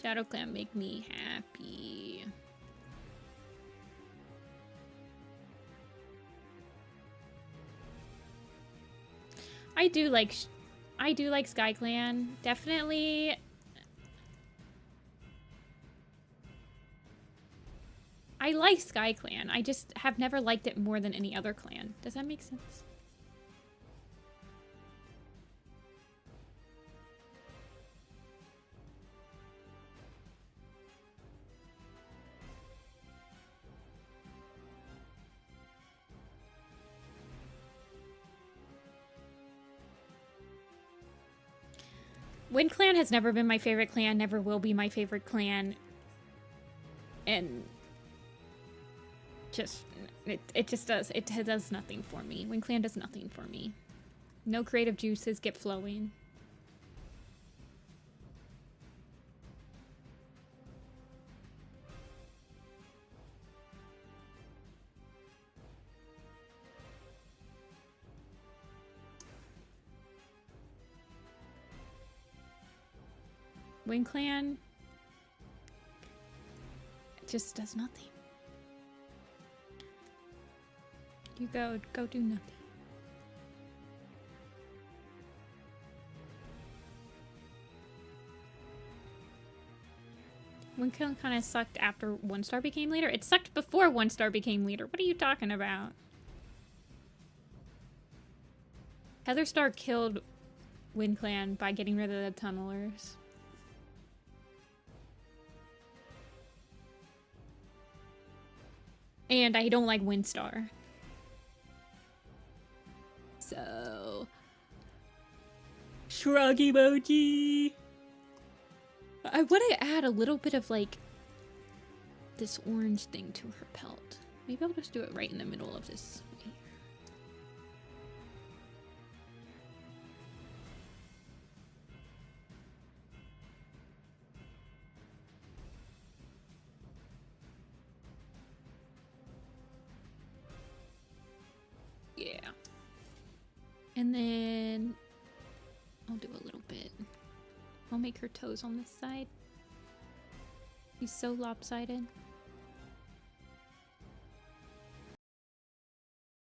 Shadow Clan make me happy. I do like Sky Clan. Definitely. I like Sky Clan. I just have never liked it more than any other clan. Does that make sense? Wind Clan has never been my favorite clan, never will be my favorite clan. And just, it just does, it does nothing for me. Wind Clan does nothing for me. No creative juices get flowing. Wind Clan just does nothing. You go do nothing. Wind Clan kind of sucked after 1 star became leader. It sucked before 1 star became leader. What are you talking about? Heather Star killed Wind Clan by getting rid of the tunnelers. And I don't like Windstar. So... Shrug emoji! I want to add a little bit of, like, this orange thing to her pelt. Maybe I'll just do it right in the middle of this. Yeah. And then I'll do a little bit. I'll make her toes on this side. She's so lopsided.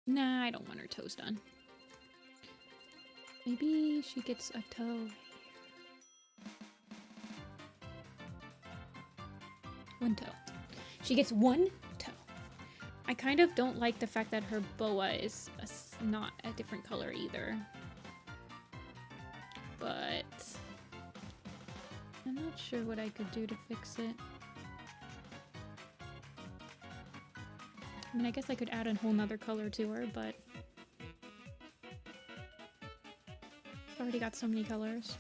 Nah, I don't want her toes done. Maybe she gets a toe right here. 1 toe. She gets 1 toe. I kind of don't like the fact that her boa is not a different color either. But I'm not sure what I could do to fix it. I mean, I guess I could add a whole nother color to her, but I've already got so many colors.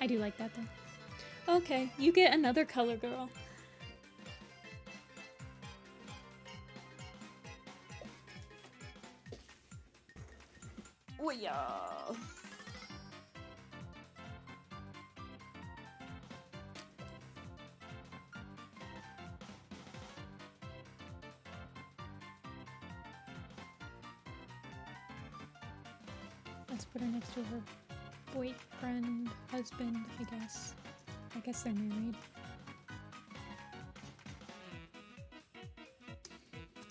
I do like that though. Okay, you get another color, girl. Oh yeah. Let's put her next to her boyfriend, husband, I guess. I guess they're married.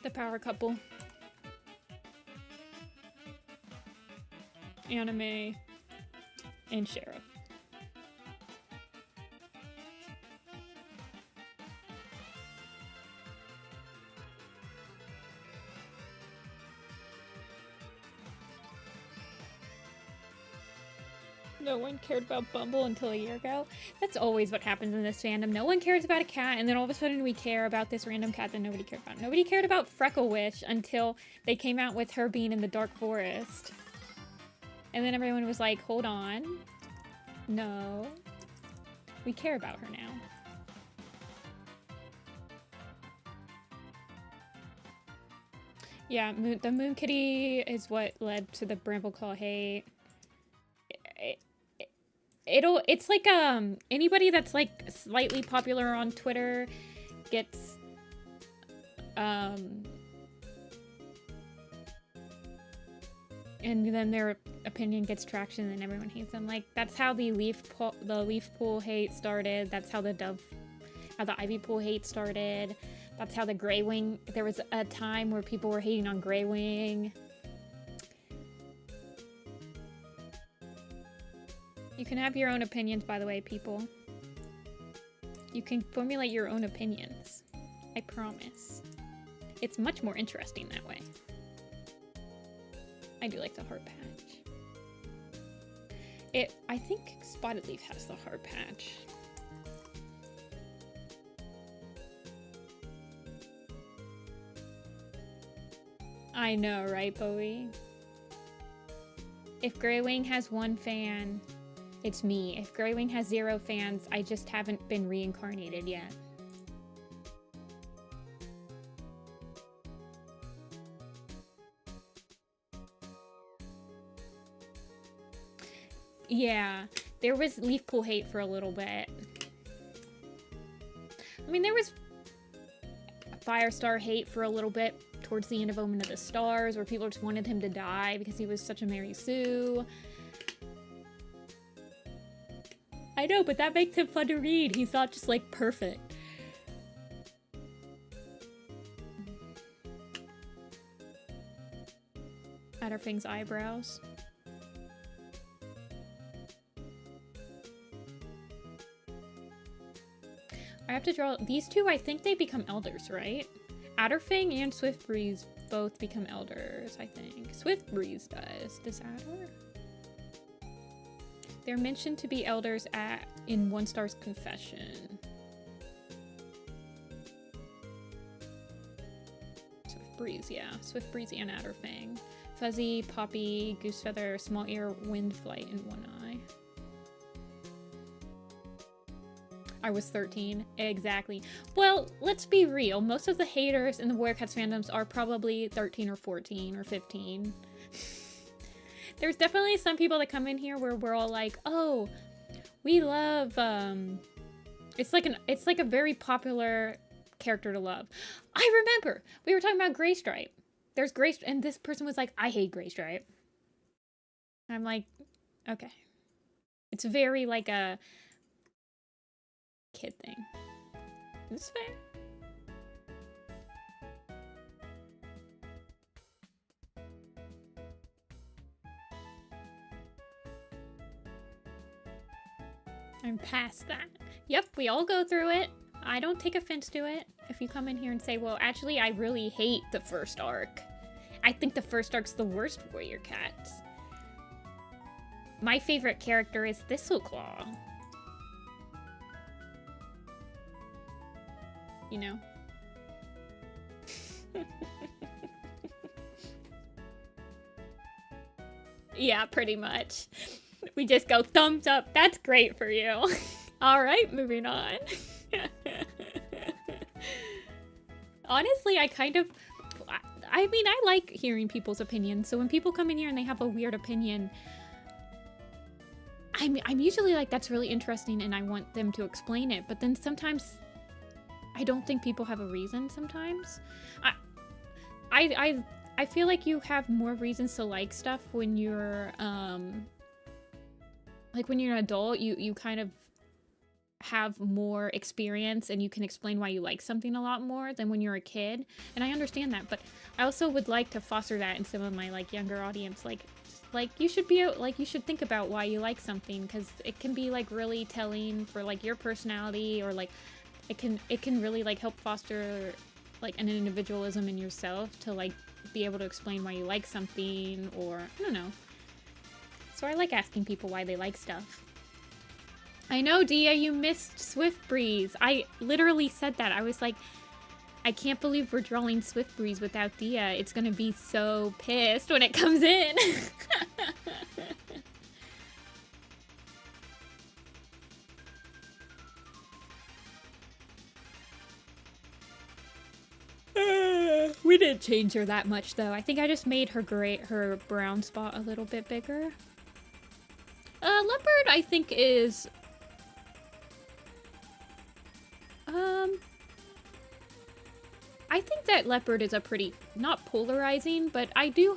The power couple. Anime and Sheriff. No one cared about Bumble until a year ago. That's always what happens in this fandom. No one cares about a cat, and then all of a sudden we care about this random cat that nobody cared about. Nobody cared about Freckle Wish until they came out with her being in the Dark Forest. And then everyone was like, hold on. No. We care about her now. Yeah, the Moon Kitty is what led to the Brambleclaw hate. It's like, anybody that's like slightly popular on Twitter gets, and then their opinion gets traction and everyone hates them. Like, that's how the leaf pool hate started. That's how the ivy pool hate started. That's how the Grey Wing, there was a time where people were hating on Grey Wing. You can have your own opinions, by the way, people. You can formulate your own opinions. I promise. It's much more interesting that way. I do like the heart patch. I think Spotted Leaf has the hard patch. I know, right, Bowie? If Greywing has 1 fan, it's me. If Greywing has 0 fans, I just haven't been reincarnated yet. Yeah, there was Leaf Pool hate for a little bit. I mean, there was Firestar hate for a little bit towards the end of Omen of the Stars, where people just wanted him to die because he was such a Mary Sue. I know, but that makes him fun to read. He's not just, like, perfect. Adderfing's eyebrows. I have to draw these two. I think they become elders, right? Adderfang and Swiftbreeze both become elders, I think. Swiftbreeze does. Does Adder? They're mentioned to be elders in One Star's Confession. Swiftbreeze, yeah. Swiftbreeze and Adderfang. Fuzzy, Poppy, Goosefeather, Small Ear, Windflight, and One Eye. I was 13. Exactly. Well, let's be real. Most of the haters in the Warrior Cats fandoms are probably 13 or 14 or 15. There's definitely some people that come in here where we're all like, oh, we love, it's like a very popular character to love. I remember we were talking about Graystripe. There's Graystripe, and this person was like, I hate Graystripe. I'm like, okay. It's very like a kid thing. It's fair. I'm past that. Yep, we all go through it. I don't take offense to it. If you come in here and say, well, actually, I really hate the first arc. I think the first arc's the worst Warrior Cats. My favorite character is Thistleclaw. You know? Yeah, pretty much. We just go thumbs up. That's great for you. All right, moving on. Honestly, I mean, I like hearing people's opinions. So when people come in here and they have a weird opinion, I'm usually like, that's really interesting and I want them to explain it. But then sometimes I don't think people have a reason sometimes. I feel like you have more reasons to like stuff when you're, like when you're an adult, you kind of have more experience and you can explain why you like something a lot more than when you're a kid. And I understand that, but I also would like to foster that in some of my like younger audience. Like you should be like, you should think about why you like something, because it can be like really telling for like your personality, or like it can really like help foster like an individualism in yourself to like be able to explain why you like something, or I don't know. So I like asking people why they like stuff. I know, Dia, you missed Swiftbreeze. I literally said that. I was like, I can't believe we're drawing Swiftbreeze without Dia. It's gonna be so pissed when it comes in. We didn't change her that much, though. I think I just made her brown spot a little bit bigger. Leopard, I think, is... I think that Leopard is a pretty, not polarizing, but I do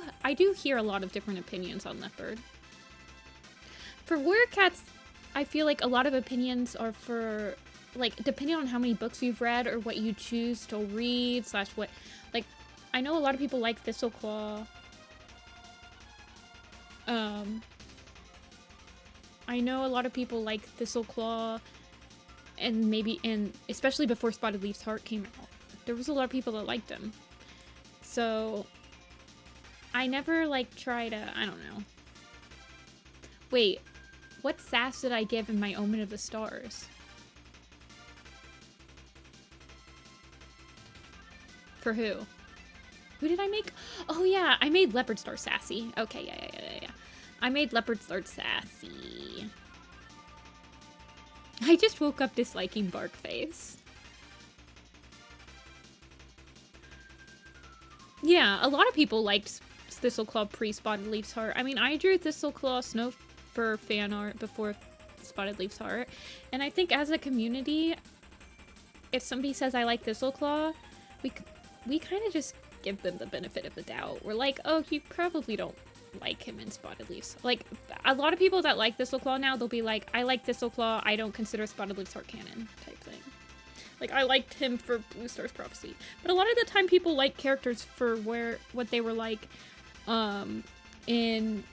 hear a lot of different opinions on Leopard. For Warrior Cats, I feel like a lot of opinions are for, like, depending on how many books you've read or what you choose to read, slash what, like, I know a lot of people like Thistleclaw. I know a lot of people like Thistleclaw, and especially before Spotted Leaf's Heart came out, there was a lot of people that liked him. So I never like try to, I don't know. Wait, What sass did I give in my Omen of the Stars? For who? Who did I make? Oh yeah, I made Leopard Star sassy. Okay, yeah. I made Leopard Star sassy. I just woke up disliking Barkface. Yeah, a lot of people liked Thistleclaw pre-Spotted Leaf's Heart. I mean, I drew Thistleclaw Snow for fan art before Spotted Leaf's Heart. And I think as a community, if somebody says I like Thistleclaw, we kind of just give them the benefit of the doubt. We're like, oh, you probably don't like him in Spotted Leaf's. Like, a lot of people that like Thistleclaw now, they'll be like, I like Thistleclaw, I don't consider Spotted Leaf's Heart canon, type thing. Like, I liked him for Blue Star's Prophecy. But a lot of the time people like characters for what they were like, in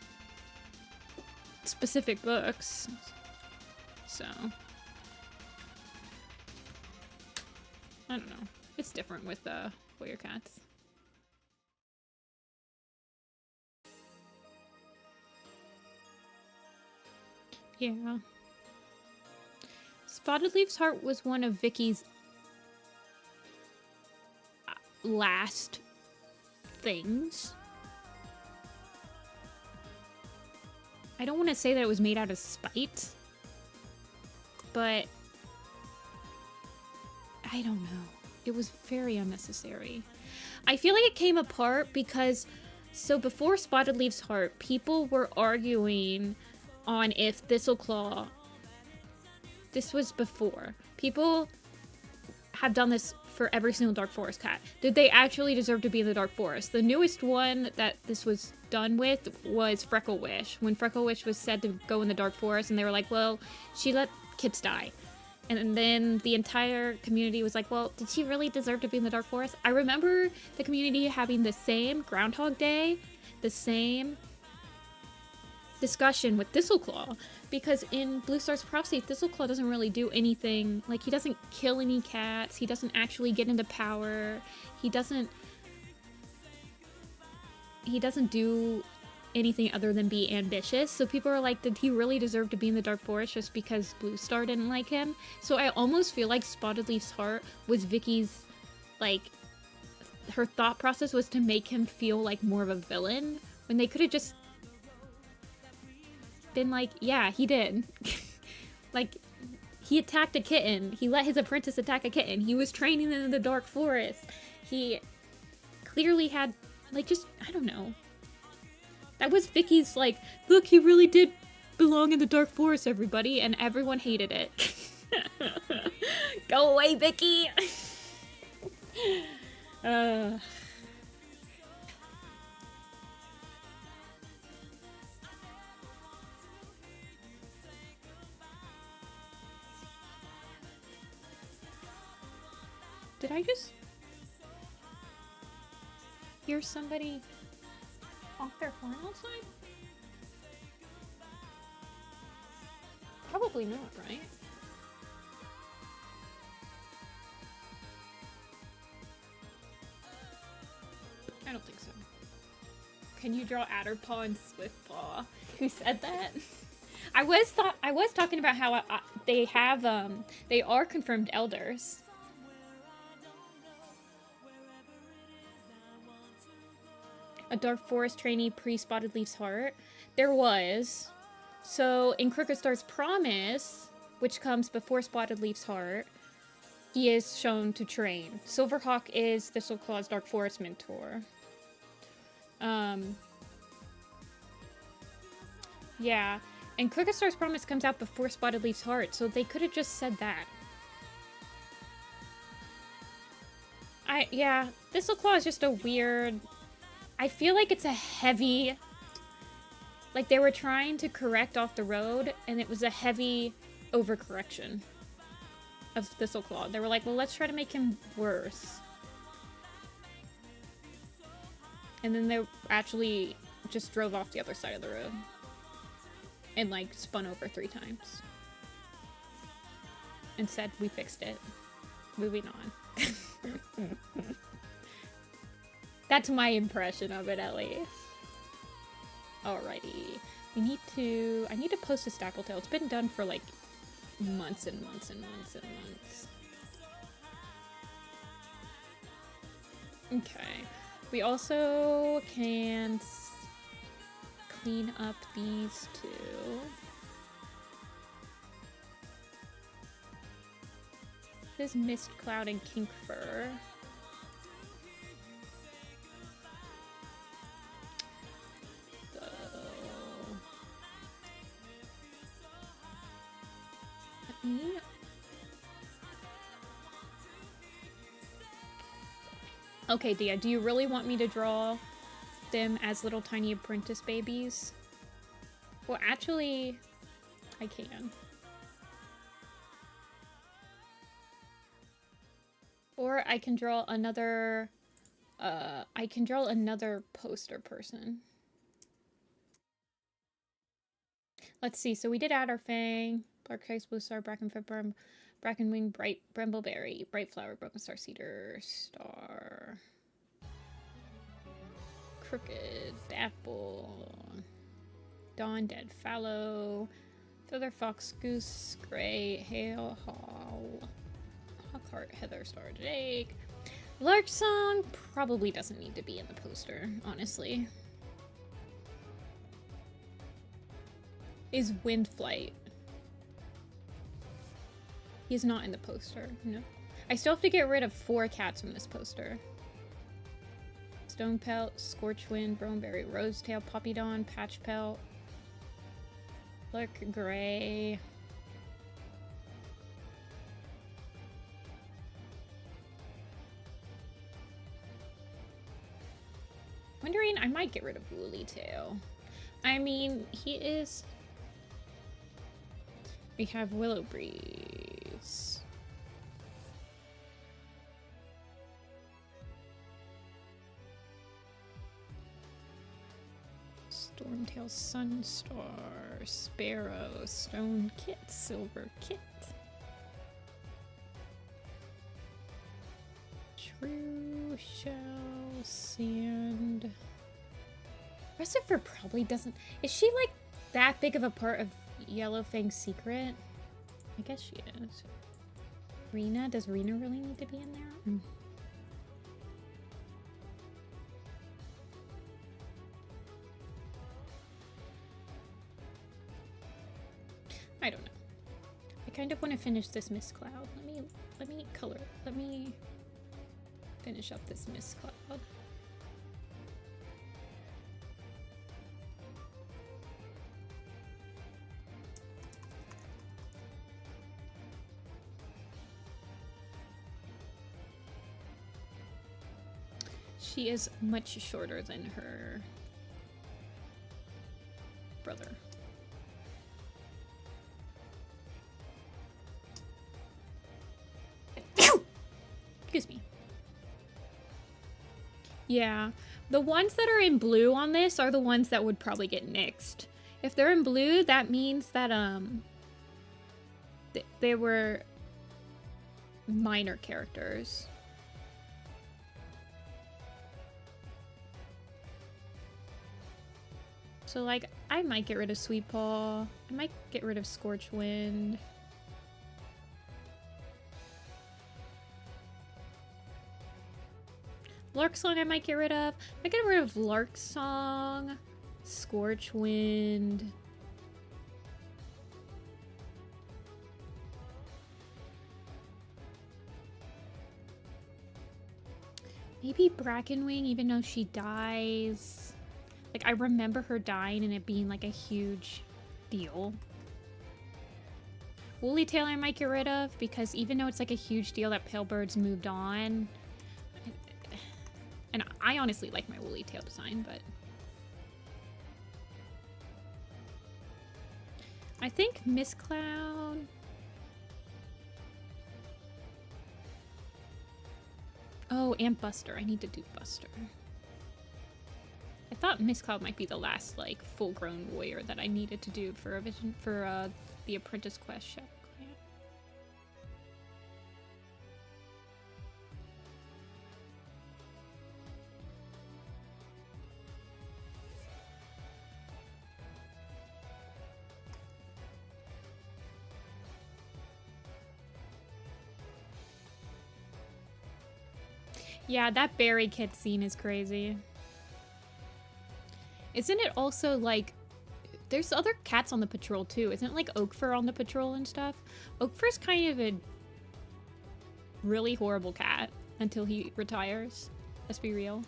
specific books. So, I don't know. It's different with, Warrior Cats. Yeah. Spotted Leaf's Heart was one of Vicky's last things. I don't want to say that it was made out of spite, but I don't know. It was very unnecessary. I feel like it came apart because, so before Spotted Leaf's Heart, people were arguing on if Thistleclaw, this was before, people have done this for every single Dark Forest cat. Did they actually deserve to be in the Dark Forest? The newest one that this was done with was Freckle Wish. When Freckle Wish was said to go in the Dark Forest, and they were like, well, she let kids die. And then the entire community was like, well, did she really deserve to be in the Dark Forest? I remember the community having the same Groundhog Day, the same discussion with Thistleclaw, because in Blue Star's Prophecy, Thistleclaw doesn't really do anything. Like, he doesn't kill any cats, he doesn't actually get into power, he doesn't do anything other than be ambitious. So people are like, did he really deserve to be in the Dark Forest just because Blue Star didn't like him? So I almost feel like Spotted Leaf's Heart was Vicky's, like, her thought process was to make him feel like more of a villain, when they could have just been like, yeah, he did. Like, he attacked a kitten. He let his apprentice attack a kitten. He was training in the Dark Forest. He clearly had, like, just, I don't know. That was Vicky's, like, look, he really did belong in the Dark Forest, everybody, and everyone hated it. Go away, Vicky! Did I just hear somebody honk their horn outside? Probably not, right? I don't think so. Can you draw Adderpaw and Swiftpaw? Who said that? I was talking about how they have they are confirmed elders. A Dark Forest trainee pre-Spotted Leaf's Heart. There was. So in Crooked Star's Promise, which comes before Spotted Leaf's Heart, he is shown to train. Silverhawk is Thistleclaw's Dark Forest mentor. Yeah. And Crooked Star's Promise comes out before Spotted Leaf's Heart, so they could have just said that. Yeah, Thistleclaw is just a weird... I feel like it's a heavy... Like, they were trying to correct off the road, and it was a heavy overcorrection of Thistleclaw. They were like, well, let's try to make him worse. And then they actually just drove off the other side of the road. And, like, spun over 3 times. And said, we fixed it. Moving on. That's my impression of it, at least. Alrighty. I need to post a Stackle Tail. It's been done for like months and months and months and months. Okay. We also can clean up these two. This is Mist Cloud and Kink Fur. Okay, Dia, do you really want me to draw them as little tiny apprentice babies? Well, actually, I can. Or I can draw another, poster person. Let's see, so we did Adderfang, Dark Ice, Blue Star, Brackenfoot, Brackenwing, Bright Brembleberry, Bright Flower, Broken Star Cedar, Star, Crooked, Apple, Dawn, Dead Fallow, Feather Fox, Goose, Gray, Hail, Hall, Hawkheart, Heather, Star, Jake. Lark Song probably doesn't need to be in the poster, honestly. Is Windflight. He's not in the poster, no. I still have to get rid of 4 cats from this poster. Stonepelt, Scorchwind, Brownberry, Rosetail, Poppy Dawn, Patchpelt, Look Gray. Wondering, I might get rid of Woolly Tail. I mean, he is... We have Willow Breeze. Stormtail, Sunstar, Sparrow, Stone Kit, Silver Kit. True Shell, Sand. Recifer probably doesn't... Is she like that big of a part of Yellowfang's secret? I guess she is. Rena? Does Rena really need to be in there? I don't know. I kind of want to finish this Mist Cloud. Let me color. Let me finish up this Mist Cloud. She is much shorter than her brother. Excuse me. Yeah, the ones that are in blue on this are the ones that would probably get nixed. If they're in blue, that means that they were minor characters. So, like, I might get rid of Sweet Paw. I might get rid of Scorchwind. Lark Song I might get rid of. I might get rid of Lark Song, Scorchwind. Maybe Brackenwing, even though she dies. Like, I remember her dying and it being like a huge deal. Woolly Tail I might get rid of because even though it's like a huge deal that Pale Bird's moved on, and I honestly like my Woolly Tail design, but I think Mist Cloud. Oh, and Buster. I need to do Buster. I thought Mist Cloud might be the last, like, full-grown warrior that I needed to do for the Apprentice Quest show. Yeah, that berry kit scene is crazy. Isn't it also like... There's other cats on the patrol too. Isn't it like Oakfur on the patrol and stuff? Oakfur's kind of a really horrible cat until he retires. Let's be real.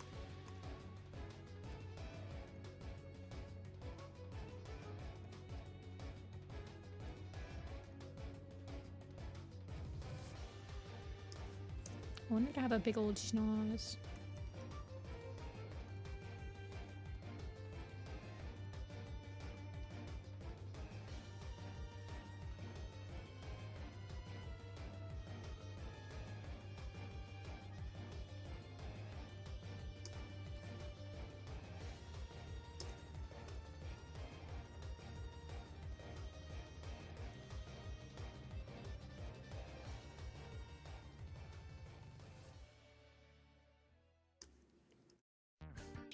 I wanted to have a big old schnoz.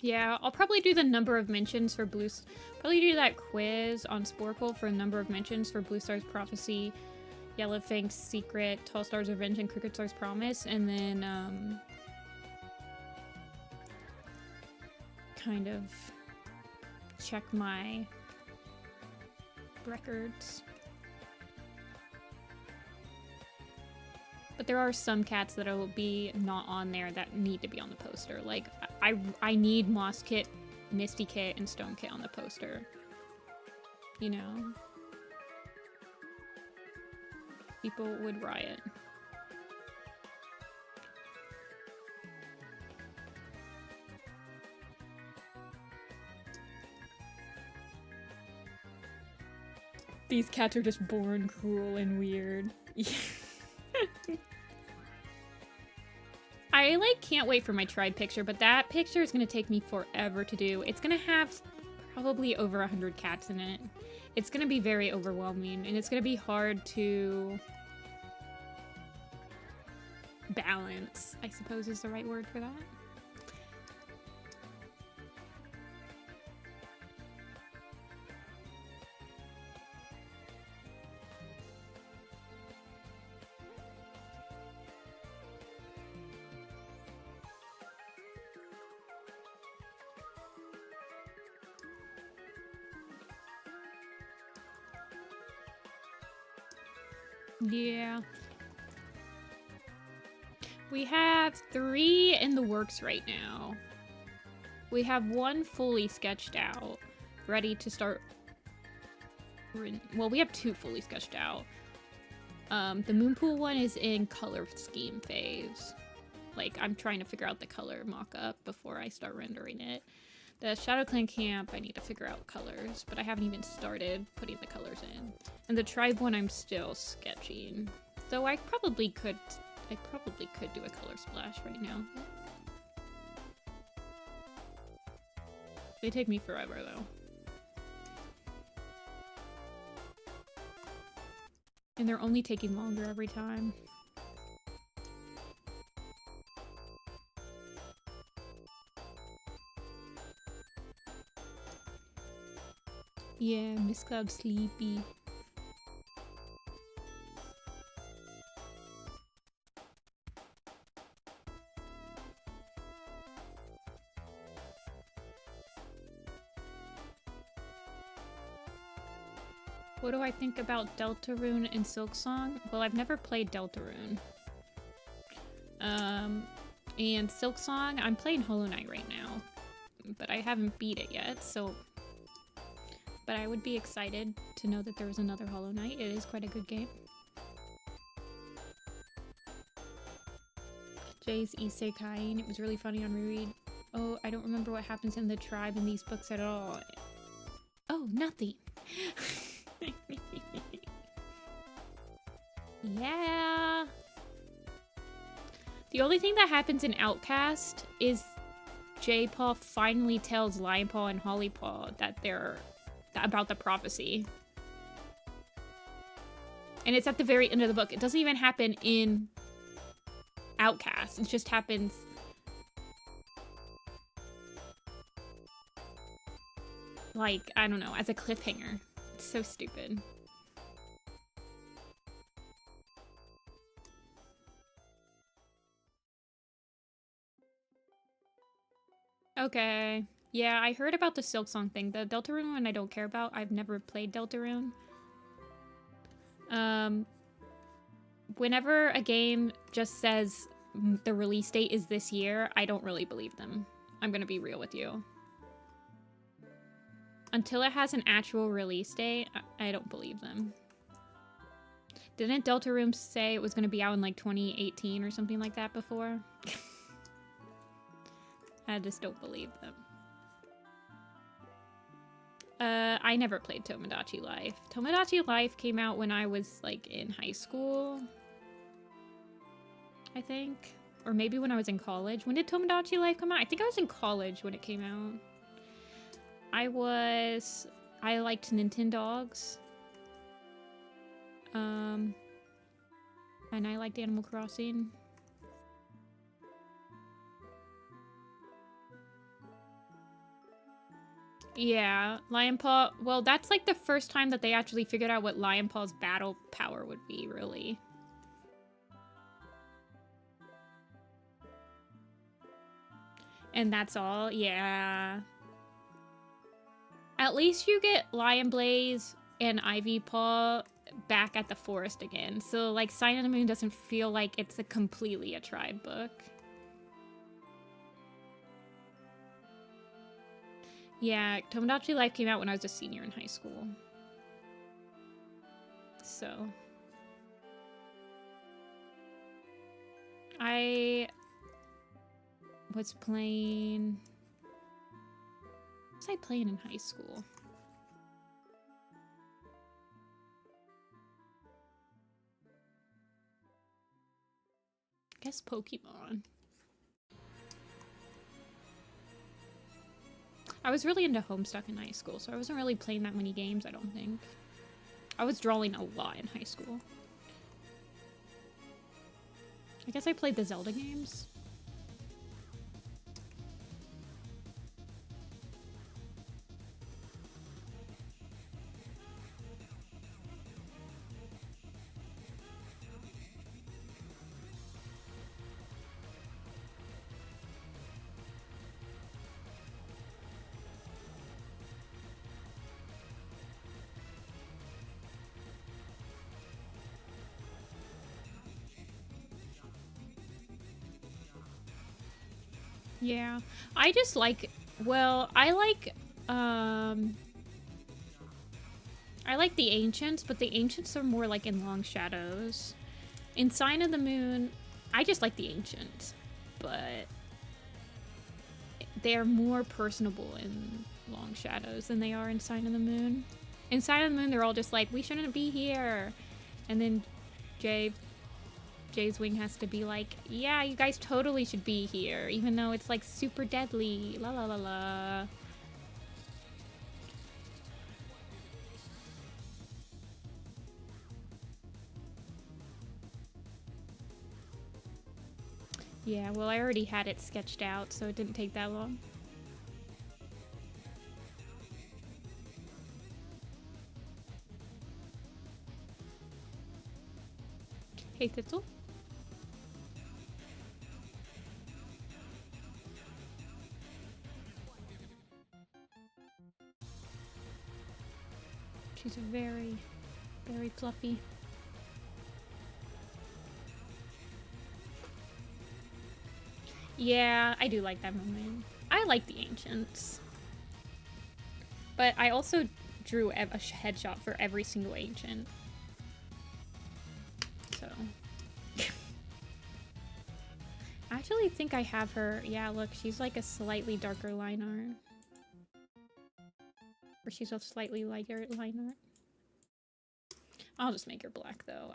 Yeah, I'll probably do the number of mentions for Blue... Probably do that quiz on Sporkle for a number of mentions for Blue Star's Prophecy, Yellowfang's Secret, Tall Star's Revenge, and Crooked Star's Promise, and then, kind of check my records. But there are some cats that will be not on there that need to be on the poster. Like, I need Moss Kit, Misty Kit, and Stone Kit on the poster. You know? People would riot. These cats are just born cruel and weird. I, like, can't wait for my tribe picture, but that picture is gonna take me forever to do. It's gonna have probably over 100 cats in it. It's gonna be very overwhelming, and it's gonna be hard to balance, I suppose is the right word for that. Yeah. We have 3 in the works right now. We have 1 fully sketched out, ready to start... Well, we have 2 fully sketched out. The Moonpool one is in color scheme phase. Like, I'm trying to figure out the color mock-up before I start rendering it. The Shadow Clan camp, I need to figure out colors, but I haven't even started putting the colors in. And the tribe one, I'm still sketching. Though I probably could do a color splash right now. They take me forever, though. And they're only taking longer every time. Yeah, Miss Cloud sleepy. What do I think about Deltarune and Silksong? Well, I've never played Deltarune. And Silksong, I'm playing Hollow Knight right now. But I haven't beat it yet, so... But I would be excited to know that there was another Hollow Knight. It is quite a good game. Jay's Isekai, it was really funny on reread. Oh, I don't remember what happens in the tribe in these books at all. Oh, nothing. Yeah. The only thing that happens in Outcast is J-Paw finally tells Lion Paw and Holly Paw that they're about the prophecy. And it's at the very end of the book. It doesn't even happen in Outcast. It just happens... like, I don't know, as a cliffhanger. It's so stupid. Okay. Yeah, I heard about the Silk Song thing. The Deltarune one I don't care about. I've never played Deltarune. Whenever a game just says the release date is this year, I don't really believe them. I'm gonna be real with you. Until it has an actual release date, I don't believe them. Didn't Deltarune say it was gonna be out in like 2018 or something like that before? I just don't believe them. I never played Tomodachi Life. Tomodachi Life came out when I was like in high school, I think. Or maybe when I was in college. When did Tomodachi Life come out? I think I was in college when it came out. I liked Nintendogs. And I liked Animal Crossing. Yeah, Lion Paw. Well, that's like the first time that they actually figured out what Lion Paw's battle power would be, really. And that's all? Yeah. At least you get Lion Blaze and Ivy Paw back at the forest again. So, like, Sign of the Moon doesn't feel like it's completely a tribe book. Yeah, Tomodachi Life came out when I was a senior in high school. So. I was playing... What was I playing in high school? I guess Pokemon. I was really into Homestuck in high school, so I wasn't really playing that many games, I don't think. I was drawing a lot in high school. I guess I played the Zelda games. Yeah, I just like, well, I like the Ancients, but the Ancients are more like in Long Shadows. In Sign of the Moon, I just like the Ancients, but they're more personable in Long Shadows than they are in Sign of the Moon. In Sign of the Moon, they're all just like, we shouldn't be here. And then Jay's Wing has to be like, yeah, you guys totally should be here, even though it's like super deadly. La la la la. Yeah, well, I already had it sketched out, so it didn't take that long. Hey, Thistle. She's very, very fluffy. Yeah, I do like that moment. I like the Ancients. But I also drew a headshot for every single Ancient. So. I actually think I have her. Yeah, look, she's like a slightly darker line art. Or she's a slightly lighter line art. I'll just make her black, though.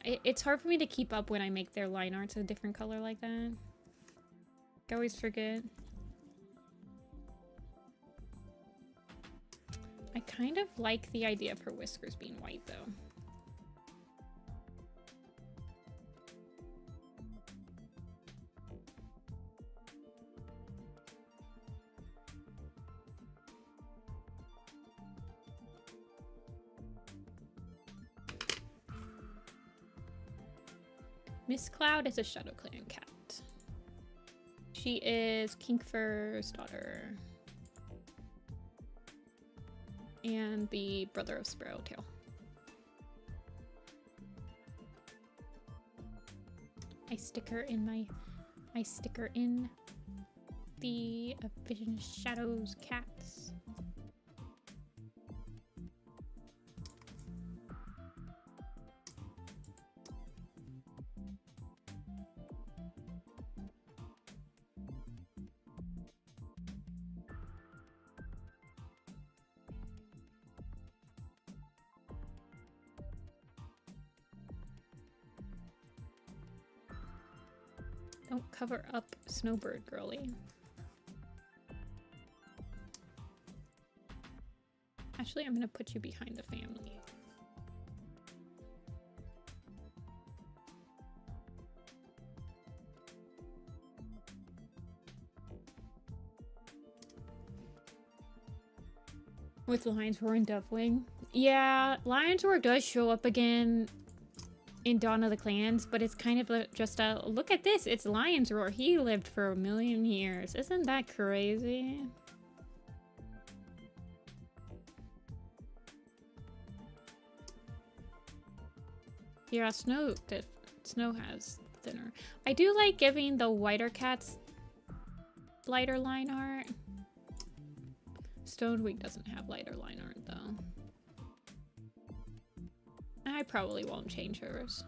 It's hard for me to keep up when I make their line arts a different color like that. I always forget. I kind of like the idea of her whiskers being white, though. Miss Cloud is a Shadow Clan cat. She is Kinkfur's daughter. And the brother of Sparrowtail. I stick her in the Vision Shadows cats. Don't cover up Snowbird, girly. Actually, I'm gonna put you behind the family. With Lion's Roar and Dovewing. Yeah, Lion's Roar does show up again in Dawn of the Clans, but it's kind of just a look at this. It's Lion's Roar. He lived for 1,000,000 years. Isn't that crazy? Yeah, Snow has thinner. I do like giving the whiter cats lighter line art. Stonewing doesn't have lighter line art though. I probably won't change hers.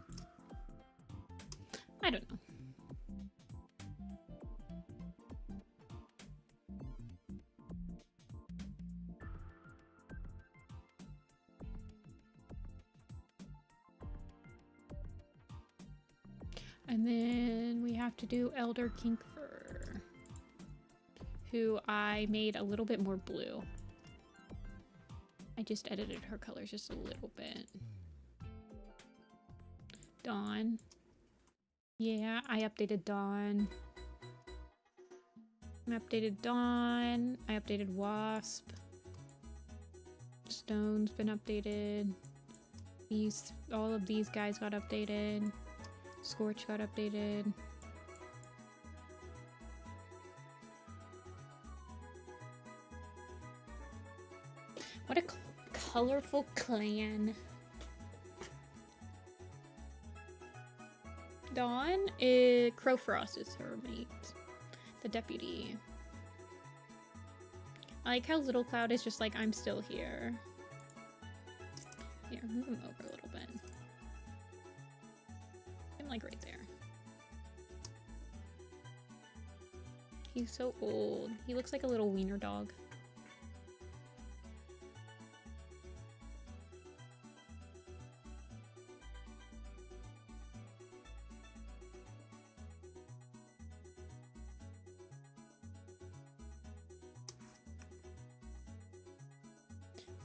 I don't know. And then we have to do Elder Kinkfur, who I made a little bit more blue. I just edited her colors just a little bit. Dawn. Yeah, I updated Dawn. I updated Dawn. I updated Wasp. Stone's been updated. All of these guys got updated. Scorch got updated. What a colorful clan. Dawn is Crowfrost is her mate. The deputy. I like how Little Cloud is just like, I'm still here. Here, move him over a little bit. I'm like right there. He's so old. He looks like a little wiener dog.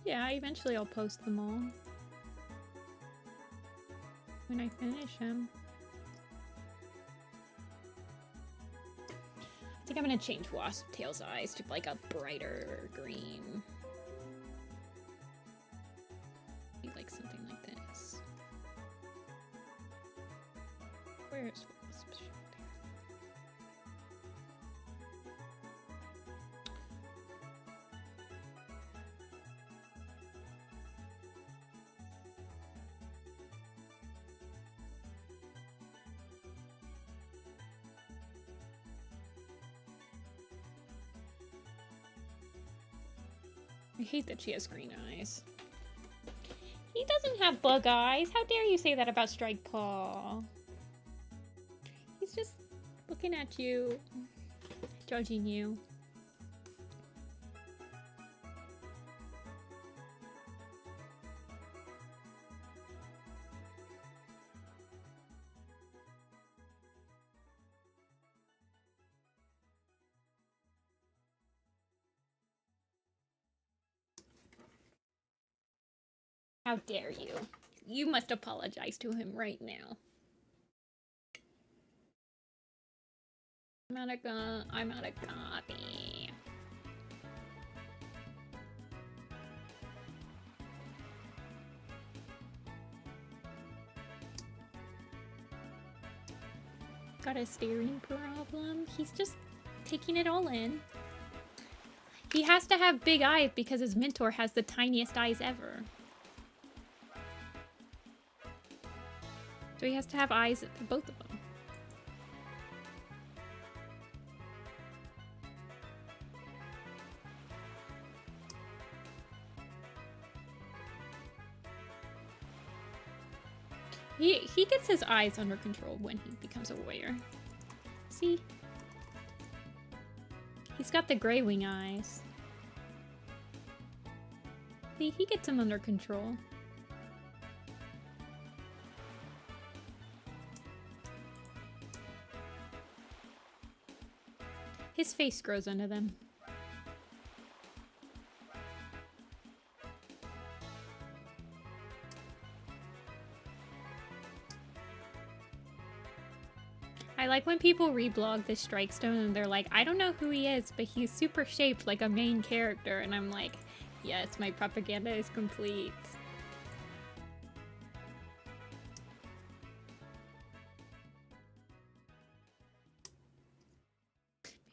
Yeah, eventually I'll post them all. When I finish them. I think I'm gonna change Wasptail's eyes to like a brighter green. Be like something like this. Where's Wasp? I hate that she has green eyes. He doesn't have bug eyes. How dare you say that about Strike Paw? He's just looking at you, judging you. How dare you? You must apologize to him right now. I'm out of copy. Got a staring problem? He's just taking it all in. He has to have big eyes because his mentor has the tiniest eyes ever. So he has to have eyes for both of them. He gets his eyes under control when he becomes a warrior. See? He's got the gray wing eyes. See, he gets them under control. His face grows under them. I like when people reblog this Strike Stone and they're like, I don't know who he is, but he's super shaped like a main character. And I'm like, yes, my propaganda is complete.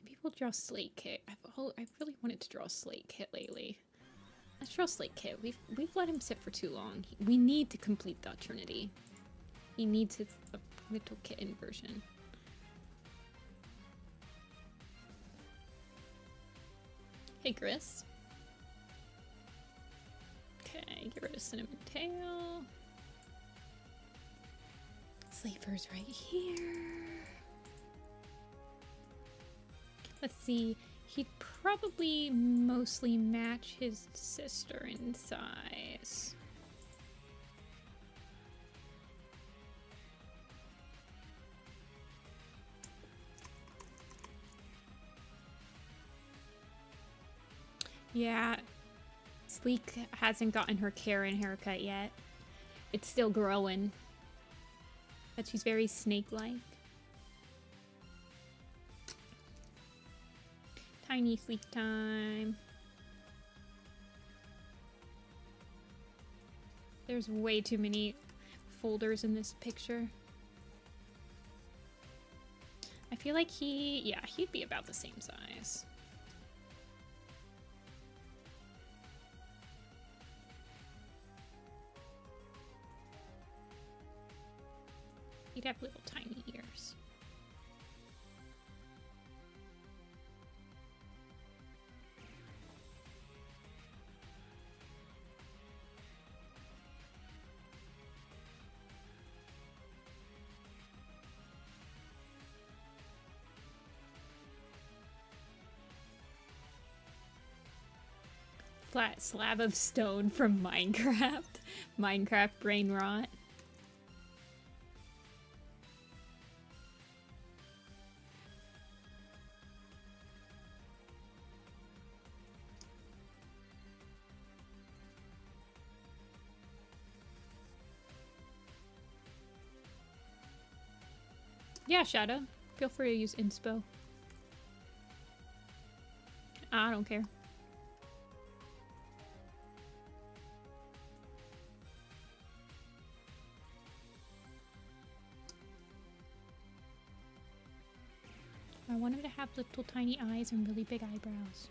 Maybe we'll draw Slate Kit. I've really wanted to draw Slate Kit lately. Let's draw Slate Kit. We've let him sit for too long. We need to complete the Trinity. He needs his little kitten version. Hey, Gris. Okay, get rid of Cinnamon Tail. Sleeper's right here. Let's see. He'd probably mostly match his sister in size. Yeah, Sleek hasn't gotten her Karen haircut yet. It's still growing. But she's very snake-like. Tiny sleep time. There's way too many folders in this picture. I feel like he'd be about the same size. He'd have little tiny ears. Flat slab of stone from Minecraft. Minecraft brain rot. Yeah, Shadow. Feel free to use inspo. I don't care. I want him to have little tiny eyes and really big eyebrows.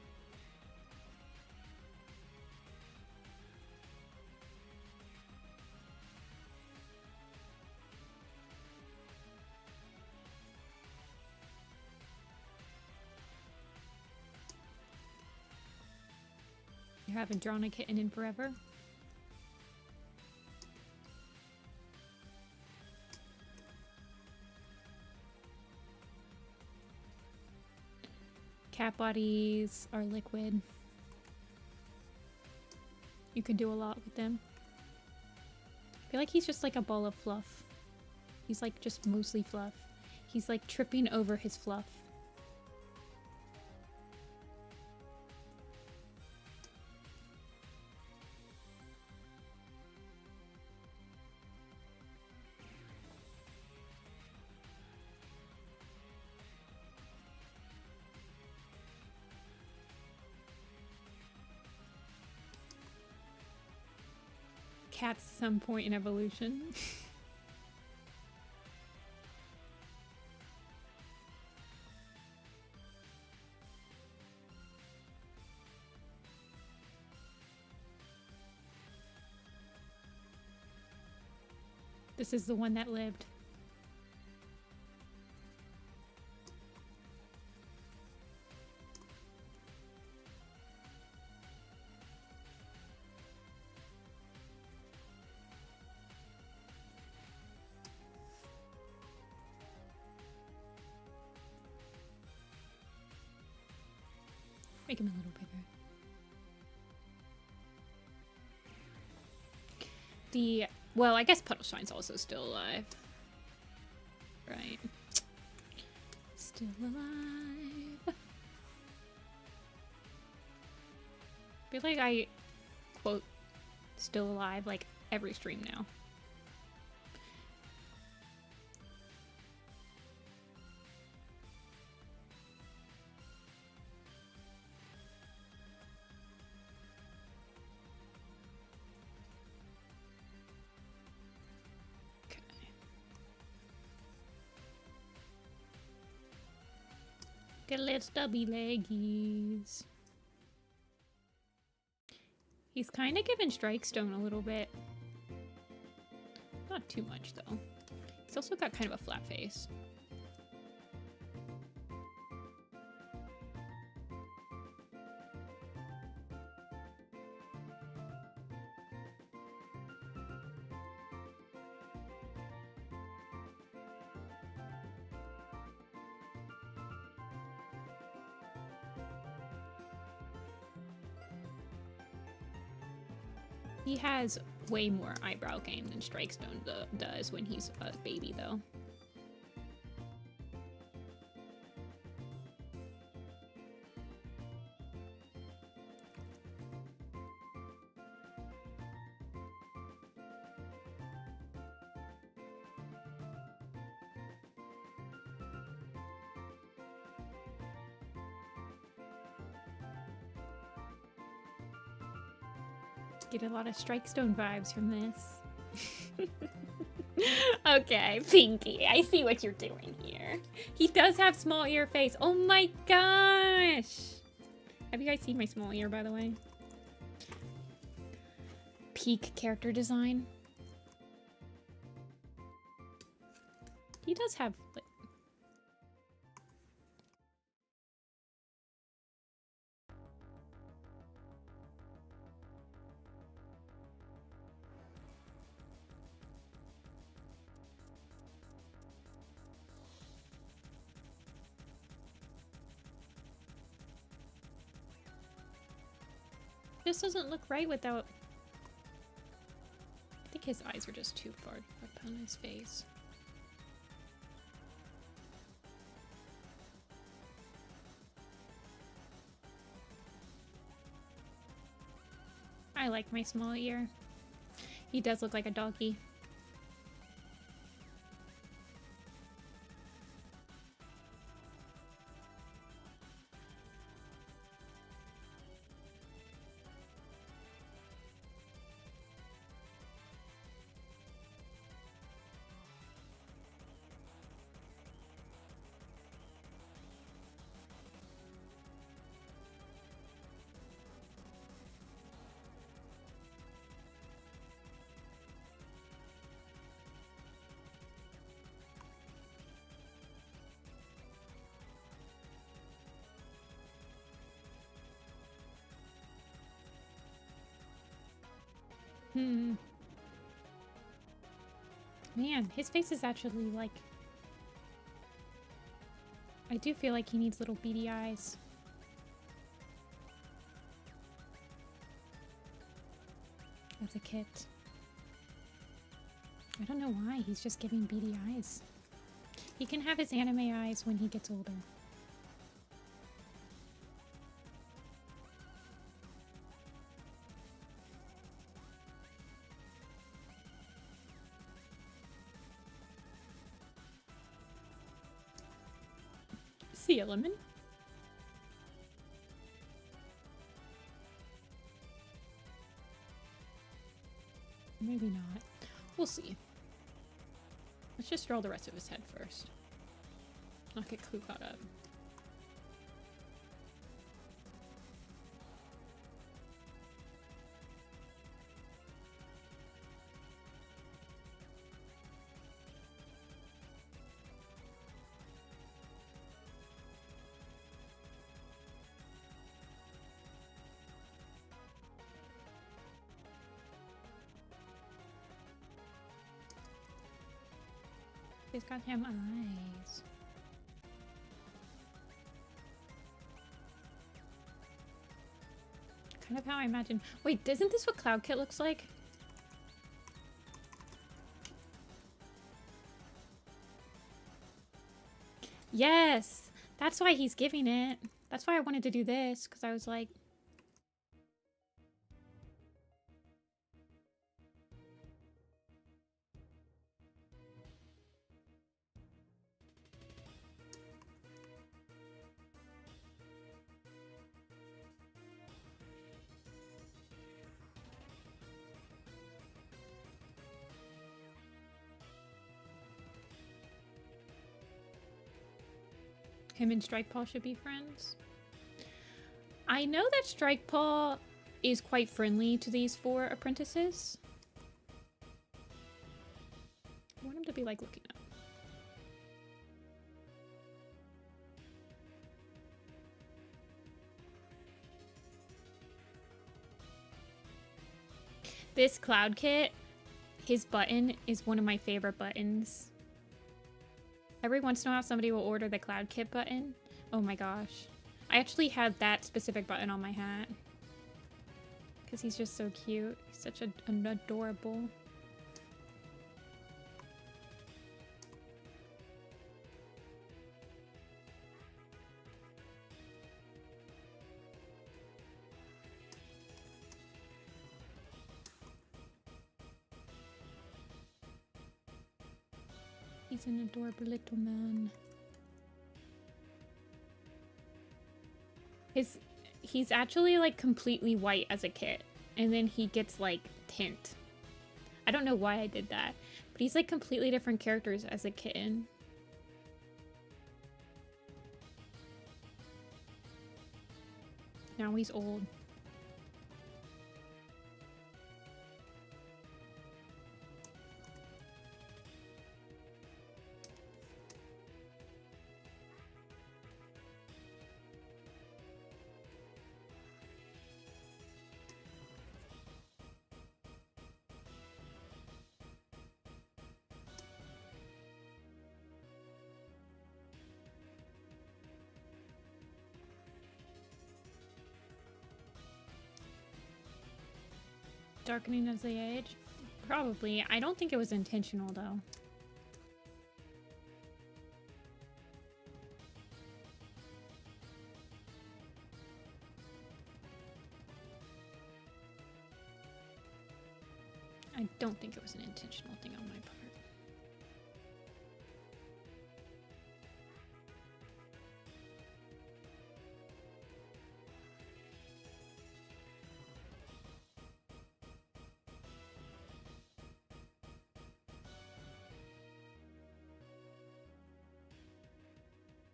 You haven't drawn a kitten in forever? Cat bodies are liquid. You can do a lot with them. I feel like he's just like a ball of fluff. He's like just mostly fluff. He's like tripping over his fluff. Cats at some point in evolution. This is the one that lived. Make him a little bigger. Well, I guess Puddleshine's also still alive. Right. Still alive. I feel like I quote still alive like every stream now. Get a little stubby leggies. He's kind of given Strikestone a little bit. Not too much, though. He's also got kind of a flat face. He has way more eyebrow game than Strikestone does when he's a baby, though. Get a lot of Strikestone vibes from this. Okay, Pinky, I see what you're doing here. He does have small ear face. Oh my gosh! Have you guys seen my small ear, by the way? Peak character design. He does have, like, this doesn't look right without... I think his eyes are just too far up on his face. I like my small ear. He does look like a doggy. Man, his face is actually like... I do feel like he needs little beady eyes. As a kit. I don't know why, he's just giving beady eyes. He can have his anime eyes when he gets older. See a lemon? Maybe not. We'll see. Let's just draw the rest of his head first. Not get too caught up. These goddamn eyes. Kind of how I imagine. Wait, isn't this what Cloud Kit looks like? Yes! That's why he's giving it. That's why I wanted to do this, because I was like... Him and Strike Paw should be friends. I know that Strike Paw is quite friendly to these 4 apprentices. I want him to be like looking up. This Cloud Kit, his button is one of my favorite buttons. Every once in a while, somebody will order the Cloud Kit button. Oh my gosh. I actually had that specific button on my hat. Because he's just so cute. He's such an adorable. He's an adorable little man. He's actually like completely white as a kit, and then he gets like tint. I don't know why I did that, but he's like completely different characters as a kitten. Now he's old. Darkening as they age? Probably. I don't think it was intentional, though. I don't think it was an intentional thing on my part.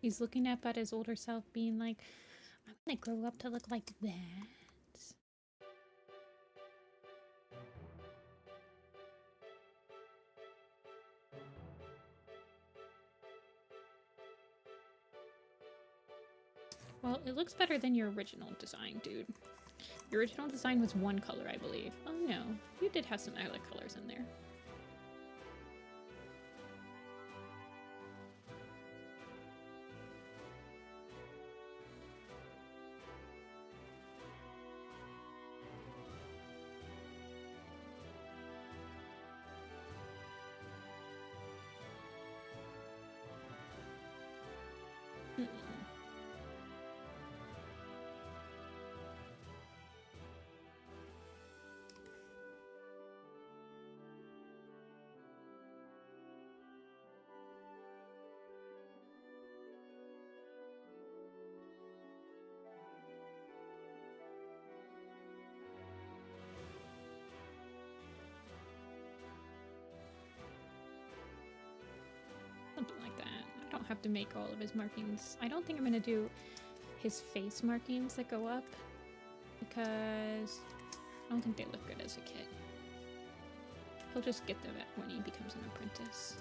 He's looking up at his older self being like, I'm gonna grow up to look like that. Well, it looks better than your original design, dude. Your original design was one color, I believe. Oh no, you did have some other colors in there. Something like that. I don't have to make all of his markings. I don't think I'm gonna do his face markings that go up because I don't think they look good as a kid. He'll just get them when he becomes an apprentice.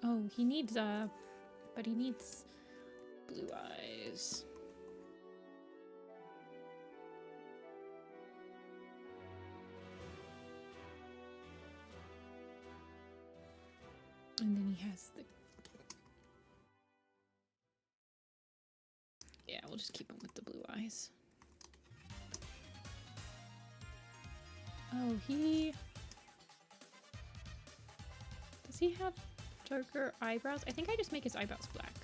Oh, he needs, but he needs blue eyes. And then he has the... Yeah, we'll just keep him with the blue eyes. Oh, he... Does he have darker eyebrows? I think I just make his eyebrows black.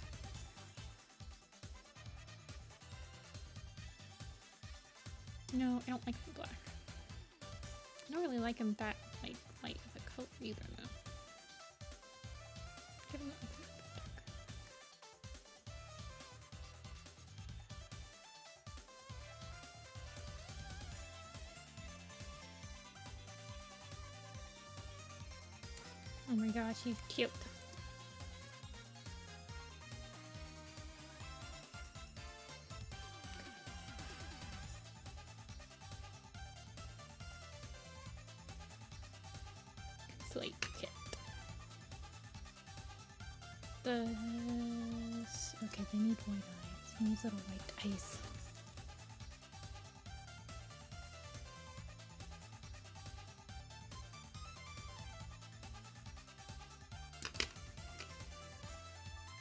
No, I don't like him black. I don't really like him that light of a color either, though. Give him a bit darker. Oh my gosh, he's cute. Slate kit. Okay, they need white eyes. He needs little white eyes.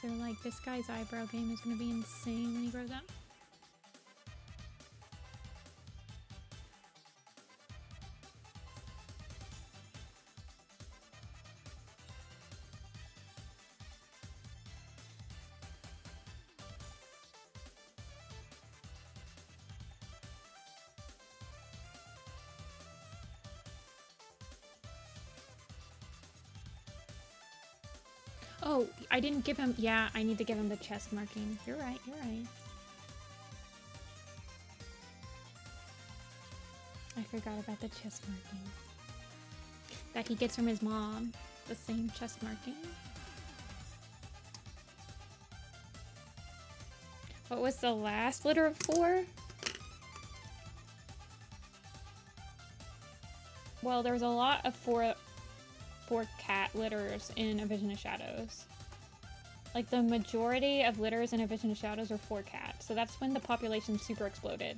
They're like, this guy's eyebrow game is gonna be insane when he grows up. Oh, I didn't give him... Yeah, I need to give him the chest marking. You're right, you're right. I forgot about the chest marking. That he gets from his mom. The same chest marking. What was the last litter of 4? Well, there was a lot of 4 cat litters in A Vision of Shadows. Like, the majority of litters in A Vision of Shadows are 4 cats. So that's when the population super exploded.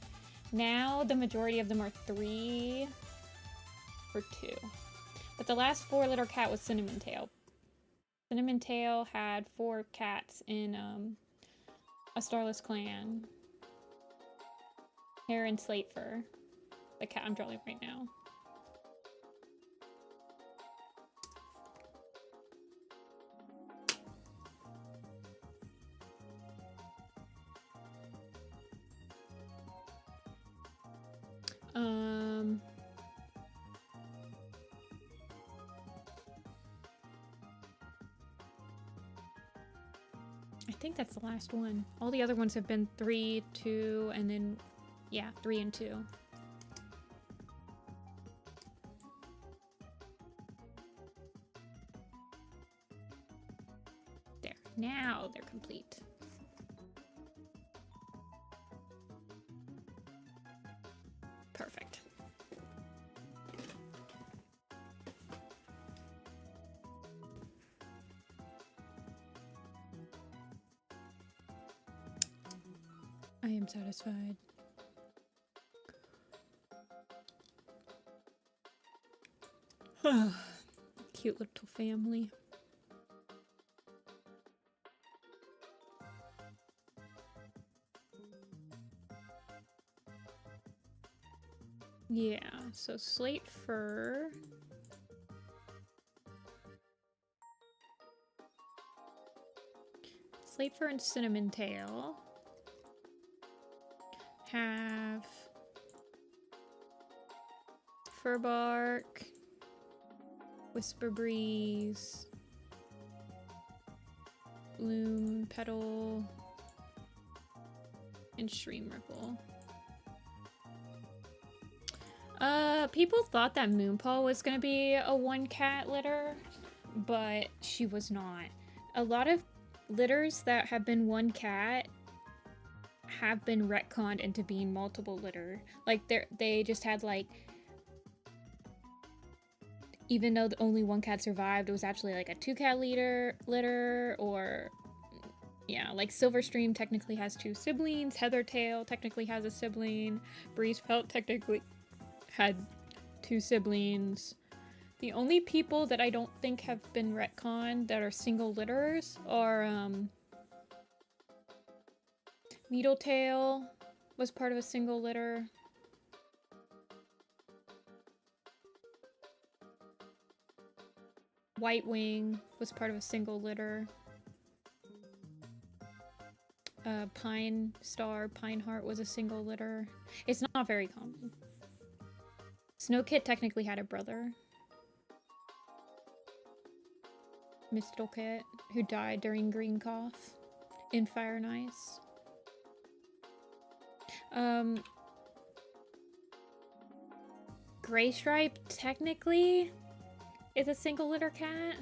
Now, the majority of them are 3 or 2. But the last 4 litter cat was Cinnamon Tail. Cinnamon Tail had 4 cats in A Starless Clan. Hair and Slate Fur. The cat I'm drawing right now. I think that's the last one. All the other ones have been 3, 2, and then, yeah, 3 and 2. There. Now they're complete. Perfect. I am satisfied. Cute little family. Yeah, so Slate Fur. Slate Fur and Cinnamon Tail have Fur Bark, Whisper Breeze, Bloom Petal, and Stream Ripple. People thought that Moonpaw was gonna be a 1 cat litter, but she was not. A lot of litters that have been 1 cat have been retconned into being multiple litter. Like they just had like even though only one cat survived, it was actually like a 2-cat litter, or yeah, like Silverstream technically has 2 siblings, Heathertail technically has a sibling, Breezepelt technically had 2 siblings. The only people that I don't think have been retconned that are single litters are Needletail was part of a single litter. White Wing was part of a single litter. Pine Star, Pineheart was a single litter. It's not very common. Snowkit technically had a brother. Mistlekit, who died during Green Cough in Fire and Ice. Gray Stripe technically is a single litter cat.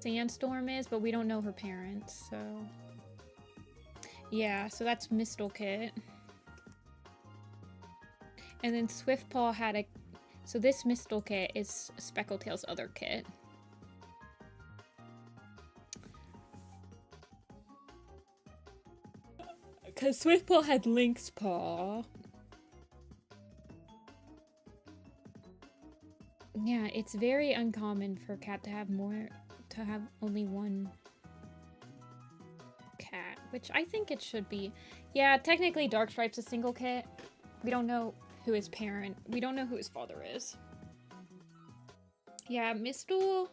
Sandstorm is, but we don't know her parents, so... Yeah, so that's Mistlekit. And then Swiftpaw had a... So this Mistlekit is Speckletail's other kit. Because Swiftpaw had Lynx Paw. Yeah, it's very uncommon for a cat to have only one cat, which I think it should be. Yeah, technically Darkstripe's a single kit. We don't know who his parent, we don't know who his father is. Yeah, Mistle,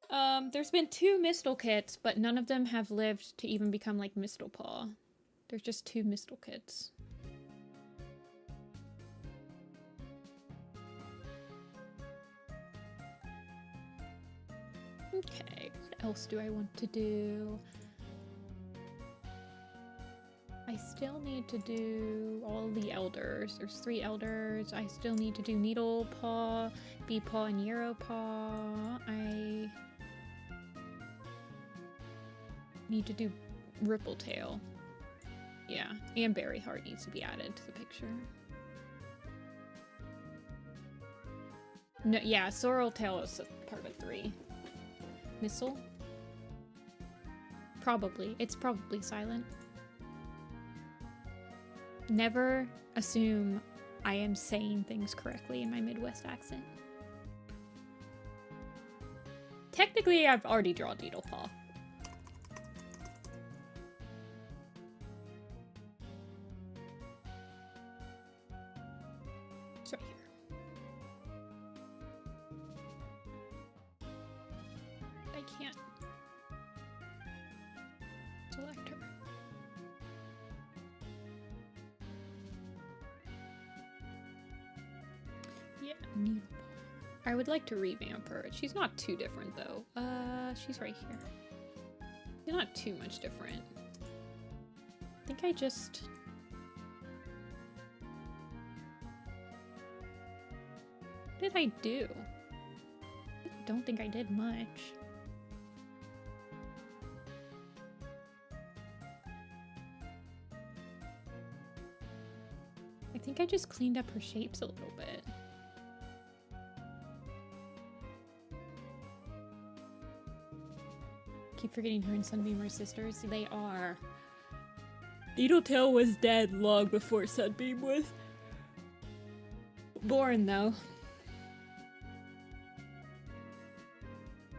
there's been 2 Mistle kits, but none of them have lived to even become like Mistlepaw. There's just 2 Mistle kits. Okay, what else do I want to do? I still need to do all the elders. There's 3 elders. I still need to do Needlepaw, Beepaw, and Yeropaw. I need to do Rippletail. Yeah, and Berryheart needs to be added to the picture. No, yeah, Sorreltail is part of a 3. Missile? Probably. It's probably silent. Never assume I am saying things correctly in my Midwest accent. Technically, I've already drawn Needlepaw. It's right here. I can't select her. Yeah, Needlepaw. I would like to revamp her. She's not too different though. She's right here. She's not too much different. I think I just... What did I do? I don't think I did much. I think I just cleaned up her shapes a little bit. Keep forgetting her and Sunbeam are sisters. They are. Needletail was dead long before Sunbeam was born, though.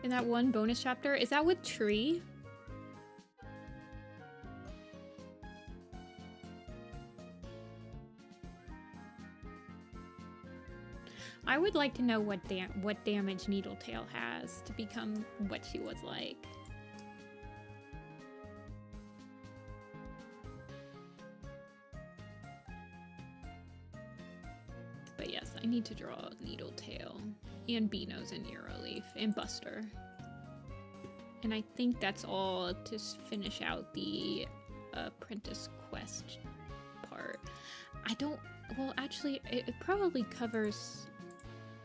In that one bonus chapter, is that with Tree? I would like to know what damage Needletail has to become what she was like. But yes, I need to draw Needletail and Beanos and Euroleaf and Buster. And I think that's all to finish out the Apprentice Quest part. I don't... Well, actually, it probably covers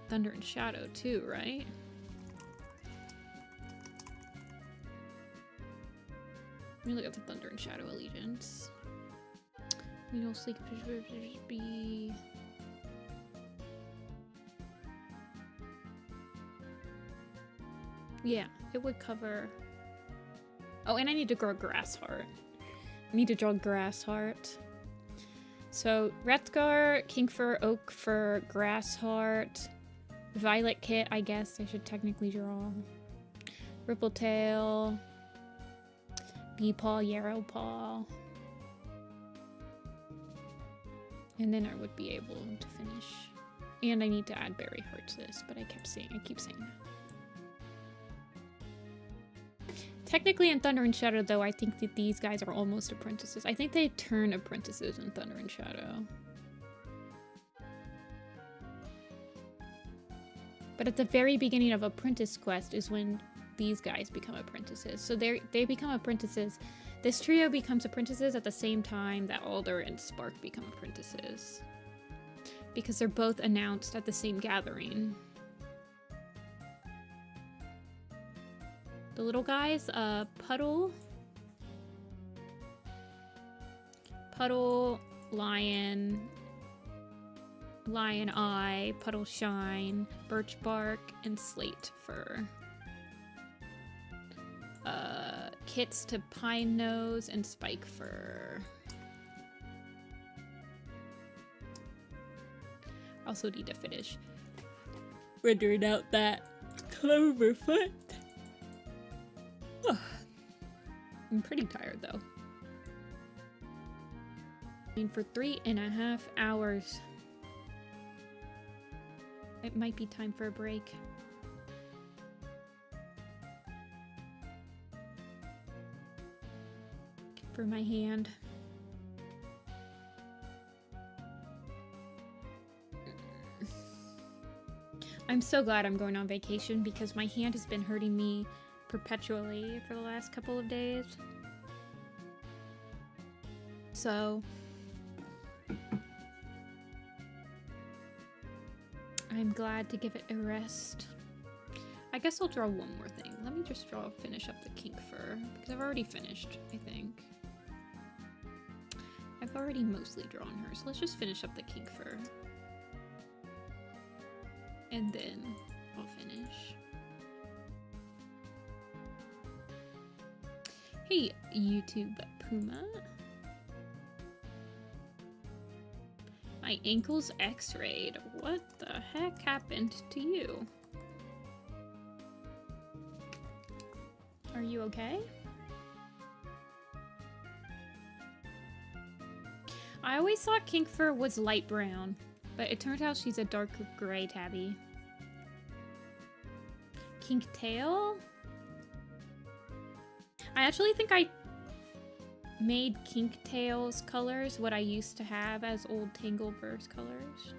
Thunder and Shadow too, right? Let me look at the Thunder and Shadow allegiance. Needle Sleek be... Yeah, it would cover... Oh, and I need to grow grass heart. I need to draw grass heart. So, Rethgar, Kingfur, Oak Fur, Grass Heart, Violet Kit, I guess I should technically draw. Rippletail, Bee-Paw, Yarrow-Paw. And then I would be able to finish. And I need to add Berry Heart to this, but I keep saying that. Technically in Thunder and Shadow, though, I think that these guys are almost apprentices. I think they turn apprentices in Thunder and Shadow. But at the very beginning of Apprentice Quest is when these guys become apprentices. So they become apprentices. This trio becomes apprentices at the same time that Alder and Spark become apprentices. Because they're both announced at the same gathering. The little guys, Puddle, Lion, Lion Eye, Puddle Shine, Birch Bark, and Slate Fur. Kits to Pine Nose and Spike Fur. Also need to finish rendering out that Cloverfoot. I'm pretty tired though. I mean, for 3.5 hours. It might be time for a break. For my hand. I'm so glad I'm going on vacation because my hand has been hurting me perpetually for the last couple of days. So I'm glad to give it a rest. I guess I'll draw one more thing. Let me just finish up the kink fur because I've already finished, I think. I've already mostly drawn her, so let's just finish up the kink fur. And then I'll finish. Hey, YouTube Puma. My ankle's x-rayed. What the heck happened to you? Are you okay? I always thought Kinkfur was light brown, but it turns out she's a dark gray tabby. Kinktail? I actually think I made Kinktail's colors what I used to have as old Tangleverse colors.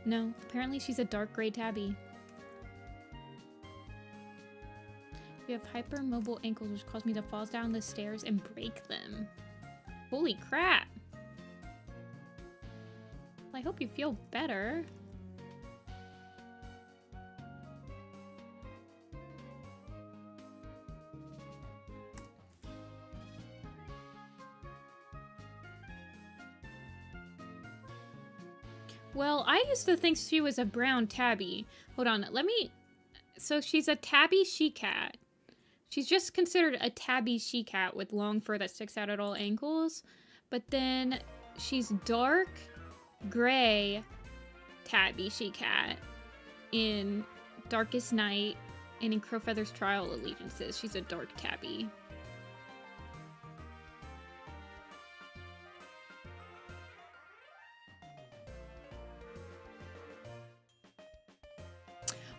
No, apparently she's a dark gray tabby. We have hypermobile ankles, which cause me to fall down the stairs and break them. Holy crap! Well, I hope you feel better. Well, I used to think she was a brown tabby. Hold on, let me... So she's a tabby she-cat. She's just considered a tabby she-cat with long fur that sticks out at all ankles. But then she's dark gray tabby she-cat in Darkest Night and in Crowfeather's Trial Allegiances. She's a dark tabby.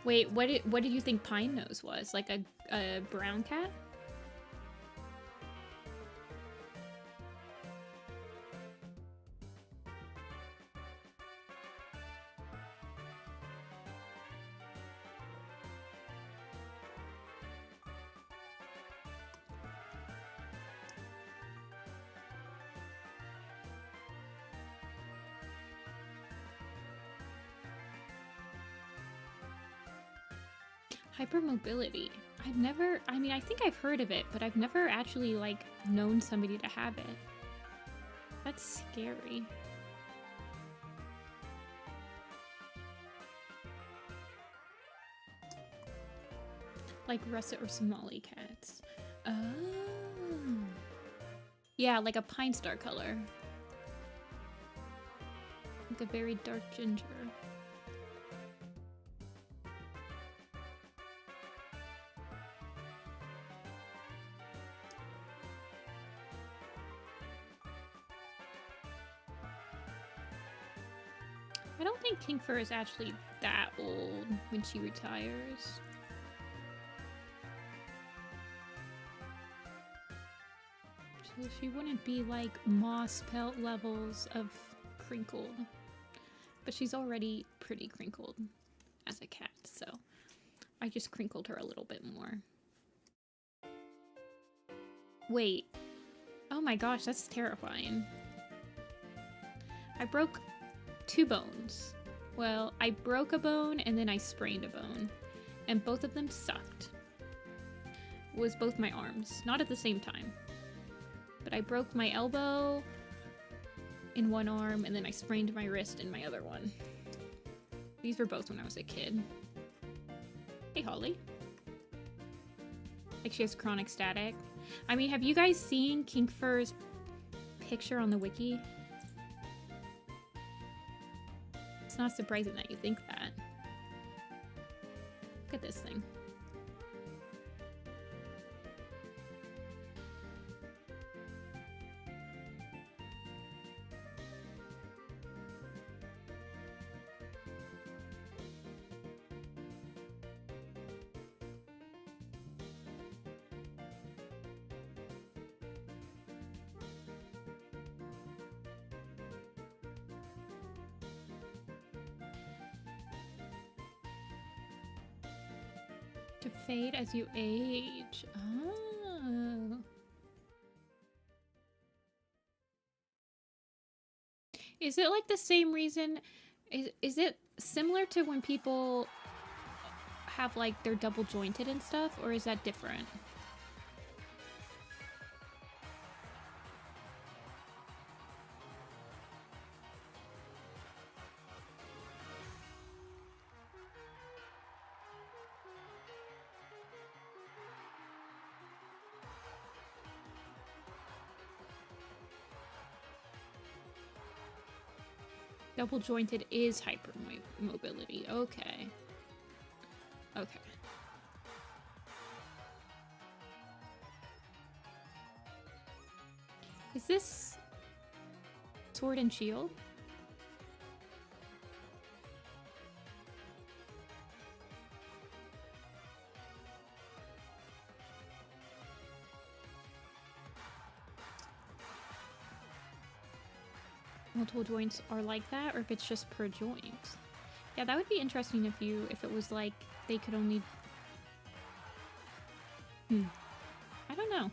Wait, what did you think Pine Nose was? Like a brown cat? Hypermobility. I think I've heard of it, but I've never actually, like, known somebody to have it. That's scary. Like russet or Somali cats. Oh. Yeah, like a pine star color. Like a very dark ginger. I don't think King Fur is actually that old when she retires. So she wouldn't be like moss pelt levels of crinkled. But she's already pretty crinkled as a cat, so I just crinkled her a little bit more. Wait. Oh my gosh, that's terrifying. I broke 2 bones. Well, I broke a bone and then I sprained a bone. And both of them sucked. It was both my arms. Not at the same time. But I broke my elbow in one arm and then I sprained my wrist in my other one. These were both when I was a kid. Hey, Holly. Like she has chronic static. I mean, have you guys seen King Fur's picture on the wiki? It's not surprising that you think that. Look at this thing. To fade as you age. Oh. Is it like the same reason? Is it similar to when people have like they're double jointed and stuff, or is that different? Double jointed is hypermobility. Okay. Okay. Is this Sword and Shield? Multiple joints are like that, or if it's just per joint. Yeah, that would be interesting if it was like they could only... I don't know.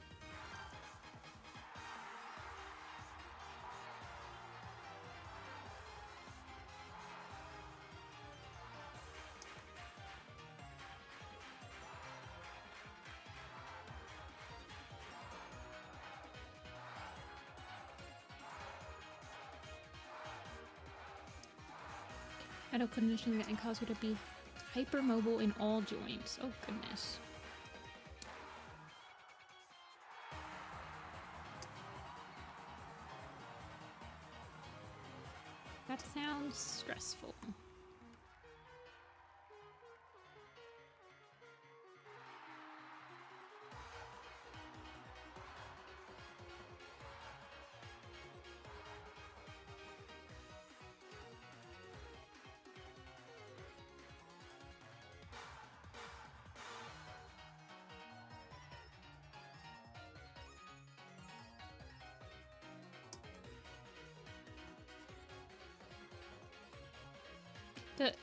Medical condition that can cause you to be hypermobile in all joints. Oh goodness. That sounds stressful.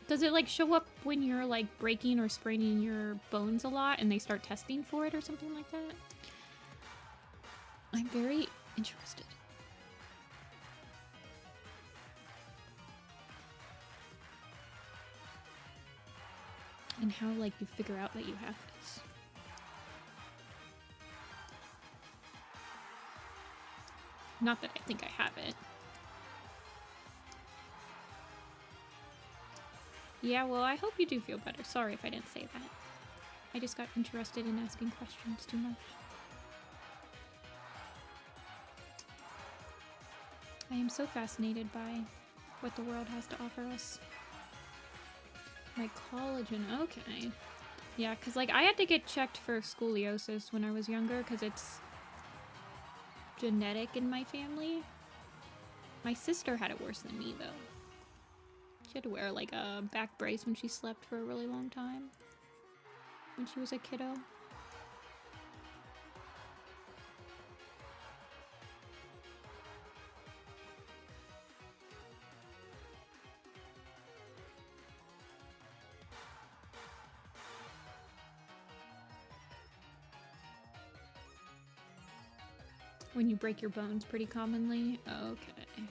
Does it like show up when you're like breaking or spraining your bones a lot and they start testing for it or something like that? I'm very interested. And how like you figure out that you have this. Not that I think I have it. Yeah, well, I hope you do feel better. Sorry if I didn't say that. I just got interested in asking questions too much. I am so fascinated by what the world has to offer us. My collagen, okay. Yeah, because like I had to get checked for scoliosis when I was younger because it's genetic in my family. My sister had it worse than me though. She had to wear like a back brace when she slept for a really long time when she was a kiddo. When you break your bones pretty commonly? Okay.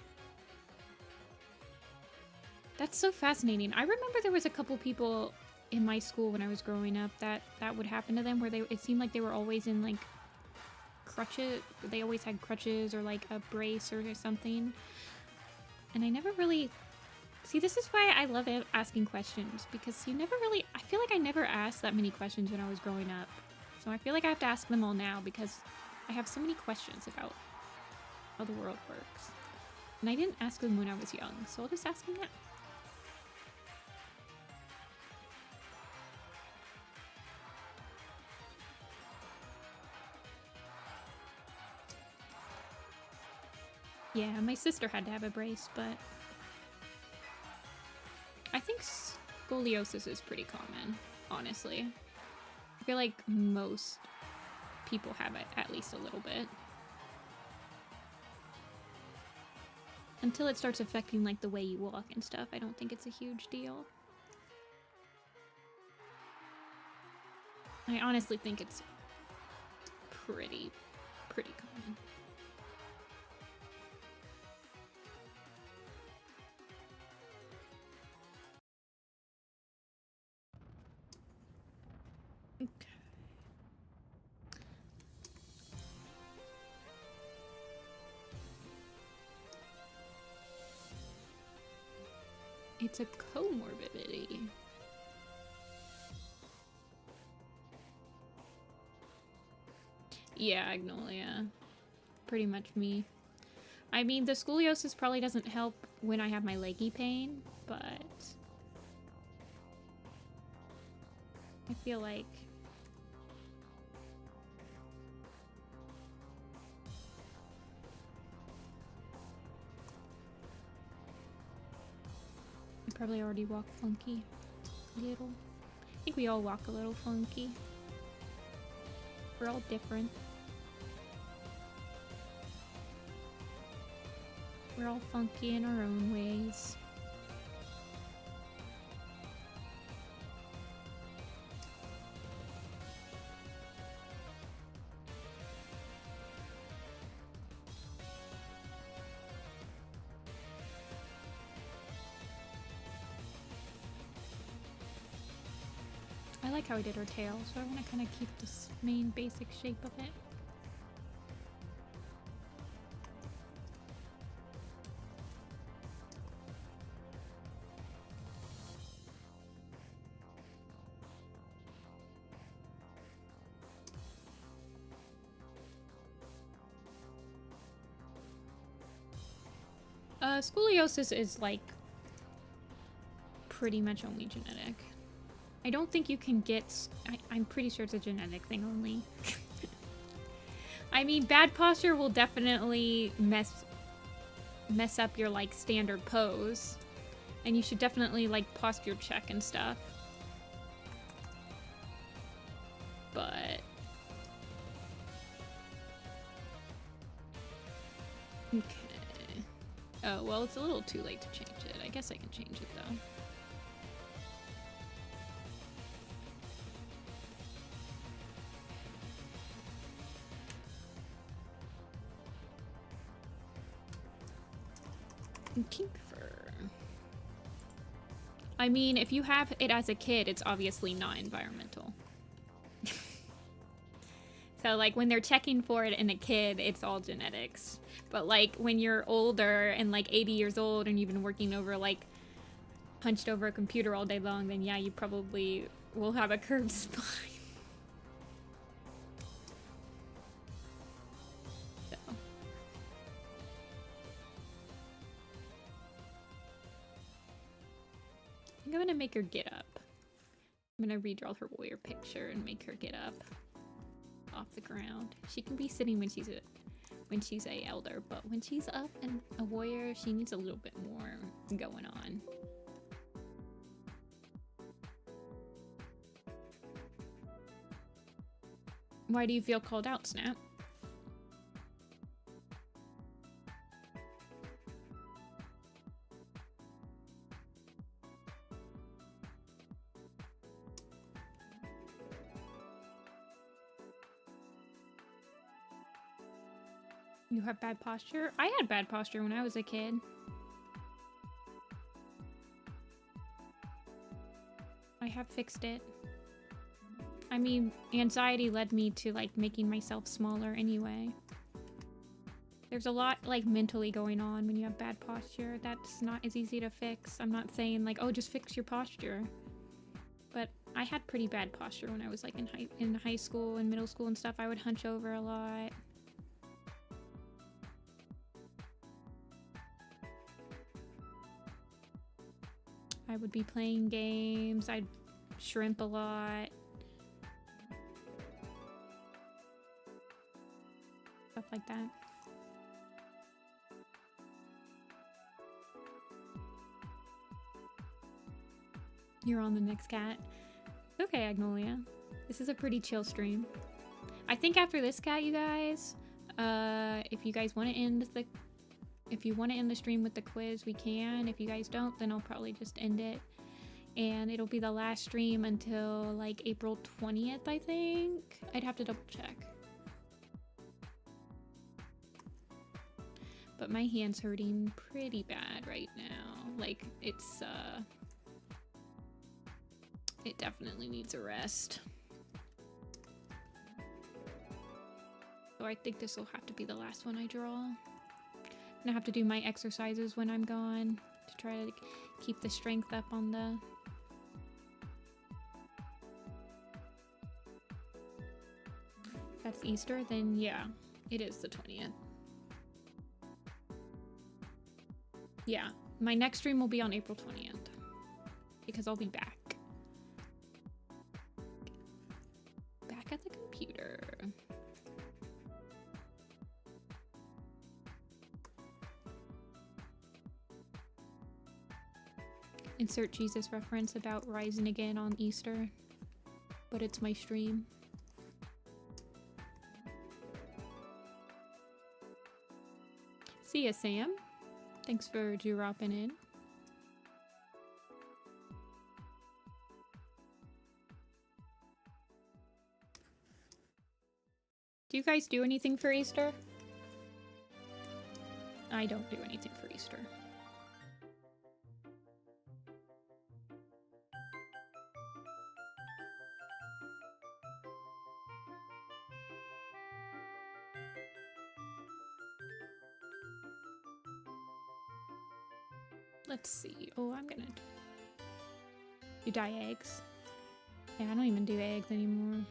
That's so fascinating. I remember there was a couple people in my school when I was growing up that would happen to them where it seemed like they were always in like crutches. They always had crutches or like a brace or something. And I never really... See, this is why I love asking questions because you never really... I feel like I never asked that many questions when I was growing up. So I feel like I have to ask them all now because I have so many questions about how the world works. And I didn't ask them when I was young, so I'll just ask them now. Yeah, my sister had to have a brace, but I think scoliosis is pretty common, honestly. I feel like most people have it at least a little bit. Until it starts affecting like the way you walk and stuff, I don't think it's a huge deal. I honestly think it's pretty common. Okay. It's a comorbidity. Yeah, Agnolia. Pretty much me. I mean, the scoliosis probably doesn't help when I have my leggy pain, but I feel like I probably already walk funky a little. I think we all walk a little funky. We're all different. We're all funky in our own ways. I like how I did her tail, so I want to kind of keep this main basic shape of it. Scoliosis is like pretty much only genetic. I don't think you can get... I'm pretty sure it's a genetic thing only. I mean, bad posture will definitely mess up your, like, standard pose. And you should definitely, like, posture check and stuff. But... okay. Oh, well, it's a little too late to change it. I guess I can change it, though. Kink fur. I mean, if you have it as a kid, it's obviously not environmental. So, like, when they're checking for it in a kid, it's all genetics. But, like, when you're older and, like, 80 years old and you've been working over, like, hunched over a computer all day long, then, yeah, you probably will have a curved spine. gonna make her get up. I'm gonna redraw her warrior picture and make her get up off the ground. She can be sitting when she's a elder, but when she's up and a warrior, she needs a little bit more going on. Why do you feel called out, Snap? You have bad posture? I had bad posture when I was a kid. I have fixed it. I mean, anxiety led me to like making myself smaller anyway. There's a lot like mentally going on when you have bad posture. That's not as easy to fix. I'm not saying like, oh, just fix your posture. But I had pretty bad posture when I was like in high school and middle school and stuff. I would hunch over a lot. I would be playing games. I'd shrimp a lot. Stuff like that. You're on the next cat. Okay, Agnolia. This is a pretty chill stream. I think after this cat, you guys, if you guys want to end the stream with the quiz, we can. If you guys don't, then I'll probably just end it. And it'll be the last stream until like April 20th, I think. I'd have to double check. But my hand's hurting pretty bad right now. Like it's it definitely needs a rest. So I think this will have to be the last one I draw. I'm gonna have to do my exercises when I'm gone to try to keep the strength up on the... That's Easter? Then yeah, it is the 20th. Yeah, my next stream will be on April 20th because I'll be back. Back at the computer. Insert Jesus reference about rising again on Easter, but it's my stream. See ya, Sam. Thanks for dropping in. Do you guys do anything for Easter? I don't do anything for Easter. Let's see. Oh, I'm gonna... You dye eggs? Yeah, I don't even do eggs anymore.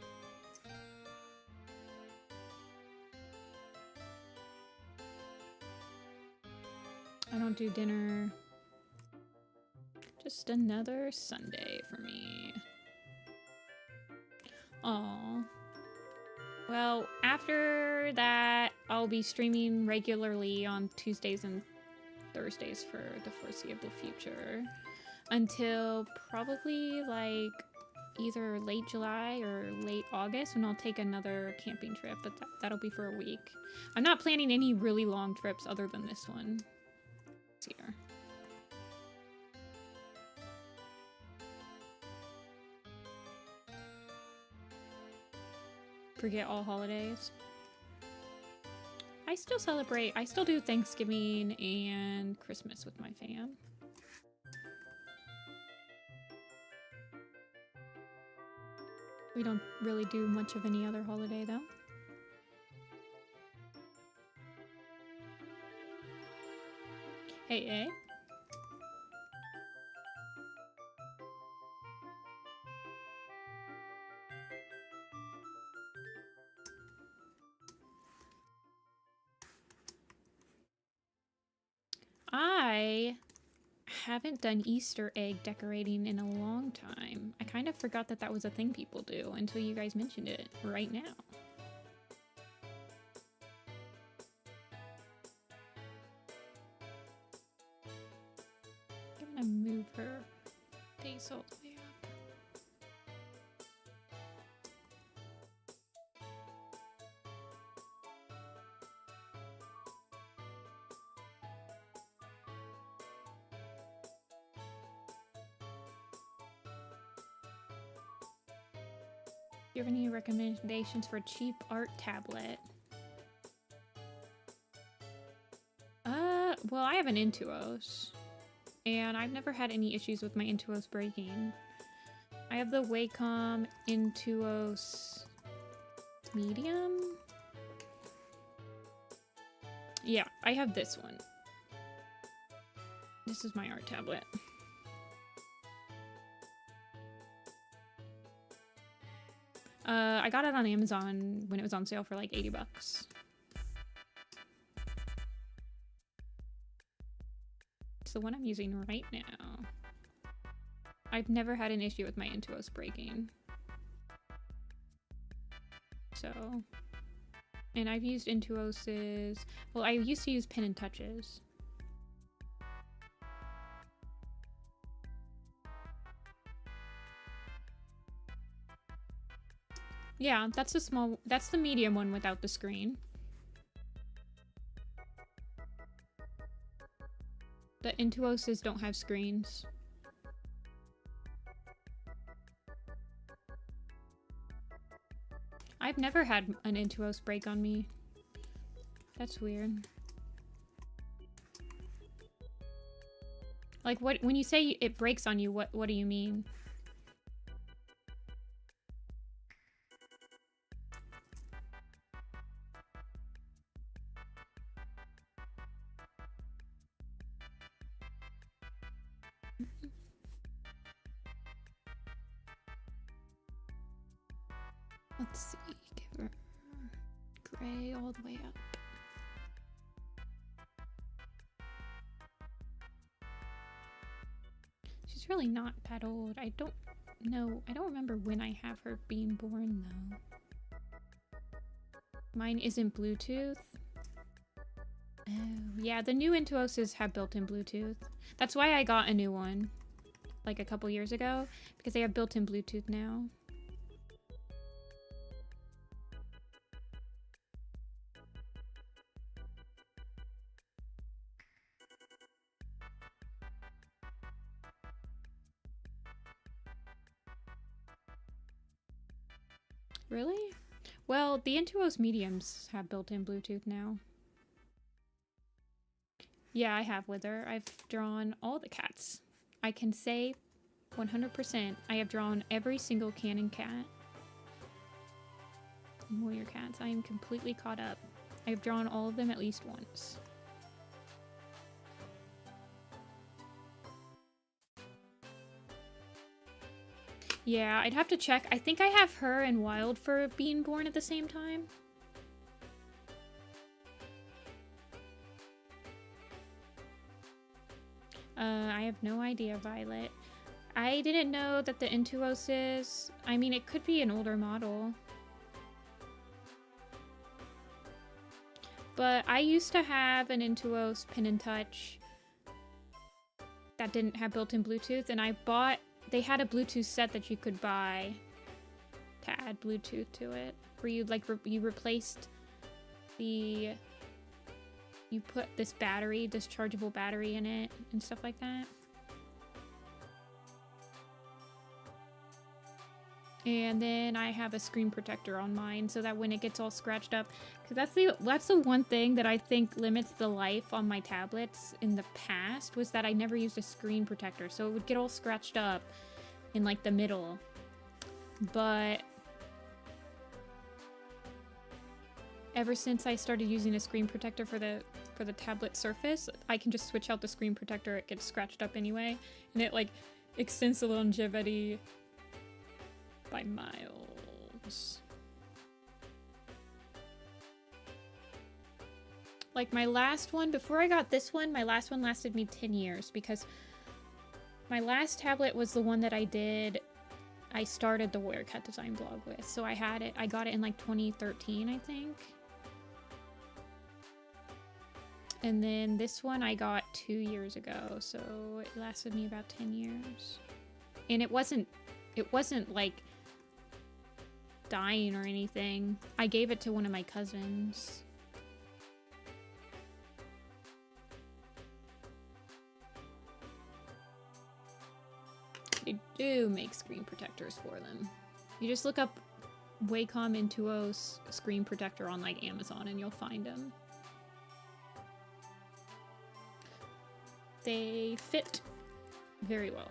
I don't do dinner. Just another Sunday for me. Aw. Well, after that, I'll be streaming regularly on Tuesdays and Thursdays for the foreseeable future until probably like either late July or late August when I'll take another camping trip, but that'll be for a week. I'm not planning any really long trips other than this one this year. Forget all holidays. I still celebrate. I still do Thanksgiving and Christmas with my fam. We don't really do much of any other holiday though. Hey, eh? I haven't done Easter egg decorating in a long time. I kind of forgot that that was a thing people do until you guys mentioned it right now. I'm gonna move her face all the way up. Do you have any recommendations for cheap art tablet? Well, I have an Intuos, and I've never had any issues with my Intuos breaking. I have the Wacom Intuos Medium. Yeah, I have this one. This is my art tablet. I got it on Amazon when it was on sale for like 80 bucks. It's the one I'm using right now. I've never had an issue with my Intuos breaking. So, and I've used Intuos's, well, I used to use Pen and Touches. Yeah, that's a small, that's the medium one without the screen. The Intuoses don't have screens. I've never had an Intuos break on me. That's weird. Like, what, when you say it breaks on you, what do you mean? Let's see, give her gray all the way up. She's really not that old. I don't know. I don't remember when I have her being born, though. Mine isn't Bluetooth. Oh, yeah, the new Intuoses have built-in Bluetooth. That's why I got a new one, like a couple years ago, because they have built-in Bluetooth now. Really? Well, the Intuos Mediums have built-in Bluetooth now. Yeah, I have with her. I've drawn all the cats. I can say 100% I have drawn every single canon cat. And warrior cats. I am completely caught up. I have drawn all of them at least once. Yeah, I'd have to check. I think I have her and Wildfur being born at the same time. I have no idea, Violet. I didn't know that the Intuoses... I mean, it could be an older model. But I used to have an Intuos Pin and Touch that didn't have built-in Bluetooth, and I bought... They had a Bluetooth set that you could buy to add Bluetooth to it, where you like you replaced the... You put this battery, this chargeable battery in it and stuff like that. And then I have a screen protector on mine so that when it gets all scratched up, because that's the one thing that I think limits the life on my tablets in the past, was that I never used a screen protector, so it would get all scratched up in like the middle. But ever since I started using a screen protector for the tablet surface, I can just switch out the screen protector. It gets scratched up anyway, and it like extends the longevity by miles. Like my last one, before I got this one, my last one lasted me 10 years because My last tablet was the one that I started the Warrior Cat Design blog with. So I got it in like 2013, I think. And then this one I got 2 years ago, so it lasted me about 10 years. And it wasn't like dying or anything. I gave it to one of my cousins. They do make screen protectors for them. You just look up Wacom Intuos screen protector on like Amazon and you'll find them. They fit very well.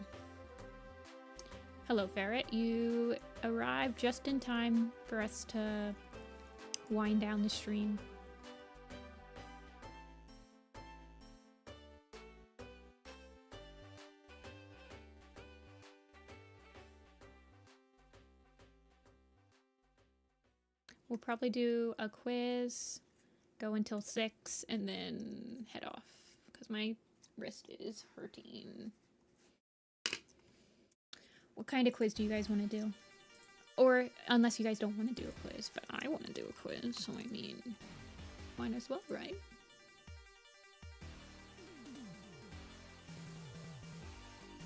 Hello, Ferret. You arrived just in time for us to wind down the stream. We'll probably do a quiz, go until 6, and then head off because my wrist is hurting. What kind of quiz do you guys want to do? Or unless you guys don't want to do a quiz, but I want to do a quiz, so I mean, might as well, right?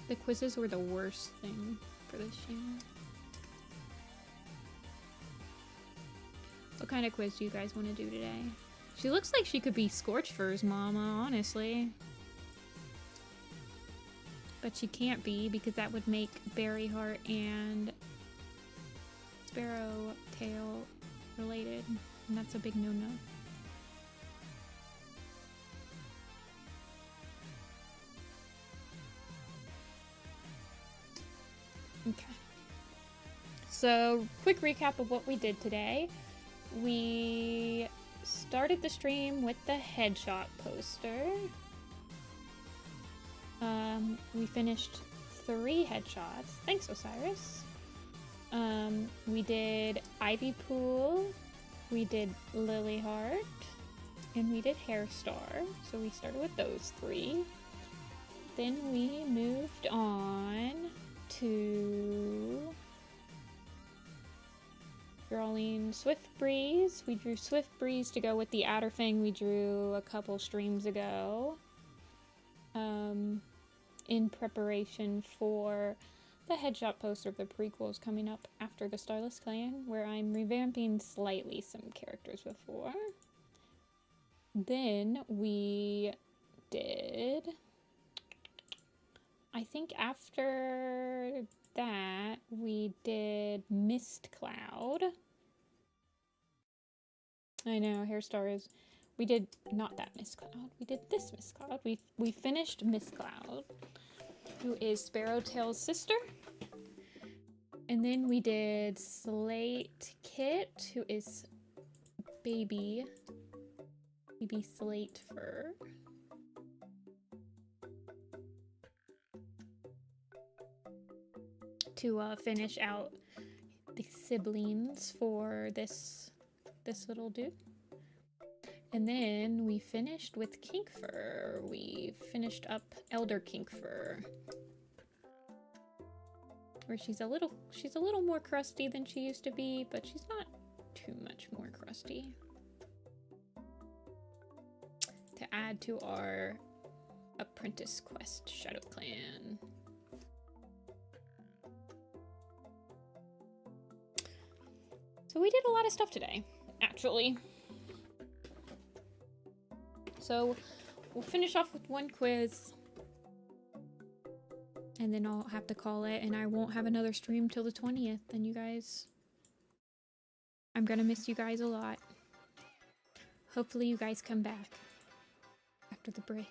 The quizzes were the worst thing for this channel. What kind of quiz do you guys want to do today? She looks like she could be Scorchfur's mama, honestly. But she can't be because that would make Berryheart and Sparrowtail related, and that's a big no-no. Okay. So, quick recap of what we did today. We started the stream with the headshot poster. We finished 3 headshots. Thanks, Osiris. We did Ivy Pool, we did Lilyheart, and we did Hairstar. So we started with those 3. Then we moved on to drawing Swift Breeze. We drew Swift Breeze to go with the Outer Fang we drew a couple streams ago. In preparation for the headshot poster of the prequels coming up after the Starless Clan, where I'm revamping slightly some characters before. Then we did, I think after that, we did Mist Cloud. I know, Hairstar is... We did not that Mist Cloud. We did this Mist Cloud. We finished Mist Cloud, who is Sparrowtail's sister. And then we did Slate Kit, who is baby Slate Fur. To finish out the siblings for this little dude. And then we finished with Kinkfur. We finished up Elder Kinkfur, where she's a little more crusty than she used to be, but she's not too much more crusty. To add to our apprentice quest, Shadow Clan. So we did a lot of stuff today, actually. So we'll finish off with one quiz, and then I'll have to call it, and I won't have another stream till the 20th. And you guys, I'm gonna miss you guys a lot. Hopefully you guys come back after the break.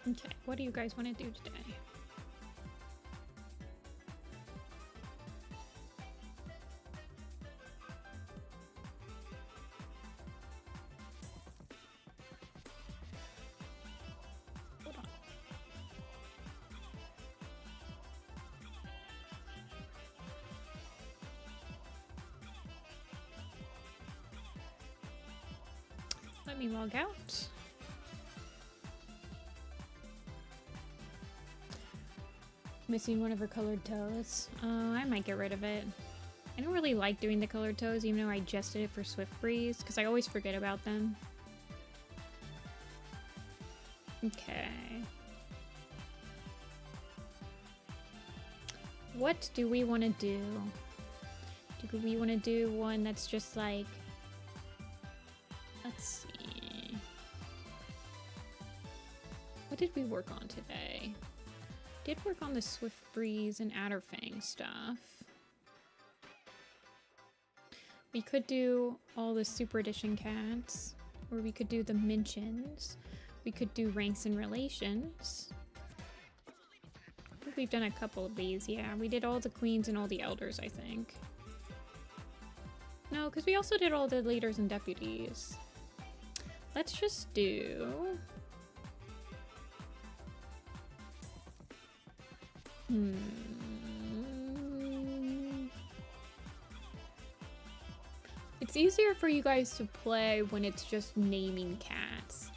Okay, what do you guys want to do today? Hold on. Let me log out. Missing one of her colored toes. Oh, I might get rid of it. I don't really like doing the colored toes, even though I just did it for Swift Breeze, because I always forget about them. Okay. What do we want to do? Do we want to do one that's just like... Let's see. What did we work on today? Did work on the Swift Breeze and Adderfang stuff. We could do all the Super Edition cats, or we could do the mentions. We could do ranks and relations. I think we've done a couple of these. Yeah, we did all the queens and all the elders, I think. No, because we also did all the leaders and deputies. Let's just do... It's easier for you guys to play when it's just naming cats.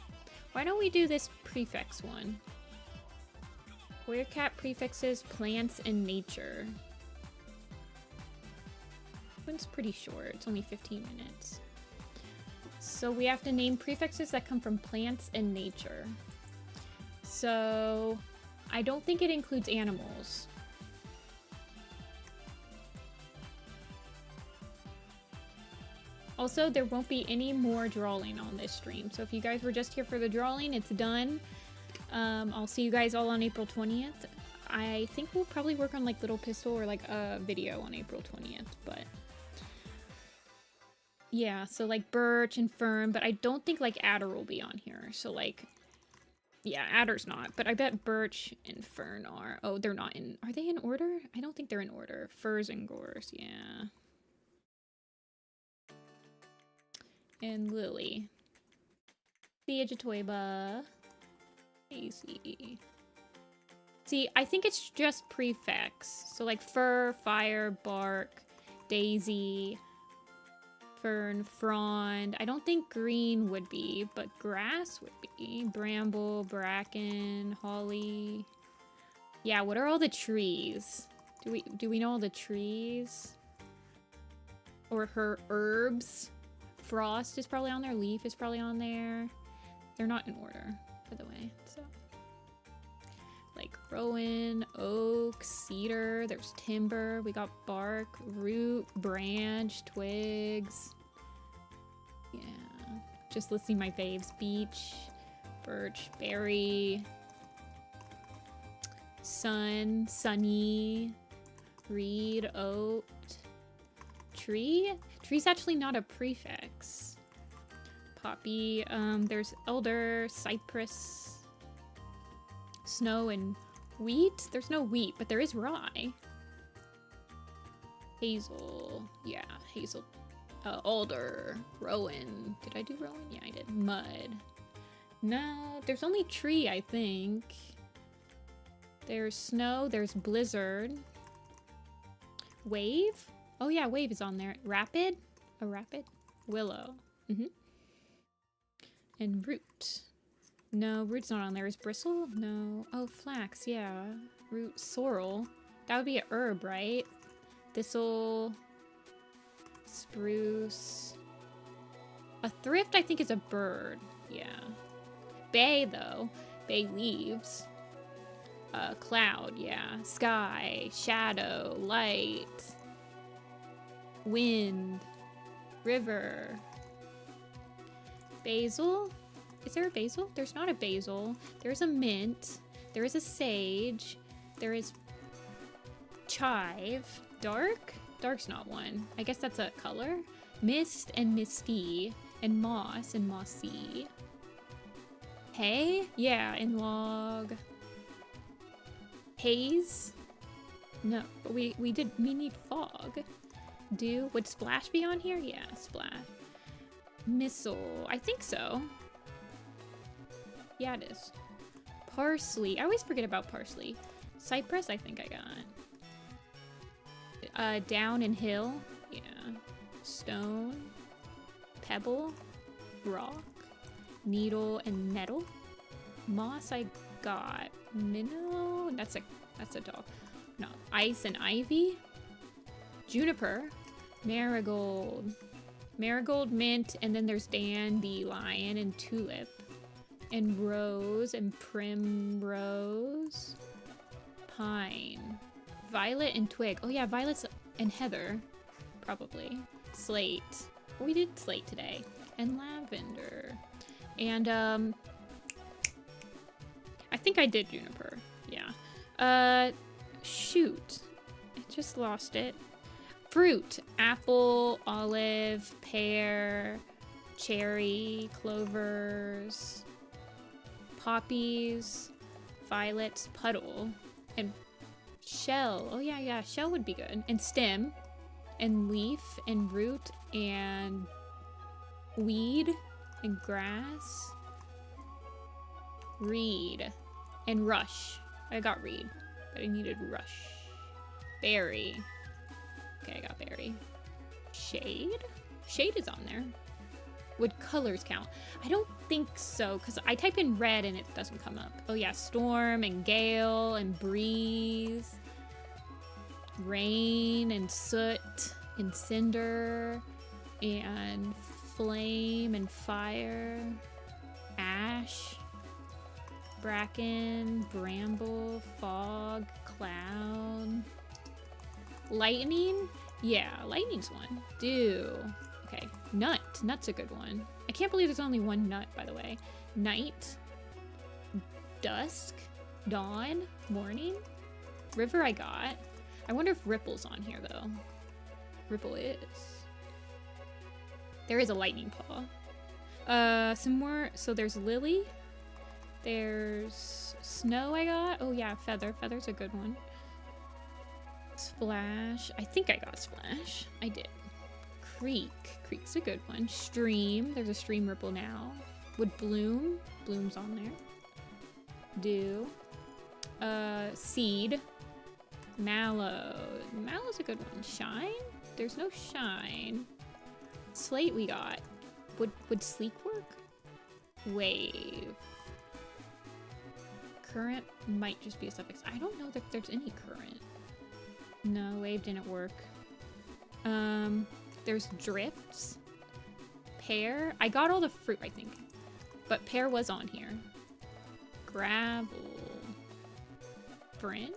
Why don't we do this prefix one? Where cat prefixes plants and nature. One's pretty short, it's only 15 minutes. So we have to name prefixes that come from plants and nature. So I don't think it includes animals. Also, there won't be any more drawing on this stream. So if you guys were just here for the drawing, it's done. I'll see you guys all on April 20th. I think we'll probably work on like Little Pistol or like a video on April 20th, but... Yeah, so like Birch and Fern, but I don't think like Adder will be on here. So like... Yeah, Adder's not, but I bet Birch and Fern are. Oh, they're not in... Are they in order? I don't think they're in order. Furs and Gores, yeah. And Lily. Theagitoiba. Daisy. See, I think it's just prefix. So like Fur, Fire, Bark, Daisy, Fern, Frond. I don't think green would be, but grass would be. Bramble, Bracken, Holly. Yeah, what are all the trees? Do we know all the trees? Or her herbs? Frost is probably on there. Leaf is probably on there. They're not in order, by the way. So, like rowan, oak, cedar. There's timber. We got bark, root, branch, twigs. Yeah, just listing my faves: beech, birch, berry, sun, sunny, reed, oat, tree. Tree's actually not a prefix. Poppy, there's elder, cypress, snow, and wheat. There's no wheat, but there is rye. Hazel, yeah, hazel. Alder, rowan. Did I do rowan? Yeah, I did. Mud. No, there's only tree, I think. There's snow, there's blizzard. Wave? Oh yeah, wave is on there. Rapid? A rapid? Willow. And root. No, root's not on there. Is bristle? No. Oh, flax, yeah. Root, sorrel. That would be a herb, right? Thistle. Spruce. A thrift, I think, is a bird. Yeah. Bay, though. Bay leaves. Cloud, yeah. Sky. Shadow. Light. Wind. River. Basil? Is there a basil? There's not a basil. There's a mint. There is a sage. There is chive. Dark? Dark's not one. I guess that's a color. Mist and misty. And moss and mossy. Hay? Yeah, and log. Haze? No, but we need fog. Dew? Would splash be on here? Yeah, splash. Missile. I think so. Yeah, it is. Parsley. I always forget about parsley. Cypress, I think I got. Down and hill. Yeah. Stone. Pebble. Rock. Needle and nettle. Moss I got. Minnow. That's a dog. No. Ice and ivy. Juniper. Marigold. Marigold, mint, and then there's dandelion and tulip. And rose and primrose. Pine. Violet and twig. Oh yeah, violets and heather. Probably. Slate. We did slate today. And lavender. And I think I did juniper. Yeah. Shoot. I just lost it. Fruit. Apple, olive, pear, cherry, clovers, poppies, violets, puddle, and shell. Oh yeah, yeah, shell would be good. And stem, and leaf, and root, and weed, and grass, reed, and rush. I got reed, but I needed rush. Berry. Okay, I got berry. Shade? Shade is on there. Would colors count? I don't think so, because I type in red and it doesn't come up. Oh yeah, storm and gale and breeze. Rain and soot and cinder and flame and fire. Ash. Bracken, bramble, fog, cloud. Lightning? Yeah, lightning's one. Dew. Okay, nut. Nut's a good one. I can't believe there's only one nut, by the way. Night. Dusk. Dawn. Morning. River I got. I wonder if Ripple's on here, though. Ripple is. There is a lightning paw. Some more. So there's lily. There's snow I got. Oh yeah, feather. Feather's a good one. Splash. I think I got splash. I did. Creek. Creek's a good one. Stream. There's a stream ripple now. Would bloom. Bloom's on there. Dew. Seed. Mallow. Mallow's a good one. Shine? There's no shine. Slate we got. Would sleek work? Wave. Current might just be a suffix. I don't know that there's any current. No, wave didn't work. There's drifts. Pear. I got all the fruit, I think. But pear was on here. Gravel. Fringe.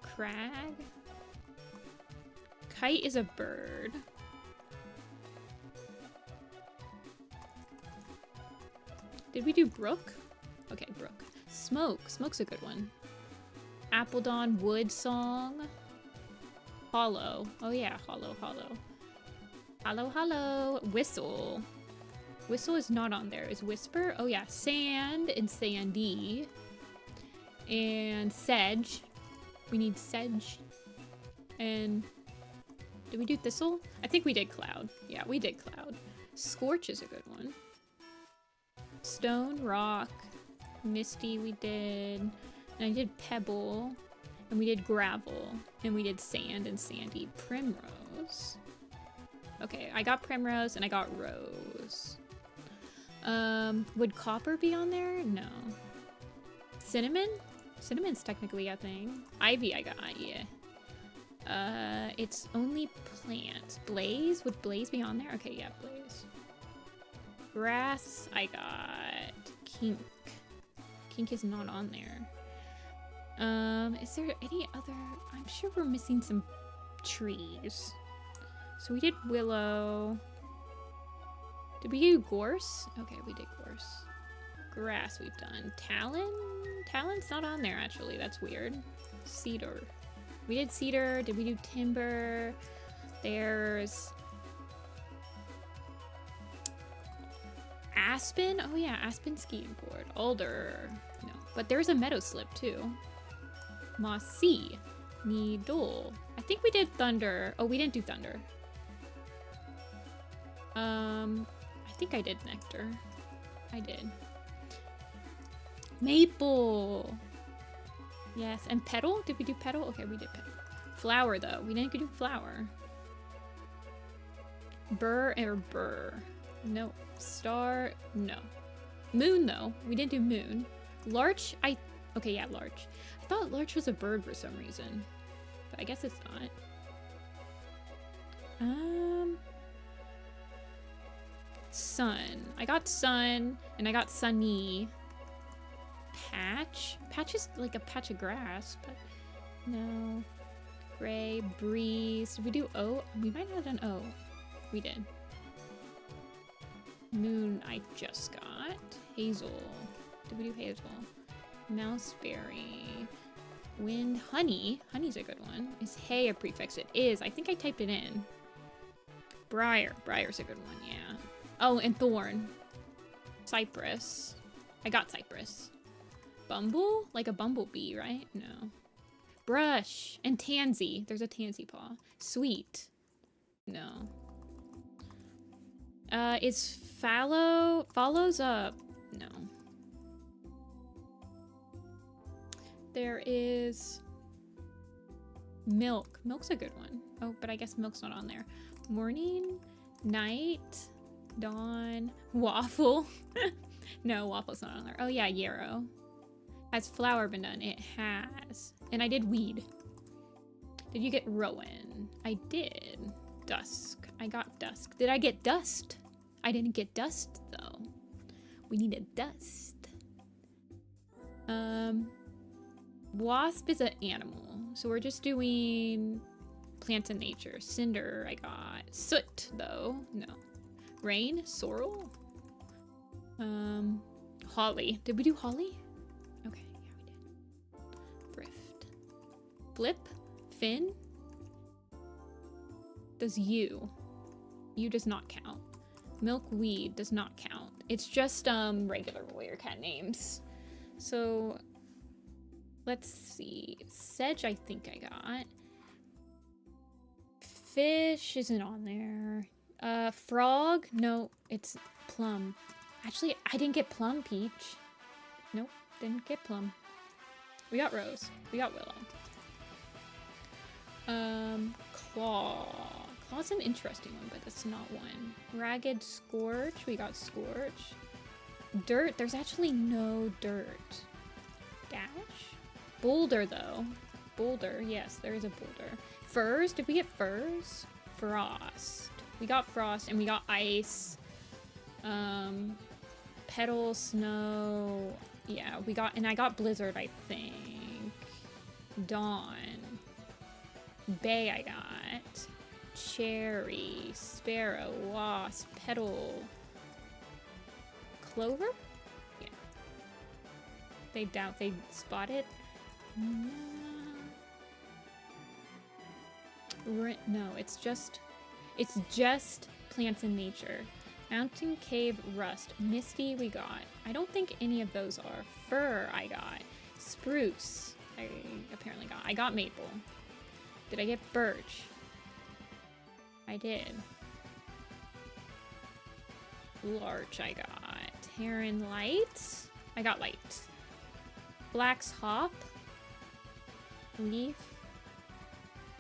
Crag. Kite is a bird. Did we do brook? Okay, brook. Smoke. Smoke's a good one. Apple Dawn, Wood Song. Hollow. Oh yeah, hollow, hollow. Hollow, hollow. Whistle. Whistle is not on there. Is whisper? Oh yeah, sand and sandy. And sedge. We need sedge. And did we do thistle? I think we did cloud. Yeah, we did cloud. Scorch is a good one. Stone, rock. Misty we did. And I did pebble. And we did gravel. And we did sand and sandy. Primrose. Okay, I got primrose and I got rose. Would copper be on there? No. Cinnamon? Cinnamon's technically a thing. Ivy I got, yeah. It's only plants. Blaze? Would blaze be on there? Okay, yeah, blaze. Grass I got. Kink. Kink is not on there. Is there any other? I'm sure we're missing some trees. So we did willow. Did we do gorse? Okay, we did gorse. Grass we've done. Talon? Talon's not on there actually. That's weird. Cedar. We did cedar. Did we do timber? There's aspen. Oh yeah, aspen skiing board. Alder. No, but there's a meadow slip too. Mossy. Needle. I think we did thunder. Oh, we didn't do thunder. I think I did nectar. I did. Maple. Yes, and petal? Did we do petal? Okay, we did petal. Flower though. We didn't do flower. Burr or burr. No. Star, no. Moon, though. We didn't do moon. Larch, okay, yeah, larch. I thought larch was a bird for some reason, but I guess it's not. Sun. I got sun, and I got sunny. Patch? Patch is like a patch of grass, but no. Gray, breeze. Did we do O? We might have done O. We did. Moon, I just got. Hazel. Did we do hazel? Mouseberry. Wind, honey. Honey's a good one. Is hay a prefix? It is. I think I typed it in. Briar. Briar's a good one, yeah. Oh, and thorn. Cypress. I got cypress. Bumble? Like a bumblebee, right? No. Brush. And tansy. There's a tansy paw. Sweet. No. Is fallow? Follows up. No. There is milk. Milk's a good one. Oh, but I guess milk's not on there. Morning, night, dawn, waffle. No, waffle's not on there. Oh yeah, yarrow. Has flower been done? It has. And I did weed. Did you get rowan? I did. Dusk. I got dusk. Did I get dust? I didn't get dust though. We needed dust. Wasp is an animal. So we're just doing plants in nature. Cinder, I got. Soot though. No. Rain, sorrel. Holly. Did we do holly? Okay, yeah, we did. Thrift. Flip. Fin. Does you. You does not count. Milkweed does not count. It's just regular warrior cat names. So let's see. Sedge I think I got. Fish isn't on there. Frog? No, it's plum. Actually, I didn't get plum, Peach. Nope, didn't get plum. We got rose. We got willow. Claw. Claw's an interesting one, but that's not one. Ragged Scorch. We got Scorch. Dirt. There's actually no dirt. Dash? Boulder, though. Boulder. Yes, there is a boulder. Furs. Did we get furs? Frost. We got frost, and we got ice. Petal, snow. Yeah, we got, and I got blizzard, I think. Dawn. Bay I got. Cherry. Sparrow. Wasp. Petal. Clover? Yeah. They doubt they spotted. No, it's just plants in nature. Mountain Cave Rust. Misty we got. I don't think any of those are. Fir I got. Spruce I apparently got. I got maple. Did I get birch? I did. Larch I got. Heron light. I got light. Flax hop. Leaf.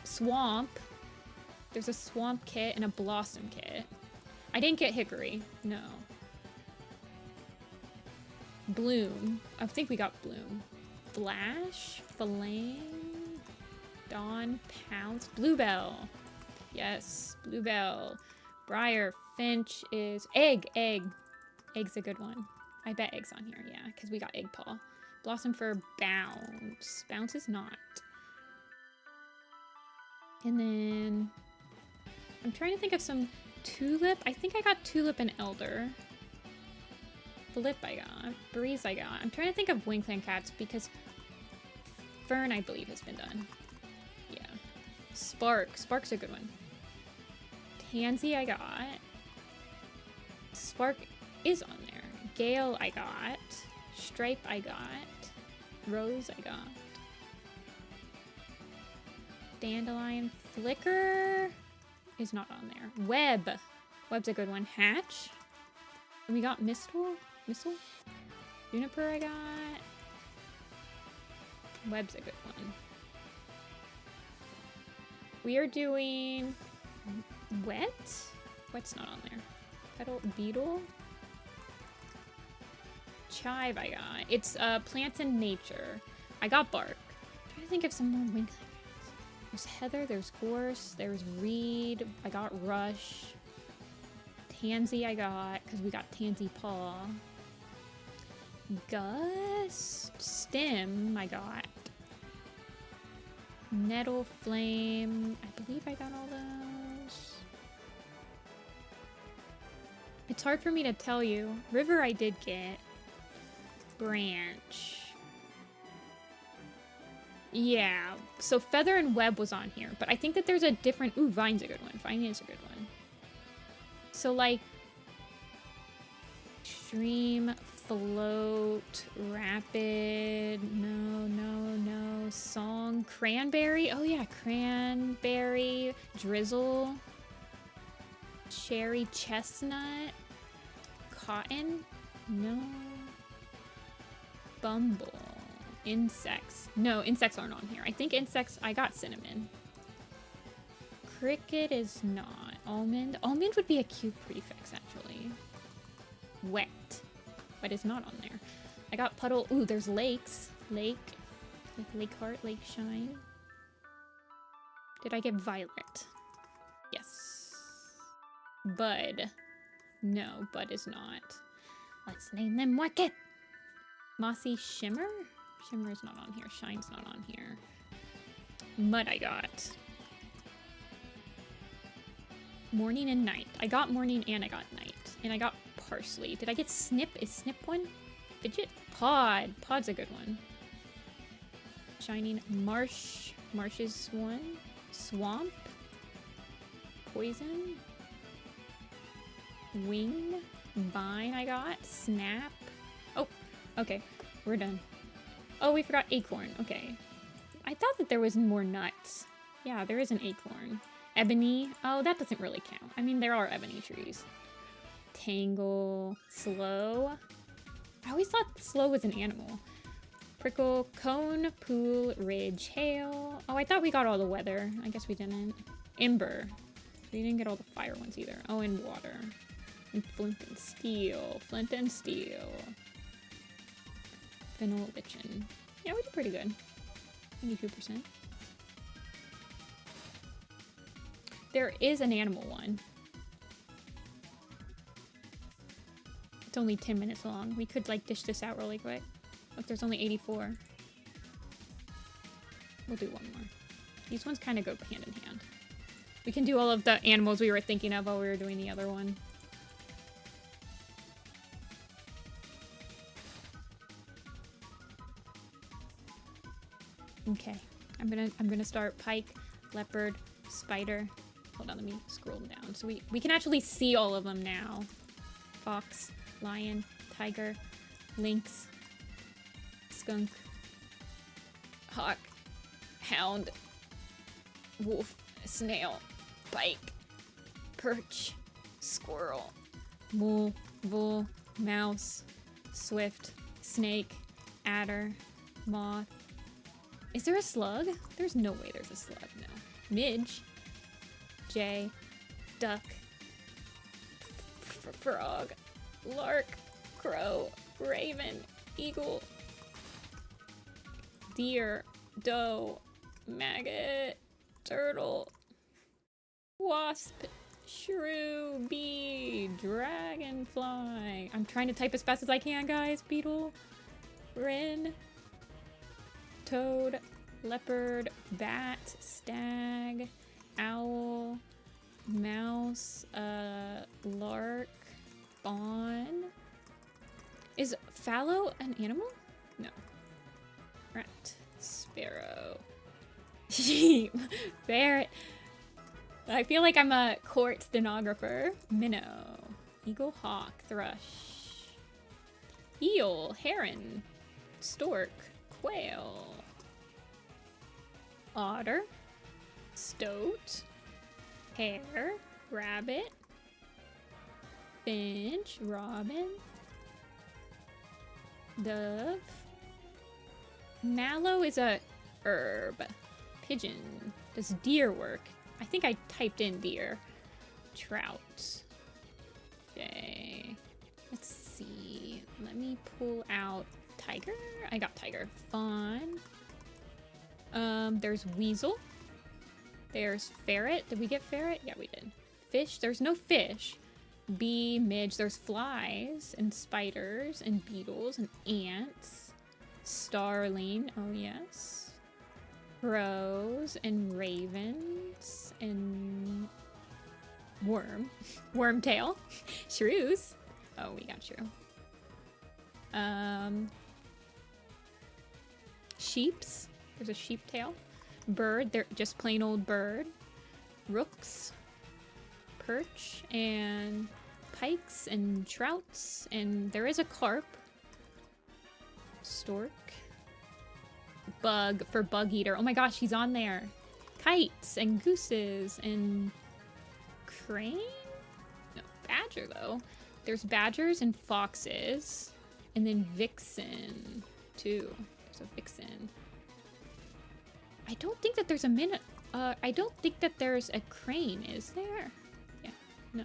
Swamp. There's a swamp kit and a blossom kit. I didn't get hickory. No. Bloom. I think we got bloom. Flash. Falang. Dawn. Pounce. Bluebell. Yes. Bluebell. Briar. Finch is... Egg. Egg. Egg's a good one. I bet egg's on here. Yeah, because we got egg paw. Blossom for bounce. Bounce is not. And then... I'm trying to think of some... Tulip? I think I got tulip and elder. Flip I got. Breeze I got. I'm trying to think of wingclan cats because fern I believe has been done. Yeah. Spark. Spark's a good one. Tansy I got. Spark is on there. Gale I got. Stripe I got. Rose I got. Dandelion. Flicker is not on there. Web. Web's a good one. Hatch. And we got Mistle. Mistle? Juniper I got. Web's a good one. We are doing Wet? Wet's not on there. Petal beetle. Chive I got. It's plants in nature. I got bark. I'm trying to think of some more wing. There's heather, there's gorse, there's reed. I got rush. Tansy I got, because we got tansy paw. Gust. Stem I got. Nettle flame. I believe I got all those. It's hard for me to tell you. River I did get. Branch. Yeah, so feather and web was on here, but I think that there's a different... Ooh, vine's a good one. Vine is a good one. So, like... Stream, float, rapid... No. Song, cranberry. Oh, yeah, cranberry. Drizzle. Cherry chestnut. Cotton. No. Bumble. Insects. No, insects aren't on here. I think insects... I got cinnamon. Cricket is not. Almond. Almond would be a cute prefix, actually. Wet. But it's not on there. I got puddle. Ooh, there's lakes. Lake. Like Lake Heart, Lake Shine. Did I get violet? Yes. Bud. No, bud is not. Let's name them Wicked. Mossy Shimmer? Shimmer's not on here. Shine's not on here. Mud I got. Morning and night. I got morning and I got night. And I got parsley. Did I get snip? Is snip one? Fidget? Pod. Pod's a good one. Shining. Marsh. Marsh is one. Swamp. Poison. Wing. Vine I got. Snap. Oh, okay. We're done. Oh, we forgot acorn. Okay. I thought that there was more nuts. Yeah, there is an acorn. Ebony. Oh, that doesn't really count. I mean, there are ebony trees. Tangle. Slow. I always thought slow was an animal. Prickle. Cone. Pool. Ridge. Hail. Oh, I thought we got all the weather. I guess we didn't. Ember. We didn't get all the fire ones either. Oh, and water. And flint and steel. Flint and steel. Vanilla Bitchin. Yeah, we did pretty good. 92%. There is an animal one. It's only 10 minutes long. We could, like, dish this out really quick. Look, there's only 84. We'll do one more. These ones kind of go hand in hand. We can do all of the animals we were thinking of while we were doing the other one. Okay, I'm gonna start pike, leopard, spider. Hold on, let me scroll down so we can actually see all of them now. Fox, lion, tiger, lynx, skunk, hawk, hound, wolf, snail, pike, perch, squirrel, mole, bull, mouse, swift, snake, adder, moth. Is there a slug? There's no way there's a slug, no. Midge. Jay. Duck. Frog. Lark. Crow. Raven. Eagle. Deer. Doe. Maggot. Turtle. Wasp. Shrew. Bee. Dragonfly. I'm trying to type as fast as I can, guys. Beetle. Wren. Toad, leopard, bat, stag, owl, mouse, lark, fawn. Is fallow an animal? No. Rat, sparrow, sheep, ferret. I feel like I'm a court stenographer. Minnow, eagle, hawk, thrush, eel, heron, stork, quail, otter, stoat, hare, rabbit, finch, robin, dove. Mallow is a herb. Pigeon. Does deer work? I think I typed in deer. Trout. Jay. me pull out tiger. I got tiger. Fun. There's weasel. There's ferret. Did we get ferret? Yeah, we did. Fish. There's no fish. Bee, midge. There's flies and spiders and beetles and ants. Starling. Oh, yes. Crows and ravens and wormtail. Shrews. Oh, we got shrew. Sheeps. There's a sheep tail. Bird. They're just plain old bird. Rooks. Perch and pikes and trouts, and there is a carp. Stork. Bug for bug eater. Oh my gosh, he's on there. Kites and gooses and crane? No, badger though. There's badgers and foxes, and then vixen too. There's a vixen. I don't think that there's a I don't think that there's a crane, is there? Yeah, no.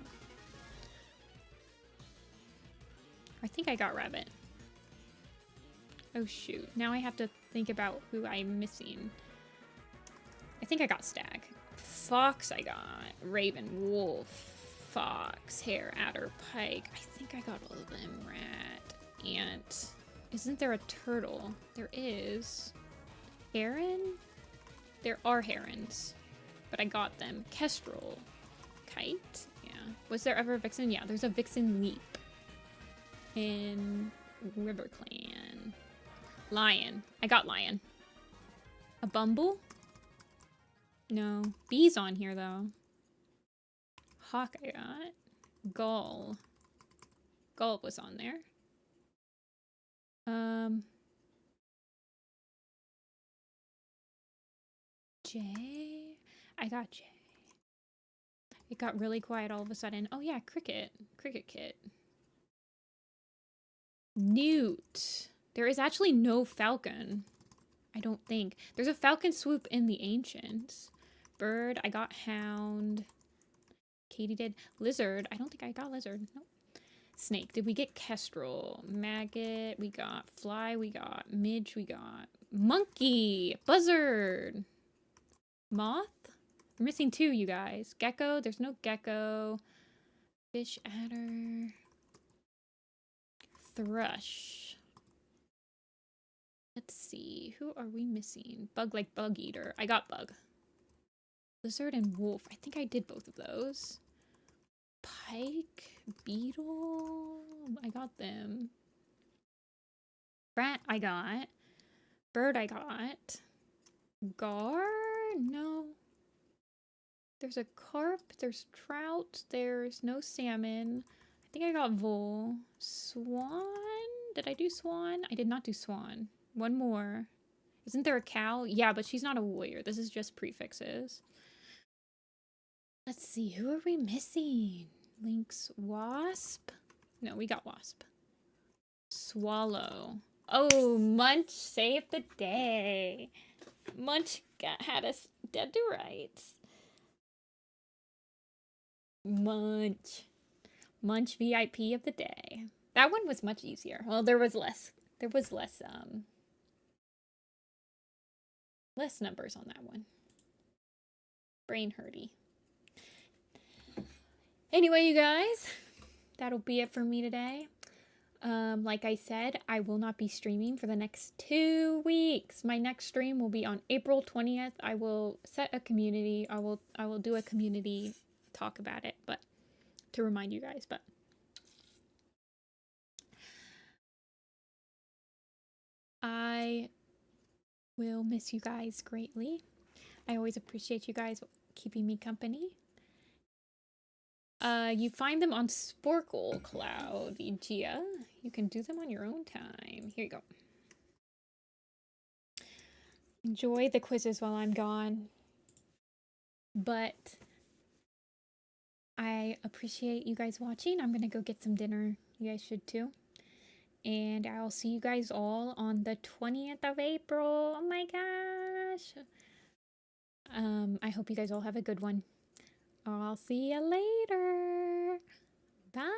I think I got rabbit. Oh shoot, now I have to think about who I'm missing. I think I got stag. Fox I got. Raven, wolf, fox, hare, adder, pike. I think I got all of them. Rat, ant. Isn't there a turtle? There is. Heron? There are herons, but I got them. Kestrel. Kite? Yeah. Was there ever a vixen? Yeah, there's a vixen leap. In River Clan. Lion. I got lion. A bumble? No. Bee's on here, though. Hawk I got. Gull. Gull was on there. Jay? I got Jay. It got really quiet all of a sudden. Oh yeah, cricket. Cricket kit. Newt. There is actually no falcon. I don't think. There's a falcon swoop in the ancients. Bird. I got hound. Katie did. Lizard. I don't think I got lizard. Nope. Snake. Did we get kestrel? Maggot. We got fly. We got midge. We got monkey. Buzzard. Moth? We're missing two, you guys. Gecko. There's no gecko. Fish adder. Thrush. Let's see. Who are we missing? Bug like bug eater. I got bug. Lizard and wolf. I think I did both of those. Pike. Beetle. I got them. Rat I got. Bird I got. Gar? No. There's a carp. There's trout. There's no salmon. I think I got vole. Swan? Did I do swan? I did not do swan. One more. Isn't there a cow? Yeah, but she's not a warrior. This is just prefixes. Let's see. Who are we missing? Lynx. Wasp? No, we got wasp. Swallow. Oh, Munch saved the day. Munch had us dead to rights. Munch. Munch VIP of the day. That one was much easier. Well, there was less numbers on that one. Brain hurty. Anyway, you guys, that'll be it for me today. Like I said, I will not be streaming for the next 2 weeks. My next stream will be on April 20th. I will set a community. I will do a community talk about it, but to remind you guys, but I will miss you guys greatly. I always appreciate you guys keeping me company. You find them on Sporkle Cloud, Gia. You can do them on your own time. Here you go. Enjoy the quizzes while I'm gone. But I appreciate you guys watching. I'm gonna go get some dinner. You guys should too. And I'll see you guys all on the 20th of April. Oh my gosh. I hope you guys all have a good one. I'll see you later. Bye.